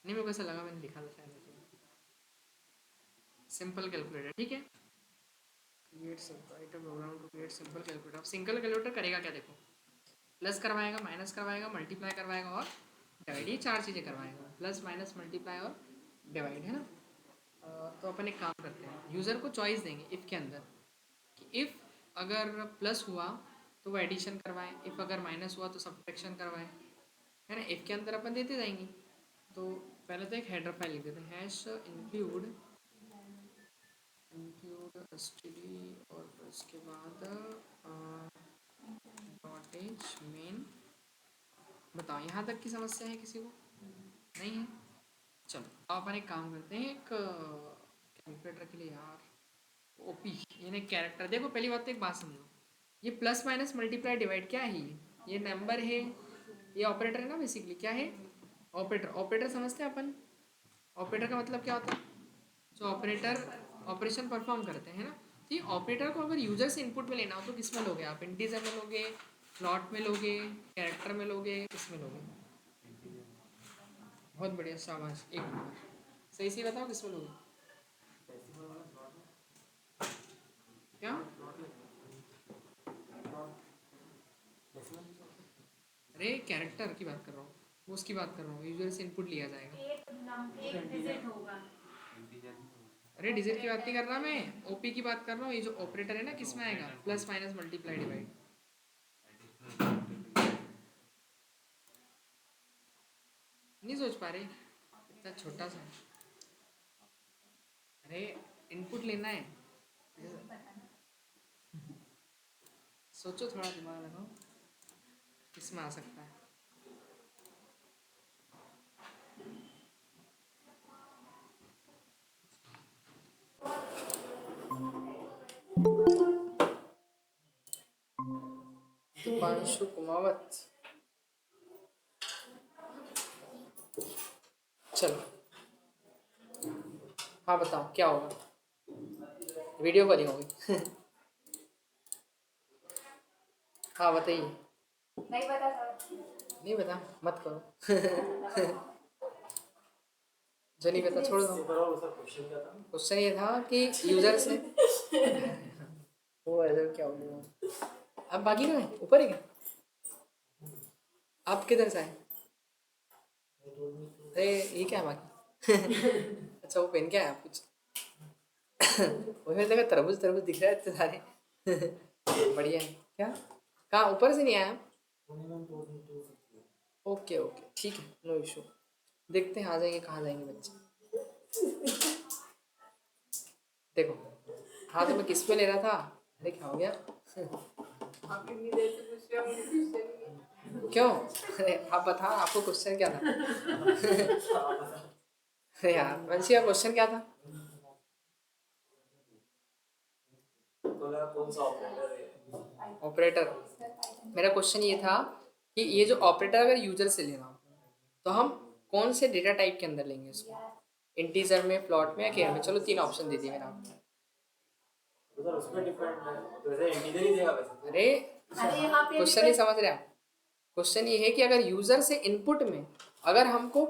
नहीं मेरे को ऐसा लगा मैंने लिखा था शायद सिंपल कैलकुलेटर, ठीक है। Create simple, write a program to create simple calculator. अब सिंपल कैलकुलेटर करेगा क्या देखो, प्लस करवाएगा, माइनस करवाएगा, मल्टीप्लाई करवाएगा और डिवाइड, ये 4 चीज़ें करवाएगा, प्लस माइनस मल्टीप्लाई और डिवाइड है ना। तो अपन एक काम करते हैं, यूज़र को चॉइस देंगे इफ़ के अंदर कि इफ़ अगर प्लस हुआ तो वो एडिशन करवाएं, इफ़ अगर माइनस हुआ तो सब्ट्रैक्शन करवाएं, है ना। इफ़ के अंदर अपन देते जाएंगे। तो पहले तो एक हेडर फाइल लिख देते हैं, हैश इंक्लूड std और फिर उसके बाद डॉटेज मेन। बताओ यहाँ तक की समस्या है किसी को? नहीं है। चलो अब अपन एक काम करते हैं, एक कैलकुलेटर के लिए यार ओपी, यानी कैरेक्टर। देखो पहली बात तो एक बात समझो, ये प्लस माइनस मल्टीप्लाई डिवाइड क्या है? ये नंबर है, ये ऑपरेटर है ना बेसिकली। क्या है? ऑपरेटर। ऑपरेटर समझते हैं अपन। ऑपरेटर का मतलब क्या होता है? जो ऑपरेटर ऑपरेशन परफॉर्म करते हैं ना। तो ये ऑपरेटर को अगर यूजर से इनपुट में लेना हो तो किस में लोगे आप? इंटीजर में लोगे, प्लॉट में लोगे, कैरेक्टर में लोगे, किस में लोगे? बहुत बढ़िया, शाबाश, एक नंबर। सही से बताओ किस में लोगे? क्या? अरे कैरेक्टर की बात कर रहा हूँ, वो उसकी बात कर रहा हूँ, यूजर से इनपुट लिया जाएगा। एक डिजिट होगा। अरे डिजिट की बात नहीं कर रहा मैं, ओपी की बात कर रहा हूँ। ये जो ऑपरेटर है ना किस में आएगा? Plus minus multiply divide. नहीं सोच पा रहे? इतना छोटा सा। अरे इनपुट लेना है, सोचो, थोड़ा दिमाग लगाओ, किसमें आ सकता है? दीपांशु कुमावत। चलो हाँ बताओ क्या होगा? वीडियो कॉलिंग होगी। हाँ बताइए। नहीं पता सर। नहीं बता, मत करो। जो नहीं पता छोड़ दो। क्वेश्चन ये था कि यूजर से वो ऐसा क्या हो गया? अब बाकी ना है ऊपर ही क्या? आप किधर से आए? अरे ये क्या है बाकी? अच्छा वो पेन क्या है आप कुछ? वही देखा, तरबूज तरबूज दिख रहा है इतने सारे। बढ़िया है क्या? कहाँ ऊपर से नहीं आया आप? ओके ओके ठीक है, नो इशू। देखते हैं आ जाएंगे, कहाँ जाएंगे बच्चे। देखो हाँ, तो मैं किस पे ले रहा था? अरे क्या हो गया? क्यों? अरे आप बता, आपको क्वेश्चन क्या था? अरे यार वंशी का क्वेश्चन क्या था? ऑपरेटर। मेरा क्वेश्चन ये था कि ये जो ऑपरेटर अगर यूजर से लेना हो तो हम कौन से डेटा टाइप के अंदर लेंगे इसको? इंटीजर में, प्लॉट में या केयर में? चलो तीन ऑप्शन दे दिए मैंने आपको। अरे अरे यहाँ पे क्वेश्चन नहीं समझ रहे आप। क्वेश्चन ये है कि अगर यूजर से इनपुट में अगर हमको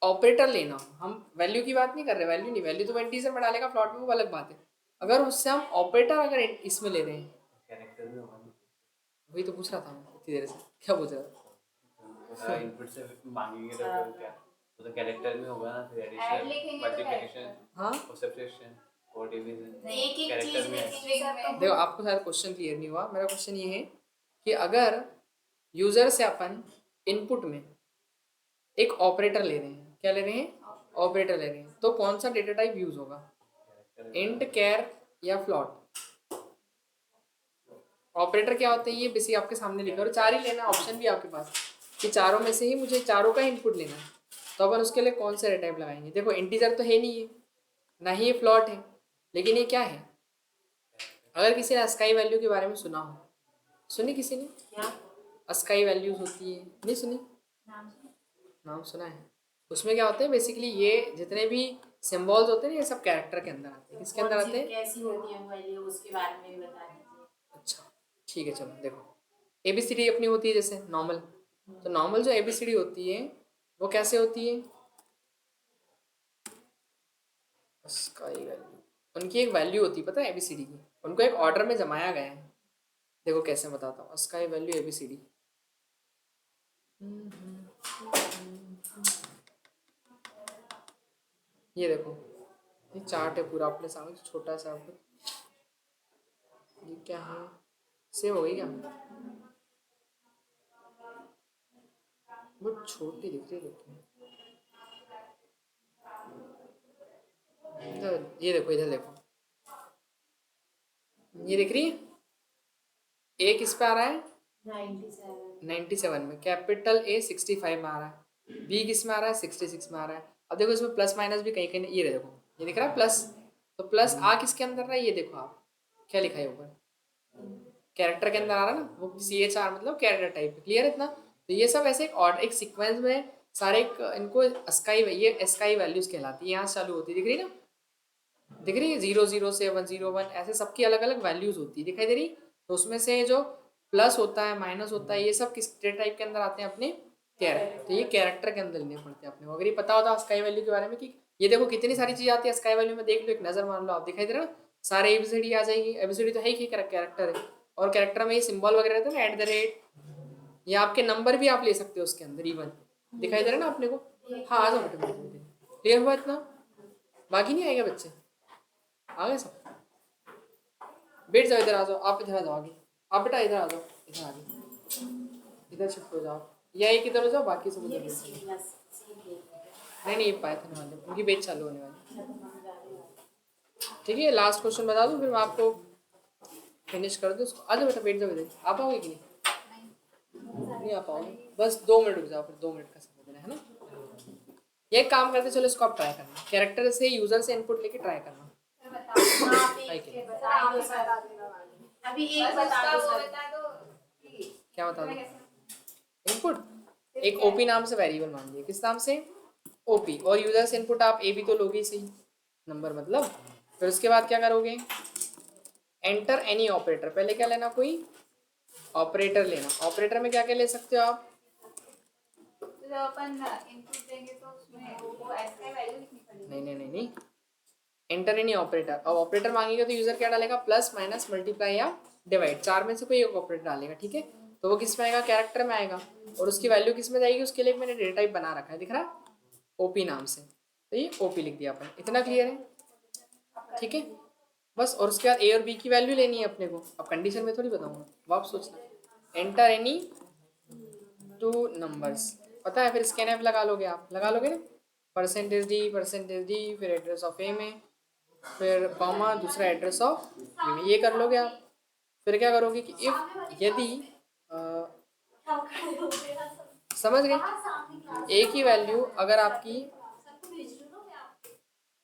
ऑपरेटर लेना हो, हम वैल्यू की बात नहीं कर रहे, वैल्यू नहीं, वैल्यू तो इंटीजर में डालेगा, प्लॉट में वो अलग बात है। अगर उससे हम ऑपरेटर अगर इसमें ले रहे हैं, वही तो पूछ रहा था मैं इतनी देर से, क्या पूछ रहा था? इनपुट से मांगेंगे तो फिर क्या? वो तो कैरेक्टर में होगा ना, फिर एडिशन, मल्टीप्लिकेशन हाँ और सब्ट्रैक्शन और डिवीजन एक एक चीज कैरेक्टर में है। लिखेंगे सर। देखो आपको शायद क्वेश्चन क्लियर नहीं हुआ। मेरा क्वेश्चन ये है कि अगर यूजर से अपन इनपुट में एक ऑपरेटर ले रहे हैं, क्या ले रहे हैं? ऑपरेटर ले रहे हैं, तो कौन सा डेटा टाइप यूज होगा? इंट, कैर या फ्लॉट? ऑपरेटर क्या होते हैं ये बेसिक आपके सामने लिखा, और चार ही लेना, ऑप्शन भी आपके पास कि चारों में से ही मुझे चारों का इनपुट लेना है। तो अपन उसके लिए कौन सा डेटा टाइप लगाएंगे? देखो इंटीजर तो है नहीं है, ना ही ये फ्लॉट है, लेकिन ये क्या है? अगर किसी ने अस्काई वैल्यू के बारे में सुना हो, सुनी किसी ने? क्या? अस्काई वैल्यूज होती है, नहीं सुनी? नाम सुना है। उसमें क्या होते हैं बेसिकली, ये जितने भी सिंबल्स होते हैं ये सब कैरेक्टर के अंदर आते हैं। किसके अंदर आते हैं? कैसी होती है वैल्यू, उसके बारे में भी बता दीजिए। अच्छा ठीक है, चलो देखो एबीसीडी अपनी होती है जैसे नॉर्मल, तो नॉर्मल जो एबीसीडी होती है वो कैसे होती है? अस्काई वैल्यू, उनकी एक वैल्यू होती है पता है एबीसीडी की, उनको एक ऑर्डर में जमाया गया है। देखो कैसे बताता हूँ, अस्काई वैल्यू एबीसीडी। ये देखो, ये चार्ट है पूरा अपने सामने, छोटा सा आपको। ये क्या है, सेव हो गई क्या? बहुत छोटी दिख रही है लेकिन। ये देखो, इधर देखो, ये दिख रही है। ए किस पे आ रहा है? 97 में। कैपिटल ए 65 में आ रहा है। बी किस में आ रहा है? 66 में आ रहा है। अब देखो इसमें प्लस माइनस भी कहीं कहीं, ये देखो, ये दिख रहा है प्लस, तो प्लस आ किसके अंदर रहा है? ये देखो आप क्या लिखा है ऊपर, कैरेक्टर के अंदर आ रहा है ना, वो CHR मतलब कैरेक्टर टाइप। क्लियर है इतना? तो ये सब ऐसे एक ऑर्डर, एक सीक्वेंस में सारे इनको स्काई, ये स्काई वैल्यूज कहलाती है। यहाँ से चालू होती है, दिख रही ना, दिख रही है 00 से 101, ऐसे सबकी अलग अलग वैल्यूज होती है, दिखाई दे रही। तो उसमें से जो प्लस होता है, माइनस होता है, ये सब किस टाइप के अंदर आते हैं? अपने कैरेक्टर। तो ये कैरेक्टर के अंदर लेने पड़ते हैं अपने को। अगर ये पता होता स्काई वैल्यू के बारे में कि ये देखो कितनी सारी चीज़ आती है स्काई वैल्यू में, देख लो, एक नज़र मान लो आप, दिखाई दे रहा ना, सारे ABCD आ जाएगी। ABCD तो है ही कैरेक्टर है, और कैरेक्टर में ये सिंबल वगैरह रहता है ना, @ या आपके नंबर भी आप ले सकते हो उसके अंदर, इवन दिखाई दे रहा ना अपने को। हाँ आ जाओ बेटा, क्लियर हुआ इतना? बाकी नहीं आएगा बच्चे, आ गए सब? बैठ जाओ, इधर आ जाओ, आप इधर आ जाओ आगे, आप बेटा इधर आ जाओ, इधर आगे, इधर शिफ्ट हो जाओ, या एक इधर हो जाओ, बाकी सब उधर। नहीं, ये पाइथन वाले, उनकी बैच चालू होने वाली। ठीक है, लास्ट क्वेश्चन बता दूं, फिर मैं आपको फिनिश कर दूँ उसको। आ जाओ बेटा, बैठ जाओ इधर। आ पाओगे कि नहीं आ पाओगे? बस 2 मिनट रुक जाओ, फिर 2 मिनट का समय देना है ना। ये काम करते चलो, इसको आप ट्राई करना, कैरेक्टर से यूजर से इनपुट लेके ट्राई करना। अभी एक बता दो। क्या बता दो? इनपुट एक ओपी नाम से वेरिएबल मान लिया, किस नाम से? ओपी, और यूजर से इनपुट आप ए भी तो लोगे सही, नंबर मतलब। फिर उसके बाद क्या करोगे? एंटर एनी ऑपरेटर, पहले क्या लेना? कोई ऑपरेटर लेना। ऑपरेटर में क्या क्या ले सकते हो आप? तो अपन इनपुट देंगे तो उसमें वो ऐसे वैल्यू लिखनी पड़ेगी। नहीं, एंटर एनी ऑपरेटर। अब ऑपरेटर मांगेगा तो यूजर क्या डालेगा? प्लस, माइनस, मल्टीप्लाई या डिवाइड, 4 में से कोई एक ऑपरेटर डालेगा। ठीक है, तो वो किस में आएगा? कैरेक्टर में आएगा। और उसकी वैल्यू किस में जाएगी? उसके लिए मैंने डेटा टाइप बना रखा है, दिख रहा है, ओपी नाम से। तो ये ओपी लिख दिया अपन, इतना क्लियर है? ठीक है बस। और उसके बाद ए और बी की वैल्यू लेनी है अपने को। अब कंडीशन में थोड़ी बताऊंगा, वो आप सोचना। एंटर एनी 2 नंबर्स, पता है, फिर स्कैनएफ लगा लोगे आप, लगा लोगे ना, %d, फिर एड्रेस ऑफ ए में, फिर कॉमा, दूसरा एड्रेस ऑफ बी में, ये कर लोगे आप। फिर क्या करोगे कि इफ यदि समझ गए, ए की वैल्यू अगर आपकी,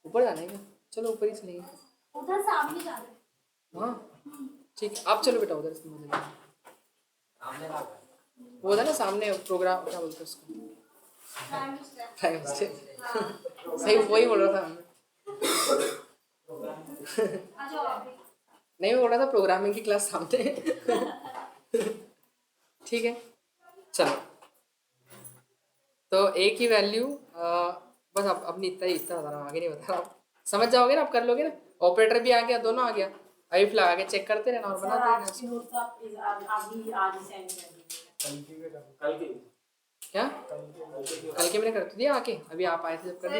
ऊपर जाना है क्या? चलो ऊपर ही चलेंगे, उधर सामने जा रहे। हाँ ठीक है, आप चलो बेटा उधर से वो था ना सामने प्रोग्राम, क्या बोलते हैं उसको, टाइम सही वही बोल रहा था मैं। नहीं, मैं बोल रहा था प्रोग्रामिंग की क्लास सामने। ठीक है चलो, तो ए की वैल्यू बस आप अपनी इतना बता रहा हूँ, आगे नहीं बता रहा हूँ, समझ जाओगे ना, आप कर लोगे ना। ऑपरेटर भी आ गया, दोनों आ गया, अभी लगा के चेक करते रहना और बनाते रहना। क्या कल के मैंने कर तो दिया आके, अभी आप आए थे जब कर दिया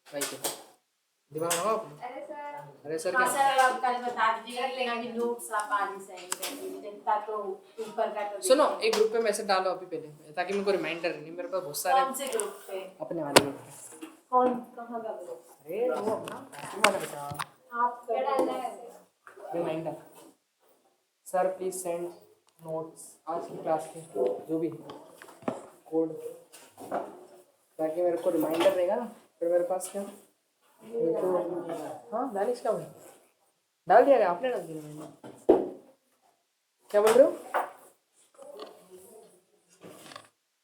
भाई के दिमाग लगाओ अपने। अरे सर हाँ क्या? सर, आप कल बता दीजिएगा, लेकिन अभी नोट्स आप आज ही सेंड कर दीजिए, तो ऊपर का तो सुनो, एक ग्रुप पे मैसेज डालो अभी पहले, ताकि मेरे को रिमाइंडर नहीं, मेरे पास बहुत सारे। कौन से ग्रुप पे? अपने वाले ग्रुप पे। कौन, कहाँ का ग्रुप? अरे वो अपना वाला बेटा, आप क्या डालना है? Reminder, sir please send notes आज की क्लास के जो भी कोड, ताकि मेरे को रिमाइंडर रहेगा ना, फिर मेरे पास क्या तो। हाँ दानिश का डाल दिया गया, आपने डाल दिया मैंने, क्या बोल रहे हो?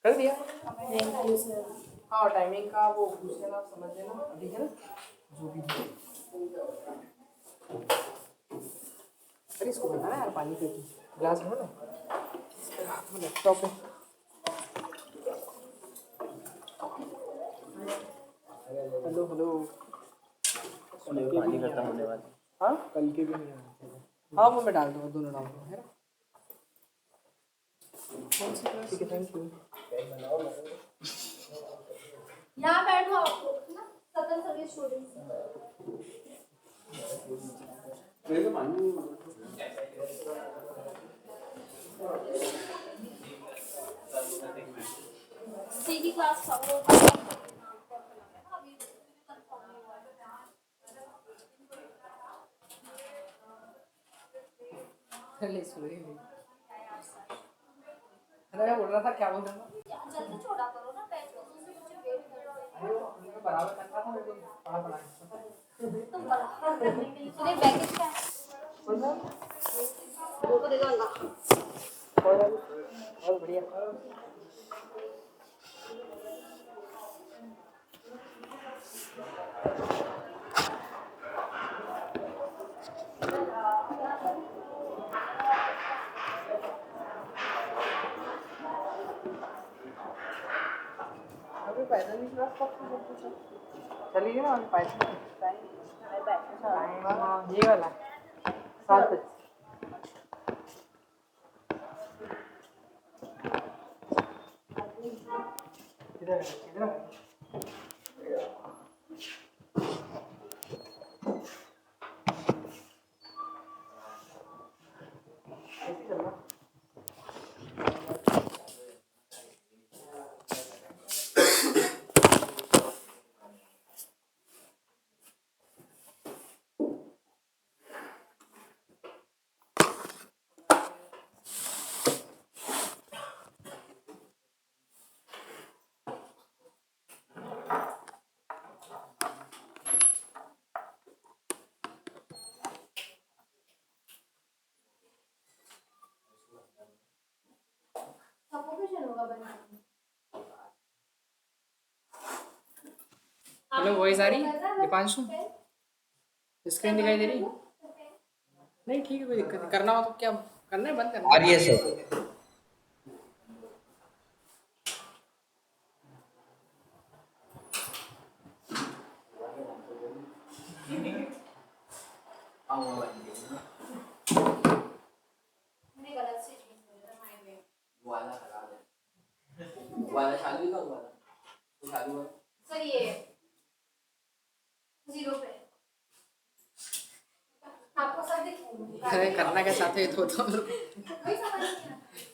कर दिया। Thank you sir. हाँ टाइमिंग का वो पूछ लेना, आप समझ लेना अभी है ना, जो भी है। अरे इसको बताना यार, पानी पी ग्लास हो ना, लैपटॉप है। हेलो हेलो, पानी खत्म होने वाला। हाँ कल के भी नहीं आना। हाँ वो मैं डाल दूँगा, दोनों डाल दूँगा है ना। ठीक है, थैंक यू। यहाँ बैठो आप लोग ना, सकल सभी स्टूडेंट्स। सी की क्लास सब लोग अभी कंफर्म नहीं हुआ कर ले इसको ले। अरे मैं बोल रहा था, क्या बोल रहा था? यार जल्दी छोड़ा करो ना, बैच को मुझे वेट कर रहे अरे वो उनको बराबर करना था, मेरे को बड़ा बड़ा हो तुम बराबर करने के लिए। सुनिए पैकेज क्या है? वो को दे दो अंगा। बहुत बढ़िया। अभी पैदल ही क्लास कब से सब कुछ चलिए ना, अभी पैदल टाइम ये वाला 7 बजे। किधर है, किधर है? ऐसे चल रहा। सफोकेशन होगा बंदा। हेलो वॉइस आ रही है दीपांशु? स्क्रीन दिखाई दे रही? नहीं ठीक है, कोई दिक्कत नहीं। करना हो तो क्या करना है, बंद करना है? आ रही है सर। मैंने गलत से चेंज कर दिया हाईवे। वाला खराब है, वाला चालू का हुआ तो चालू हुआ। सर ये 0 पे आपको सब दिखेगा। अरे करना क्या चाहते हो तो कोई समझ नहीं आता।